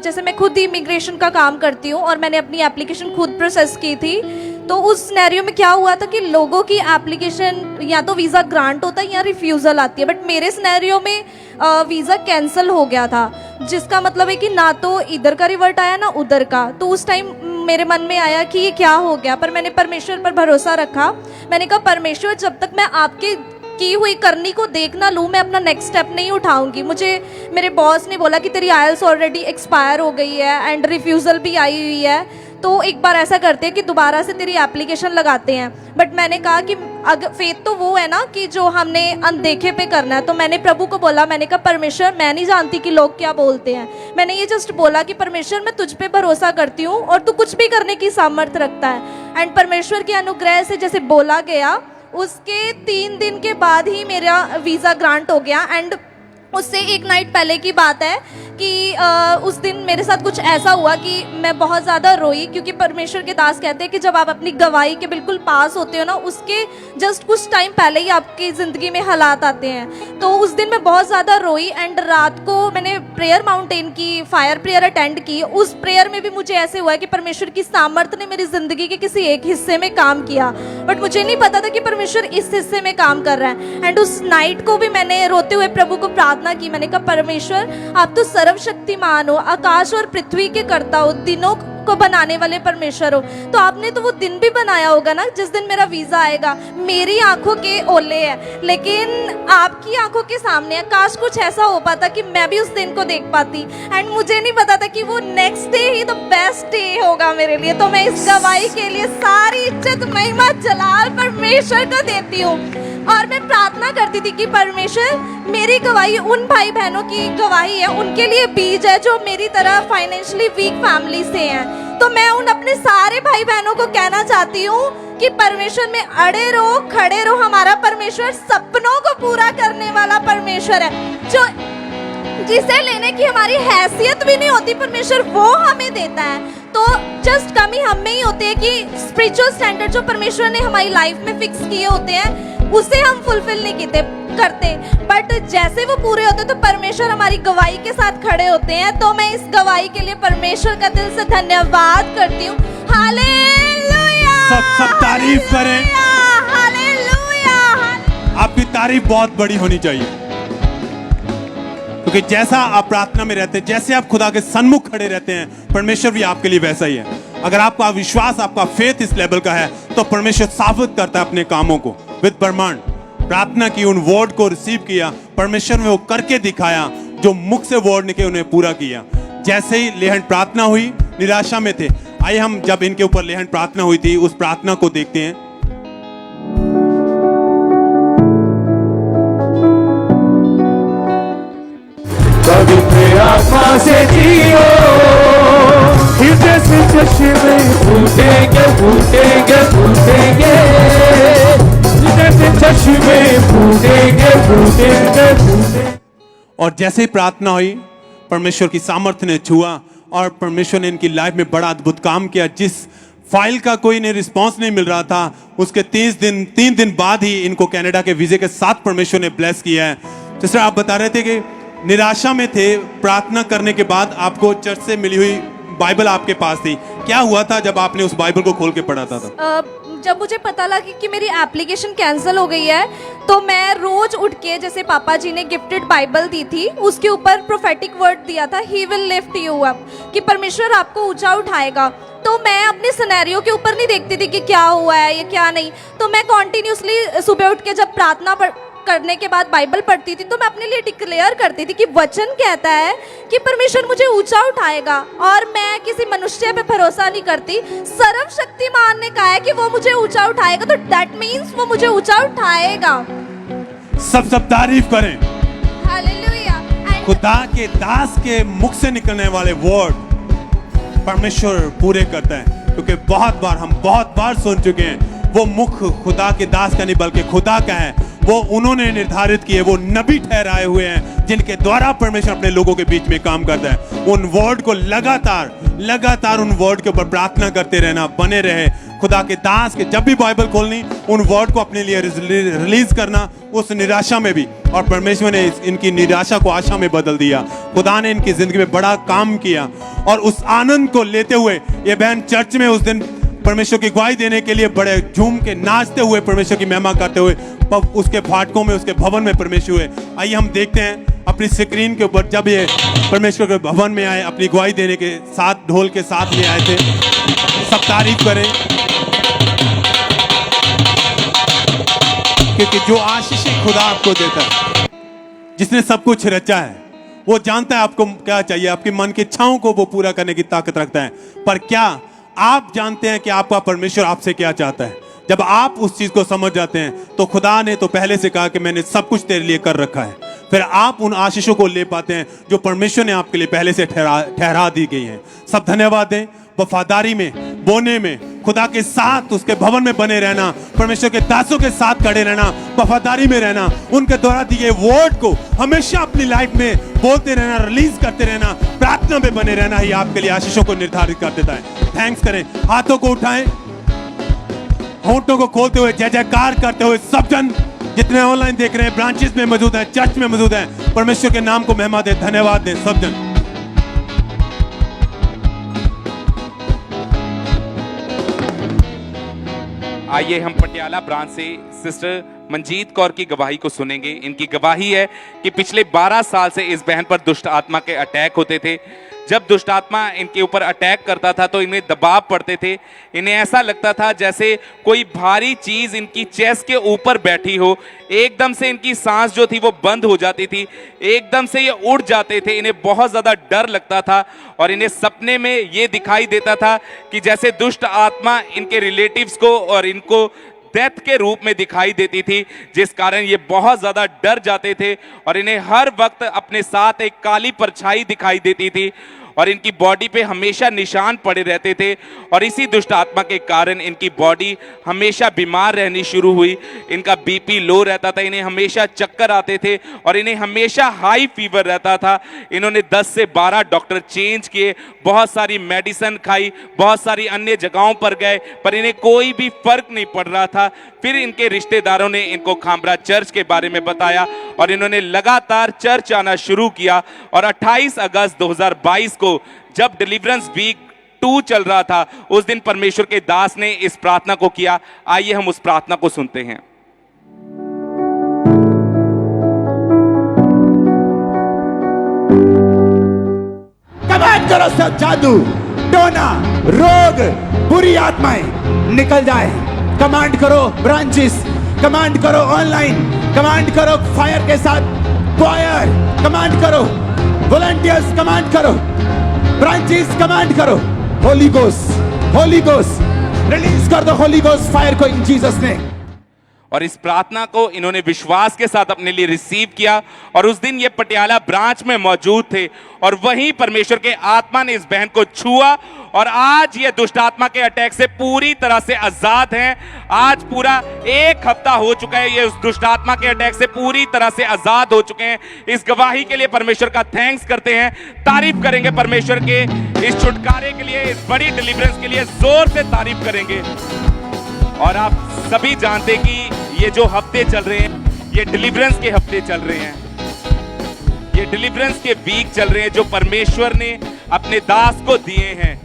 जैसे मैं खुद इमिग्रेशन का काम करती हूँ और मैंने अपनी एप्लीकेशन खुद प्रोसेस की थी, तो उस सिनेरियो में क्या हुआ था कि लोगों की एप्लीकेशन या तो वीज़ा ग्रांट होता है या रिफ्यूज़ल आती है, बट मेरे सिनेरियो में वीज़ा कैंसिल हो गया था, जिसका मतलब है कि ना तो इधर का रिवर्ट आया ना उधर का। तो उस टाइम मेरे मन में आया कि ये क्या हो गया, पर मैंने परमेश्वर पर भरोसा रखा। मैंने कहा परमेश्वर, जब तक मैं आपके की हुई करनी को देख ना लूँ मैं अपना नेक्स्ट स्टेप नहीं उठाऊंगी। मुझे मेरे बॉस ने बोला कि तेरी आयल्स ऑलरेडी एक्सपायर हो गई है एंड रिफ्यूज़ल भी आई हुई है, तो एक बार ऐसा करते हैं कि दोबारा से तेरी एप्लीकेशन लगाते हैं। बट मैंने कहा कि अगर फेथ तो वो है ना कि जो हमने अनदेखे पे करना है। तो मैंने प्रभु को बोला, मैंने कहा परमेश्वर, मैं नहीं जानती कि लोग क्या बोलते हैं, मैंने ये जस्ट बोला कि परमेश्वर मैं तुझ पे भरोसा करती हूँ और तू कुछ भी करने की सामर्थ्य रखता है। एंड परमेश्वर के अनुग्रह से जैसे बोला गया, उसके 3 दिन के बाद ही मेरा वीज़ा ग्रांट हो गया। एंड उससे एक नाइट पहले की बात है कि उस दिन मेरे साथ कुछ ऐसा हुआ कि मैं बहुत ज़्यादा रोई, क्योंकि परमेश्वर के दास कहते हैं कि जब आप अपनी गवाही के बिल्कुल पास होते हो ना, उसके जस्ट कुछ टाइम पहले ही आपकी ज़िंदगी में हालात आते हैं। तो उस दिन मैं बहुत ज़्यादा रोई। एंड रात को मैंने प्रेयर माउंटेन की फायर प्रेयर अटेंड की। उस प्रेयर में भी मुझे ऐसे हुआ कि परमेश्वर की सामर्थ्य ने मेरी ज़िंदगी के किसी एक हिस्से में काम किया, बट मुझे नहीं पता था कि परमेश्वर इस हिस्से में काम कर रहा है। एंड उस नाइट को भी मैंने रोते हुए प्रभु को प्रार्थना की। मैंने कहा परमेश्वर, आप तो सर्वशक्तिमान हो, आकाश और पृथ्वी के कर्ता हो, दिनों को बनाने वाले परमेश्वर हो। तो आपने तो वो दिन भी बनाया होगा ना जिस दिन मेरा वीजा आएगा। मेरी आंखों के ओले है, लेकिन आपकी आंखों के सामने है। काश कुछ ऐसा हो पाता कि मैं भी उस दिन को देख पाती। एंड मुझे नहीं पता था कि वो नेक्स्ट डे ही तो बेस्ट डे होगा मेरे लिए। तो मैं इस गवाही के लिए सारी इज्जत, महिमा, जलाल परमेश्वर को देती हूँ। और मैं प्रार्थना करती थी कि परमेश्वर, मेरी गवाही उन भाई बहनों की गवाही है, उनके लिए बीज है जो मेरी तरह फाइनेंशियली वीक फैमिली से हैं। तो मैं उन अपने सारे भाई बहनों को कहना चाहती हूँ कि परमेश्वर में अड़े रहो, खड़े रहो। हमारा परमेश्वर सपनों को पूरा करने वाला परमेश्वर है, जो जिसे लेने की हमारी हैसियत भी नहीं होती, परमेश्वर वो हमें देता है। तो जस्ट कमी हम में ही होती है कि स्पिरिचुअल स्टैंडर्ड जो परमेश्वर ने हमारी लाइफ में फिक्स किए होते हैं उसे हम फुलफिल नहीं करते, बट जैसे वो पूरे होते तो परमेश्वर हमारी गवाही के साथ खड़े होते हैं। तो मैं इस गवाही के लिए परमेश्वर का दिल से धन्यवाद करती हूँ। हालेलुया, सब तारीफ करें। हालेलुया। आपकी तारीफ बहुत बड़ी होनी चाहिए, क्योंकि जैसा आप प्रार्थना में रहते हैं, जैसे आप खुदा के सन्मुख खड़े रहते हैं, परमेश्वर भी आपके लिए वैसा ही है। अगर आपका विश्वास, आपका फेथ इस लेवल का है तो परमेश्वर साबित करता है अपने कामों को विद प्रमाण। प्रार्थना की, उन वर्ड को रिसीव किया, परमेश्वर ने वो करके दिखाया जो मुख से वर्ड निकले उन्हें पूरा किया। जैसे ही लेहन प्रार्थना हुई, निराशा में थे। आइए हम जब इनके ऊपर लेहन प्रार्थना हुई थी उस प्रार्थना को देखते हैं। पवित्र आत्मा से जियो, हृदय से चश्मे फूटेंगे फूटेंगे फूटेंगे, हृदय से चश्मे फूटेंगे फूटेंगे फूटेंगे। और जैसे ही प्रार्थना हुई, परमेश्वर की सामर्थ्य ने छुआ और परमेश्वर ने इनकी लाइफ में बड़ा अद्भुत काम किया। जिस फाइल का कोई इन्हें रिस्पांस नहीं मिल रहा था, उसके 3 दिन बाद ही इनको कनाडा के वीजे के साथ परमेश्वर ने ब्लेस किया है। जिस तरह आप बता रहे थे कि निराशा में थे, प्रार्थना करने के बाद आपको चर्च से मिली हुई बाइबल आपके पास थी। क्या हुआ था जब आपने उस बाइबल को खोल के पढ़ा था? जब मुझे पता लगा कि मेरी एप्लीकेशन कैंसिल हो गई है, तो मैं रोज उठ के, जैसे पापा जी ने गिफ्टेड बाइबल दी थी, उसके ऊपर प्रोफेटिक वर्ड दिया था, he will lift you up, कि परमेश्वर आपको ऊंचा उठाएगा। तो मैं अपने सिनेरियो के ऊपर नहीं देखती थी कि क्या हुआ है या क्या नहीं। तो मैं कॉन्टिन्यूसली सुबह उठ के जब प्रार्थना करने के बाद बाइबल पढ़ती थी, तो मैं अपने लिए डिक्लेयर करती थी कि वचन कहता है कि परमेश्वर मुझे ऊंचा उठाएगा। और मैं किसी मनुष्य पे भरोसा नहीं करती, सर्वशक्तिमान ने कहा है कि वो मुझे ऊंचा उठाएगा, तो दैट मीन्स वो मुझे ऊंचा उठाएगा। सब तारीफ करें। हालेलुया। खुदा के दास के मुख से निकलने वाले वर्ड परमेश्वर पूरे करता है। क्योंकि हम बहुत बार सुन चुके हैं, वो मुख खुदा के दास का नहीं बल्कि खुदा का है। वो उन्होंने निर्धारित किए, वो नबी ठहराए हुए हैं जिनके द्वारा परमेश्वर अपने लोगों के बीच में काम करता है। उन वर्ड को लगातार उन वर्ड के ऊपर प्रार्थना करते रहना, बने रहे। खुदा के दास के जब भी बाइबल खोलनी, उन वर्ड को अपने लिए रिलीज करना, उस निराशा में भी, और परमेश्वर ने इनकी निराशा को आशा में बदल दिया। खुदा ने इनकी जिंदगी में बड़ा काम किया और उस आनंद को लेते हुए ये बहन चर्च में उस दिन परमेश्वर की गवाही देने के लिए बड़े झूम के नाचते हुए, परमेश्वर की महिमा करते हुए उसके फाटकों में, उसके भवन में परमेश्वर हुए। आइए हम देखते हैं अपनी स्क्रीन के ऊपर, जब ये परमेश्वर के भवन में आए, अपनी गवाही देने के साथ, ढोल के साथ में आए थे। सब तारीफ करें, क्योंकि जो आशीषें खुदा आपको देता है, जिसने सब कुछ रचा है, वो जानता है आपको क्या चाहिए। आपके मन की इच्छाओं को वो पूरा करने की ताकत रखता है। पर क्या आप जानते हैं कि आपका परमेश्वर आपसे क्या चाहता है? जब आप उस चीज को समझ जाते हैं, तो खुदा ने तो पहले से कहा कि मैंने सब कुछ तेरे लिए कर रखा है। फिर आप उन आशीषों को ले पाते हैं जो परमेश्वर ने आपके लिए पहले से ठहरा दी गई हैं। सब धन्यवाद दें। वफादारी में, बोने में, खुदा के साथ उसके भवन में बने रहना, परमेश्वर के दासों के साथ खड़े रहना, वफादारी में रहना, उनके द्वारा दिए वर्ड को हमेशा अपनी लाइफ में बोलते रहना, रिलीज करते रहना, प्रार्थना में बने रहना ही आपके लिए आशीषों को निर्धारित कर देता है। थैंक्स करें, हाथों को उठाएं, होंठों को खोलते हुए जय जयकार करते हुए सब जन जितने ऑनलाइन देख रहे हैं, ब्रांचेस में मौजूद हैं, चर्च में मौजूद हैं, परमेश्वर के नाम को महिमा दें, धन्यवाद दें सब जन। आइए हम पटियाला ब्रांच से सिस्टर मंजीत कौर की गवाही को सुनेंगे। इनकी गवाही है कि पिछले 12 साल से इस बहन पर दुष्ट आत्मा के अटैक होते थे। जब दुष्ट आत्मा इनके ऊपर अटैक करता था तो इनमें दबाव पड़ते थे। इन्हें ऐसा लगता था जैसे कोई भारी चीज इनकी चेस्ट के ऊपर बैठी हो। एकदम से इनकी सांस जो थी वो बंद हो जाती थी, एकदम से ये उड़ जाते थे। इन्हें बहुत ज्यादा डर लगता था और इन्हें सपने में ये दिखाई देता था कि जैसे दुष्ट आत्मा इनके रिलेटिव्स को और इनको डेथ के रूप में दिखाई देती थी, जिस कारण ये बहुत ज्यादा डर जाते थे और इन्हें हर वक्त अपने साथ एक काली परछाई दिखाई देती थी और इनकी बॉडी पे हमेशा निशान पड़े रहते थे और इसी दुष्ट आत्मा के कारण इनकी बॉडी हमेशा बीमार रहनी शुरू हुई। इनका बीपी लो रहता था, इन्हें हमेशा चक्कर आते थे और इन्हें हमेशा हाई फीवर रहता था। इन्होंने 10 से 12 डॉक्टर चेंज किए, बहुत सारी मेडिसिन खाई, बहुत सारी अन्य जगहों पर गए, पर इन्हें कोई भी फर्क नहीं पड़ रहा था। फिर इनके रिश्तेदारों ने इनको खामरा चर्च के बारे में बताया और इन्होंने लगातार चर्च आना शुरू किया और 28 अगस्त 2022 को जब डिलीवरेंस वीक 2 चल रहा था, उस दिन परमेश्वर के दास ने इस प्रार्थना को किया। आइए हम उस प्रार्थना को सुनते हैं। कमांड करो, सब जादू, टोना, रोग, बुरी आत्माएं निकल जाए। कमांड करो ब्रांचेस, कमांड करो ऑनलाइन, कमांड करो फायर के साथ क्वायर, कमांड करो वॉलंटियर्स, कमांड करो ब्रांचेस, कमांड करो होली गोस्ट रिलीज कर दो होली गोस्ट फायर को इन जीसस नेम। और इस प्रार्थना को इन्होंने विश्वास के साथ अपने लिए रिसीव किया और उस दिन ये पटियाला ब्रांच में मौजूद थे और वहीं परमेश्वर के आत्मा ने इस बहन को छुआ और आज ये दुष्ट आत्मा के अटैक से पूरी तरह से आजाद हैं। आज पूरा 1 हफ्ता हो चुका है, ये उस दुष्ट आत्मा के अटैक से पूरी तरह से आजाद हो चुके हैं। इस गवाही के लिए परमेश्वर का थैंक्स करते हैं, तारीफ करेंगे परमेश्वर के इस छुटकारे के लिए, इस बड़ी डिलीवरेंस के लिए जोर से तारीफ करेंगे। और आप सभी जानते कि ये जो हफ्ते चल रहे हैं, ये डिलीवरेंस के हफ्ते चल रहे हैं, ये डिलीवरेंस के वीक चल रहे हैं जो परमेश्वर ने अपने दास को दिए हैं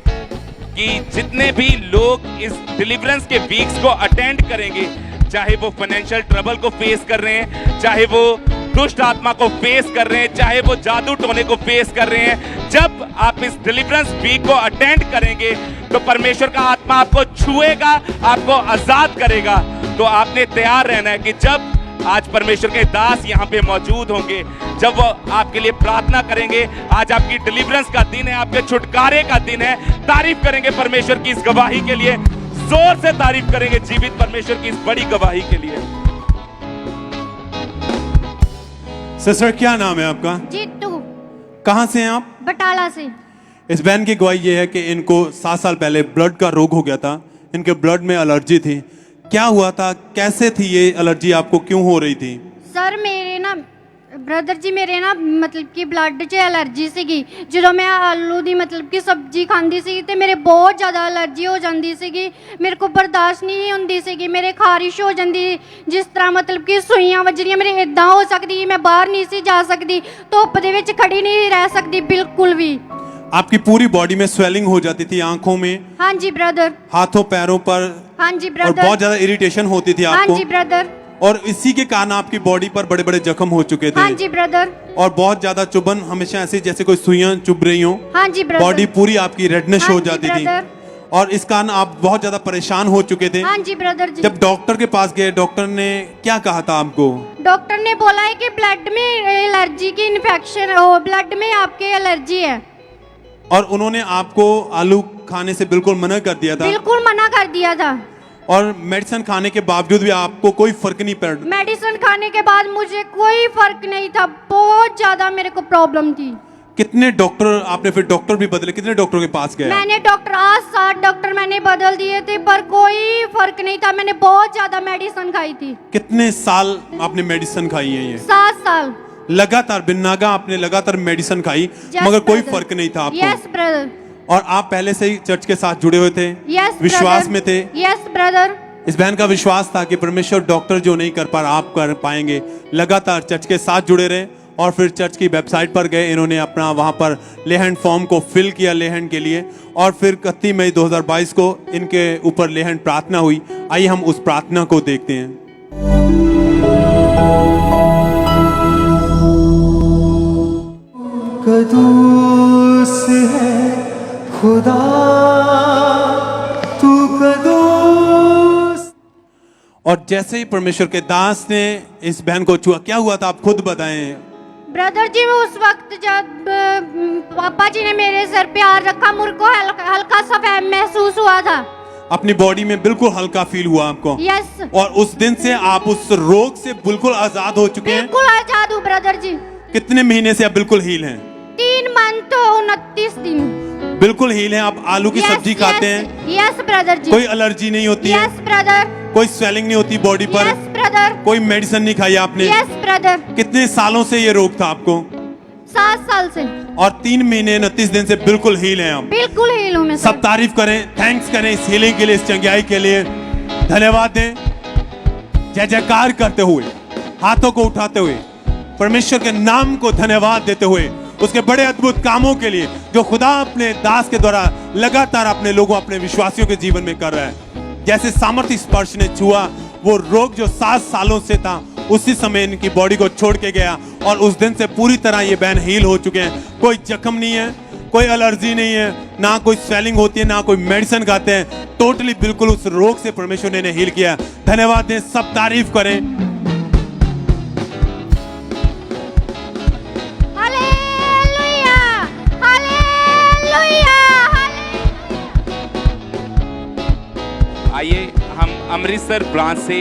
कि जितने भी लोग इस डिलीवरेंस के वीक्स को अटेंड करेंगे, चाहे वो फाइनेंशियल ट्रबल को फेस कर रहे हैं, चाहे वो दुष्ट आत्मा को फेस कर रहे हैं, चाहे वो जादू टोने को फेस कर रहे हैं, जब आप इस डिलीवरेंस वीक को अटेंड करेंगे तो परमेश्वर का आत्मा आपको छुएगा, आपको आजाद करेगा। तो आपने तैयार रहना है कि जब आज परमेश्वर के दास यहाँ पे मौजूद होंगे, जब वो आपके लिए प्रार्थना करेंगे, आज आपकी डिलीवरेंस का दिन है, आपके छुटकारे का दिन है। तारीफ करेंगे परमेश्वर की इस गवाही के लिए, जोर से तारीफ करेंगे जीवित परमेश्वर की इस बड़ी गवाही के लिए। सिस्टर क्या नाम है आपका? जीतू। कहां से हैं आप? बटाला से। इस बहन की गवाही ये है कि इनको 7 साल पहले ब्लड का रोग हो गया था, इनके ब्लड में एलर्जी थी। क्या हुआ था, कैसे थी ये एलर्जी, आपको क्यों हो रही थी? सर मेरे ना ब्रदर जी मेरे ना मतलब कि ब्लड 'ਚ ਐਲਰਜੀ ਸੀਗੀ। ਜਦੋਂ ਮੈਂ ਆਲੂ ਦੀ मतलब ਕਿ ਸਬਜ਼ੀ ਖਾਂਦੀ ਸੀ ਤੇ ਮੇਰੇ ਬਹੁਤ ਜ਼ਿਆਦਾ ਐਲਰਜੀ ਹੋ ਜਾਂਦੀ ਸੀਗੀ। ਮੇਰੇ ਕੋਲ ਬਰਦਾਸ਼ਤ ਨਹੀਂ ਹੁੰਦੀ ਸੀਗੀ, ਮੇਰੇ ਖਾਰਿਸ਼ ਹੋ ਜਾਂਦੀ, ਜਿਸ ਤਰ੍ਹਾਂ मतलब ਕਿ ਸੂਈਆਂ ਵੱਜਣੀਆਂ ਮੇਰੇ ਇਦਾਂ ਹੋ ਸਕਦੀ। ਮੈਂ ਬਾਹਰ ਨਹੀਂ ਸੀ ਜਾ ਸਕਦੀ, ਧੁੱਪ ਦੇ ਵਿੱਚ ਖੜੀ ਨਹੀਂ ਰਹਿ ਸਕਦੀ ਬਿल्कुल भी। आपकी पूरी बॉडी में स्वेलिंग हो जाती थी, आंखों में, हाँ जी ब्रदर, हाथों पैरों पर, हाँ जी और ब्रदर, बहुत ज्यादा इरिटेशन होती थी हाँ आपको। जी ब्रदर, और इसी के कारण आपकी बॉडी पर बड़े बड़े जख्म हो चुके थे। हाँ जी ब्रदर, और बहुत ज्यादा चुभन, हमेशा ऐसे जैसे कोई सुइयां चुभ रही हो। हाँ जी ब्रदर, बॉडी पूरी आपकी रेडनेस हाँ हो जी जाती थी, ब्रदर, और इस कारण आप बहुत ज्यादा परेशान हो चुके थे। हाँ जी ब्रदर जी। जब डॉक्टर के पास गए, डॉक्टर ने क्या कहा था आपको? डॉक्टर ने बोला है कि ब्लड में एलर्जी की इन्फेक्शन हो, ब्लड में आपके एलर्जी है। और उन्होंने आपको आलू खाने से बिल्कुल मना कर दिया था, बिल्कुल मना कर दिया था। और मेडिसिन खाने के बावजूद भी आपको कोई फर्क नहीं पड़? मेडिसिन खाने के बाद मुझे कोई फर्क नहीं था, बहुत ज्यादा मेरे को प्रॉब्लम थी। कितने डॉक्टर आपने फिर डॉक्टर भी बदले, कितने डॉक्टर के पास गए? मैंने डॉक्टर 8-7 डॉक्टर मैंने बदल दिए थे पर कोई फर्क नहीं था। मैंने बहुत ज्यादा मेडिसिन खाई थी। कितने साल आपने मेडिसिन खाई है? ये 7 साल लगातार बिन नागा आपने लगातार मेडिसिन खाई, मगर कोई फर्क नहीं था आपको। Yes brother. और आप पहले से ही चर्च के साथ जुड़े हुए थे? यस विश्वास में थे? Yes brother. इस बहन का विश्वास था कि परमेश्वर डॉक्टर जो नहीं कर पा रहा आप कर पाएंगे। लगातार चर्च के साथ जुड़े रहे, और फिर चर्च की वेबसाइट पर गए, इन्होंने अपना वहां पर लेहैंड फॉर्म को फिल किया लेहैंड के लिए, और फिर 31 मई 2022 को इनके ऊपर लेहैंड प्रार्थना हुई। आइए हम उस प्रार्थना को देखते हैं। कदूस है खुदा तू कदूस। और जैसे ही परमेश्वर के दास ने इस बहन को छुआ, क्या हुआ था आप खुद बताएं? ब्रदर जी उस वक्त जब पापा जी ने मेरे सर पे हाथ रखा, मुझ को हल्का सा महसूस हुआ था। अपनी बॉडी में बिल्कुल हल्का फील हुआ आपको? यस। और उस दिन से आप उस रोग से बिल्कुल आजाद हो चुके हैं? बिल्कुल आजाद हूँ ब्रदर जी। कितने महीने से आप बिल्कुल हील हैं? 3 मंथ 29 दिन बिल्कुल हील हैं। आप आलू की सब्जी खाते हैं? यस ब्रदर जी। कोई एलर्जी नहीं होती है? Yes brother. कोई स्वेलिंग नहीं होती बॉडी पर? Yes brother. कोई मेडिसिन नहीं खाई आपने? Yes brother. कितने सालों से ये रोग था आपको? 7 साल से। और 3 महीने 29 दिन से बिल्कुल हील हैं आप? बिल्कुल हील हूँ मैं। सब तारीफ करें, थैंक्स करें इस हीलिंग के लिए, इस चंगाई के लिए धन्यवाद दें। जय जयकार करते हुए, हाथों को उठाते हुए, परमेश्वर के नाम को धन्यवाद देते हुए, उसके बड़े अद्भुत कामों के लिए जो खुदा अपने दास के द्वारा लगातार अपने लोगों, अपने विश्वासियों के जीवन में कर रहा है। जैसे सामर्थ्य स्पर्श ने छुआ, वो रोग जो 7 सालों से था उसी समय इनकी बॉडी को छोड़ के गया, और उस दिन से पूरी तरह ये बहन हील हो चुके हैं। कोई जख्म नहीं है, कोई एलर्जी नहीं है, ना कोई स्वेलिंग होती है, ना कोई मेडिसिन खाते हैं। टोटली बिल्कुल उस रोग से परमेश्वर ने हील किया। धन्यवाद दें, सब तारीफ करें। आइए हम अमृतसर ब्रांच से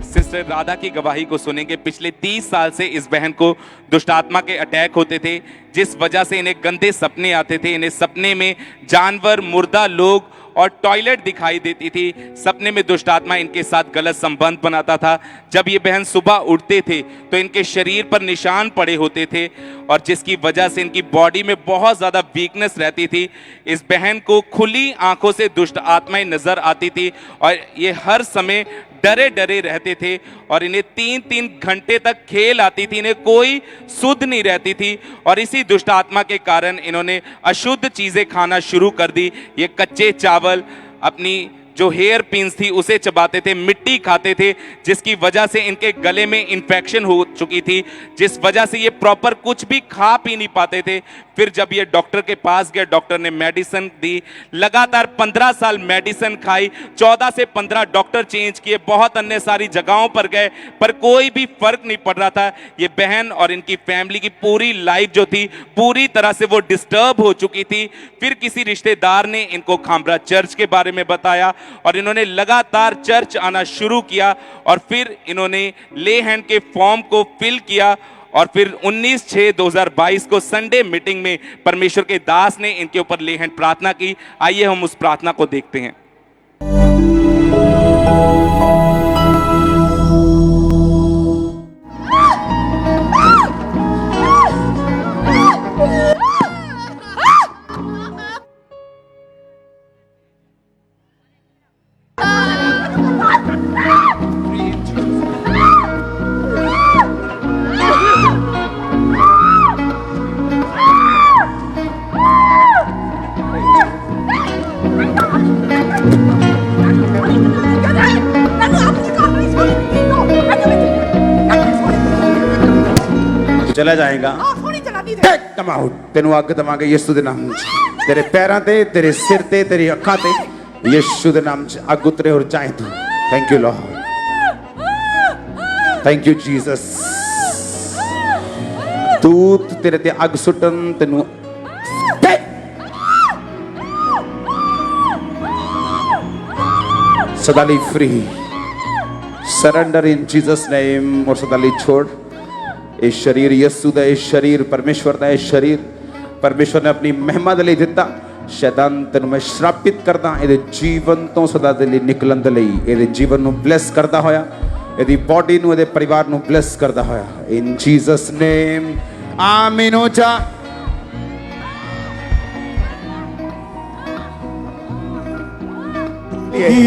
सिस्टर राधा की गवाही को सुनेंगे। पिछले 30 साल से इस बहन को दुष्ट आत्मा के अटैक होते थे, जिस वजह से इन्हें गंदे सपने आते थे। इन्हें सपने में जानवर, मुर्दा लोग और टॉयलेट दिखाई देती थी। सपने में दुष्ट आत्मा इनके साथ गलत संबंध बनाता था। जब ये बहन सुबह उठते थे तो इनके शरीर पर निशान पड़े होते थे, और जिसकी वजह से इनकी बॉडी में बहुत ज़्यादा वीकनेस रहती थी। इस बहन को खुली आंखों से दुष्ट आत्माएं नजर आती थी, और ये हर समय डरे डरे रहते थे, और इन्हें 3-3 घंटे तक खेल आती थी। इन्हें कोई सुध नहीं रहती थी, और इसी दुष्ट आत्मा के कारण इन्होंने अशुद्ध चीज़ें खाना शुरू कर दी। ये कच्चे चावल, अपनी जो हेयर पिन्स थी उसे चबाते थे, मिट्टी खाते थे, जिसकी वजह से इनके गले में इन्फेक्शन हो चुकी थी, जिस वजह से ये प्रॉपर कुछ भी खा पी नहीं पाते थे। फिर जब ये डॉक्टर के पास गए, डॉक्टर ने मेडिसिन दी। लगातार 15 साल मेडिसिन खाई, 14 से 15 डॉक्टर चेंज किए, बहुत अन्य सारी जगहों पर गए, पर कोई भी फर्क नहीं पड़ रहा था। ये बहन और इनकी फैमिली की पूरी लाइफ जो थी पूरी तरह से वो डिस्टर्ब हो चुकी थी। फिर किसी रिश्तेदार ने इनको खामरा चर्च के बारे में बताया, और इन्होंने लगातार चर्च आना शुरू किया, और फिर इन्होंने ले हैंड के फॉर्म को फिल किया, और फिर 19/6/2022 को संडे मीटिंग में परमेश्वर के दास ने इनके ऊपर ले हैंड प्रार्थना की। आइए हम उस प्रार्थना को देखते हैं। चला जाएगा। कम आउट तेन अग दवांगे यीशु दे नाम च। तेरे पैरों ते, तेरे सिर ते, तेरी अखां ते यीशु दे नाम च अग उतरे और जाए तू। Thank you lord, thank you Jesus. दूत तेरे ते अग सुटन तेनू सदाली free, surrender in Jesus name. और सदाली छोड़ ਇਹ शरीर यीशु ਦਾ, ਇਹ शरीर परमेश्वर ਦਾ, ਇਹ शरीर परमेश्वर ने अपनी महिमा ਦੇ ਲਈ ਦਿੱਤਾ। शैतान ਤੈਨੂੰ मैं श्रापित ਕਰਦਾ ਇਹਦੇ ਜੀਵਨ ਤੋਂ ਸਦਾ ਦੇ ਲਈ ਨਿਕਲਣ ਦੇ ਲਈ, ਇਹਦੇ ਜੀਵਨ ਨੂੰ ਬਲੈਸ ਕਰਦਾ ਹੋਇਆ, ਇਹਦੀ ਬਾਡੀ ਨੂੰ, ਇਹਦੇ ਪਰਿਵਾਰ ਨੂੰ ਬਲੈਸ ਕਰਦਾ ਹੋਇਆ। ਇਨ ਜੀਸਸ ਨੇਮ ਆਮੀਨ ਹੋ ਜਾ।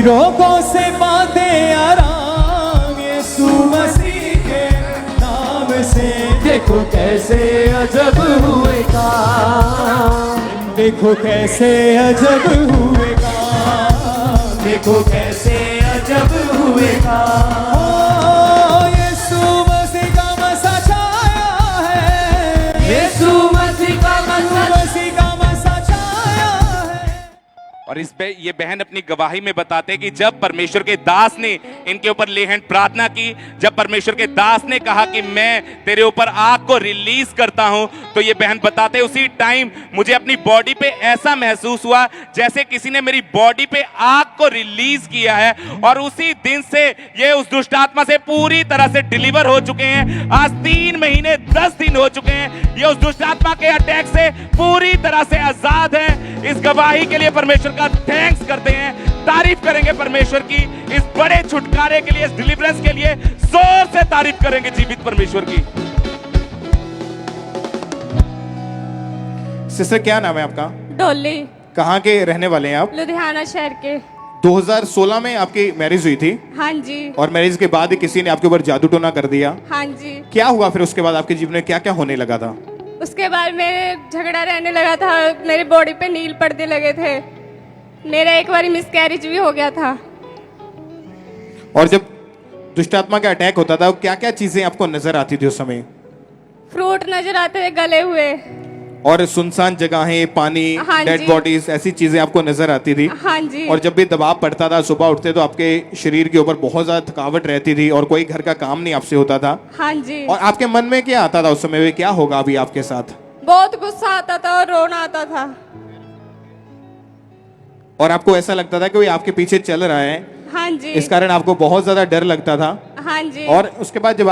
रोगों से बांधे आराम यीशु मसीह के नाम से। देखो कैसे अजब हुए काम, देखो कैसे अजब हुए काम, देखो कैसे अजब हुए काम। यीशु मसीह का मसा छाया है, यीशु मसीह का मसा छाया है। और ये बहन अपनी गवाही में बताते हैं कि जब परमेश्वर के दास ने इनके ऊपर ले हैंड प्रार्थना की, जब परमेश्वर के दास ने कहा कि मैं तेरे ऊपर आग को रिलीज करता हूं, तो ये बहन बताते उसी टाइम मुझे अपनी बॉडी पे ऐसा महसूस हुआ जैसे किसी ने मेरी बॉडी पे आग को रिलीज किया है। और उसी दिन से ये उस दुष्ट आत्मा से पूरी तरह से डिलीवर हो चुके हैं। आज 3 महीने 10 दिन हो चुके हैं, ये उस दुष्ट आत्मा के अटैक से पूरी तरह से आजाद है। इस गवाही के लिए परमेश्वर का थैंक्स करते हैं, तारीफ करेंगे परमेश्वर की इस बड़े छुटकारे के लिए, इस डिलीवरेंस के लिए जोर से तारीफ करेंगे जीवित परमेश्वर की। सिस्टर क्या नाम है आपका? डोली। कहाँ के रहने वाले हैं आप? लुधियाना शहर के। 2016 में आपकी मैरिज हुई थी? हाँ जी। और मैरिज के बाद ही किसी ने आपके ऊपर जादू टोना कर दिया? हाँ जी। क्या हुआ फिर उसके बाद आपके जीवन में क्या क्या होने लगा था? उसके बाद मेरे झगड़ा रहने लगा था, मेरी बॉडी पे नील पड़ने लगे थे, मेरा एक बार मिसकैरेज भी हो गया था। और जब दुष्ट आत्मा का अटैक होता था, क्या क्या चीजें आपको नजर आती थी उस समय? फ्रूट नजर आते थे गले हुए, और सुनसान जगहें, पानी, हाँ डेड जी। बॉडीज, ऐसी चीजें आपको नजर आती थी। हाँ जी। और जब भी दबाव पड़ता था, सुबह उठते तो आपके शरीर के ऊपर बहुत ज्यादा थकावट रहती थी और कोई घर का काम नहीं आपसे होता था। हाँ जी। और आपके मन में क्या आता था उस समय, क्या होगा अभी आपके साथ? बहुत गुस्सा आता था और रोना आता था। और आपको ऐसा लगता था कि कोई आपके पीछे चल रहा है। हाँ जी। इस कारण आपको बहुत ज्यादा डर लगता था। हाँ जी। और उसके बाद जब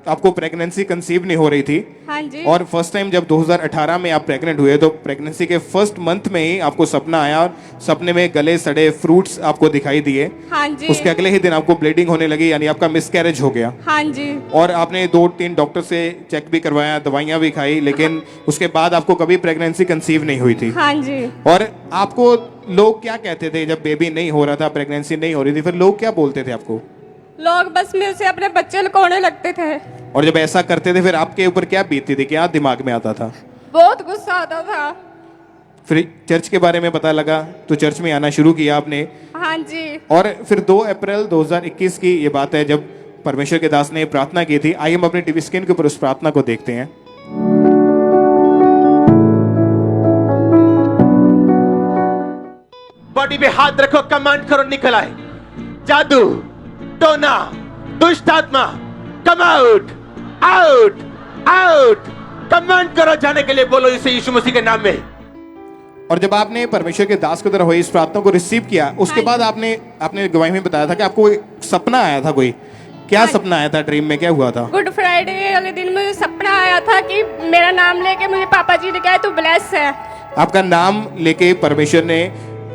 आपको प्रेगनेंसी कंसीव नहीं हो रही थी, हाँ जी। और फर्स्ट टाइम जब 2018 में आप प्रेग्नेंट हुए, तो प्रेगनेंसी के फर्स्ट मंथ में ही आपको सपना आया और सपने में गले सड़े फ्रूट्स आपको दिखाई दिए। हाँ जी। उसके अगले ही दिन आपको ब्लीडिंग होने लगी, यानी आपका मिसकैरेज हो गया। हाँ जी। और आपने 2-3 डॉक्टर से चेक भी करवाया, दवाइयां भी खाई, लेकिन उसके बाद आपको कभी प्रेगनेंसी कंसीव नहीं हुई थी। हाँ जी। और आपको लोग क्या कहते थे जब बेबी नहीं हो रहा था, प्रेगनेंसी नहीं हो रही थी, फिर लोग क्या बोलते थे आपको? लोग बस मेरे से अपने बच्चे लुकाने लगते थे। और जब ऐसा करते थे फिर आपके ऊपर क्या बीतती थी, क्या दिमाग में आता था? बहुत गुस्सा आता था। फिर चर्च के बारे में पता लगा तो चर्च में आना शुरू किया आपने। हाँ जी। और फिर 2 अप्रैल 2021 की ये बात है जब परमेश्वर के दास ने प्रार्थना की थी। आइए हम अपने टीवी स्क्रीन के ऊपर उस प्रार्थना को देखते हैं। बॉडी पे हाथ रखो, कमांड करो, निकल आए जादू टोना दुष्ट आत्मा, come out out out. Command करो जाने के लिए, बोलो इसे यीशु मसीह के नाम में। और जब आपने परमेश्वर के दास की तरह हुई इस प्रार्थना को रिसीव किया, उसके बाद आपने गवाही में बताया था कि आपको एक सपना आया था। कोई क्या सपना आया था? ड्रीम में क्या हुआ था? गुड फ्राइडे फ्राइडे वाले दिन मुझे सपना आया था कि मेरा नाम लेके मुझे पापा जी ने कहा तू ब्लेस है। आपका नाम लेके परमेश्वर ने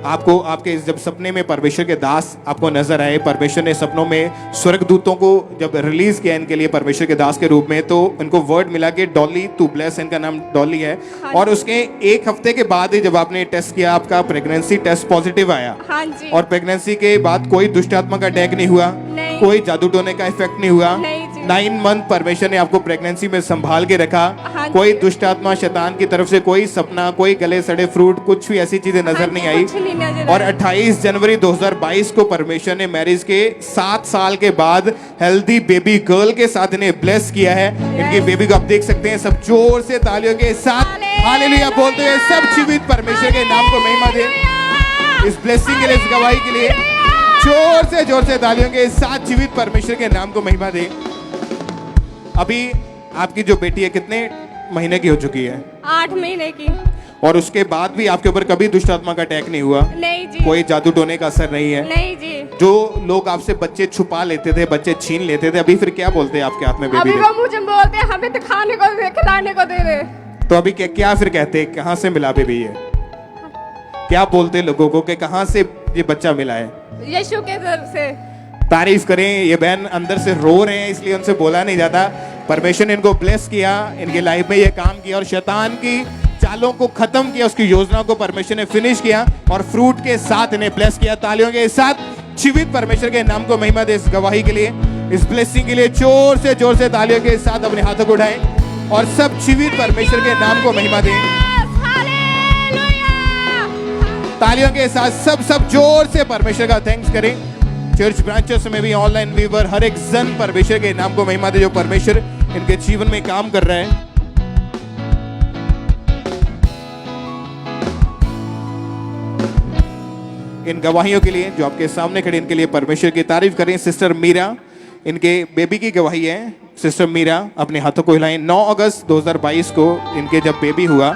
आपको, आपके जब सपने में परमेश्वर के दास आपको नजर आए, परमेश्वर ने सपनों में स्वर्गदूतों को जब रिलीज किया इनके लिए परमेश्वर के दास के रूप में, तो इनको वर्ड मिला कि डॉली तू ब्लेस, इनका नाम डॉली है। हाँ, और उसके एक हफ्ते के बाद ही जब आपने टेस्ट किया, आपका प्रेगनेंसी टेस्ट पॉजिटिव आया। हाँ जी। और प्रेगनेंसी के बाद कोई दुष्ट आत्मा का अटैक नहीं हुआ, नहीं। कोई जादू टोने का इफेक्ट नहीं हुआ। नहीं जी। 9 मंथ परमेश्वर ने आपको प्रेगनेंसी में संभाल के रखा। हाँ कोई दुष्ट आत्मा शैतान की तरफ से कोई सपना, कोई गले सड़े फ्रूट, कुछ भी ऐसी चीजें नजर नहीं आई। कुछ नहीं नजर और आया। 28 जनवरी 2022 को परमेश्वर ने मैरिज के 7 साल के बाद हेल्दी बेबी गर्ल के साथ इन्हें ब्लेस किया है। इनकी बेबी को आप देख सकते हैं, सब जोर से तालियों के साथ हालेलुया बोलते हुए सब जीवित परमेश्वर के नाम को महिमा दे। इस ब्लेसिंग के लिए, इस गवाही के लिए जोर से तालियों के साथ जीवित परमेश्वर के नाम को महिमा दे। अभी आपकी जो बेटी है कितने महीने की हो चुकी है? 8 महीने की। और उसके बाद भी आपके ऊपर कभी दुष्ट आत्मा का अटैक नहीं हुआ? नहीं जी। कोई जादू टोने का असर नहीं है? नहीं जी। जो लोग आपसे बच्चे छुपा लेते थे, बच्चे छीन लेते थे, अभी फिर क्या बोलते हैं आपके हाथ में बेबी अभी है? वो मुझे बोलते हैं हमें तो खाने को दे, खिलाने को दे दे। तो अभी क्या फिर कहते हैं, कहाँ से मिला बेबी है? क्या बोलते लोगों को कि कहाँ से ये बच्चा मिला है? यीशु के तरफ से। तारीफ करें। ये बहन अंदर से रो रहे हैं, इसलिए उनसे बोला नहीं जाता। परमेश्वर ने इनको ब्लेस किया, इनके लाइफ में ये काम किया और शैतान की चालों को खत्म किया, उसकी योजना को परमेश्वर ने फिनिश किया और फ्रूट के साथ इन्हें ब्लेस किया। तालियों के साथ जीवित परमेश्वर के नाम को महिमा दे। इस गवाही के लिए, इस ब्लेसिंग के लिए जोर से तालियों के साथ अपने हाथों को उठाएं और सब जीवित परमेश्वर के नाम को महिमा दें। तालियों के साथ सब जोर से परमेश्वर का थैंक्स करें। चर्च ब्रांचेस में भी, ऑनलाइन व्यूवर, हर एक जन परमेश्वर के नाम को महिमा दे जो परमेश्वर इनके जीवन में काम कर रहा है। इन गवाहियों के लिए जो आपके सामने खड़े, इनके लिए परमेश्वर की तारीफ करें। सिस्टर मीरा, इनके बेबी की गवाही है। सिस्टर मीरा अपने हाथों को हिलाएं। 9 अगस्त 2022 को इनके जब बेबी हुआ,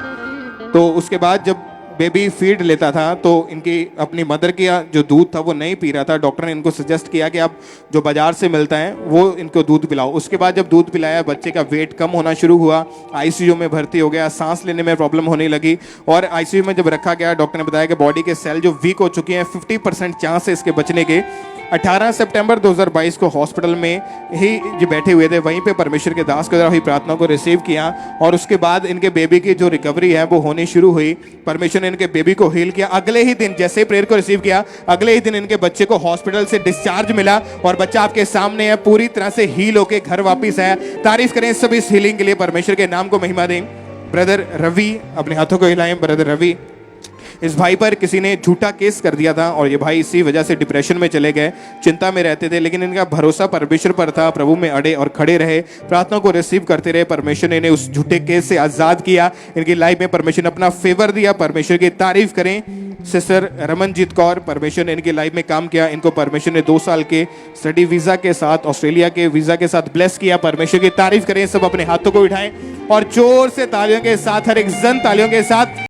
तो उसके बाद जब बेबी फीड लेता था तो इनकी अपनी मदर का जो दूध था वो नहीं पी रहा था। डॉक्टर ने इनको सजेस्ट किया कि आप जो बाजार से मिलता है वो इनको दूध पिलाओ। उसके बाद जब दूध पिलाया, बच्चे का वेट कम होना शुरू हुआ, आईसीयू में भर्ती हो गया, सांस लेने में प्रॉब्लम होने लगी और आईसीयू में जब रखा गया, डॉक्टर ने बताया कि बॉडी के सेल जो वीक हो चुके हैं, 50% चांस है इसके बचने के। 18 सितंबर 2022 को हॉस्पिटल में ही जो बैठे हुए थे, वहीं पे परमेश्वर के दास के द्वारा हुई प्रार्थना को रिसीव किया और उसके बाद इनके बेबी की जो रिकवरी है वो होनी शुरू हुई। परमेश्वर ने इनके बेबी को हील किया। अगले ही दिन जैसे ही प्रेयर को रिसीव किया, अगले ही दिन इनके बच्चे को हॉस्पिटल से डिस्चार्ज मिला और बच्चा आपके सामने है, पूरी तरह से हील होके घर वापिस आया। तारीफ करें सब इस हीलिंग के लिए, परमेश्वर के नाम को महिमा दें। ब्रदर रवि, अपने हाथों को हिलाएं। ब्रदर रवि, इस भाई पर किसी ने झूठा केस कर दिया था और ये भाई इसी वजह से डिप्रेशन में चले गए, चिंता में रहते थे, लेकिन इनका भरोसा परमेश्वर पर था। प्रभु में अड़े और खड़े रहे, प्रार्थना को रिसीव करते रहे। परमेश्वर ने इन्हें उस झूठे केस से आजाद किया। इनकी लाइफ में परमेश्वर ने अपना फेवर दिया। परमेश्वर की तारीफ करें। सिस्टर रमनजीत कौर, परमेश्वर ने इनकी लाइफ में काम किया। इनको परमेश्वर ने 2 साल के स्टडी वीजा के साथ, ऑस्ट्रेलिया के वीजा के साथ ब्लेस किया। परमेश्वर की तारीफ करें। सब अपने हाथों को उठाएं और जोर से तालियों के साथ, हर एक जन तालियों के साथ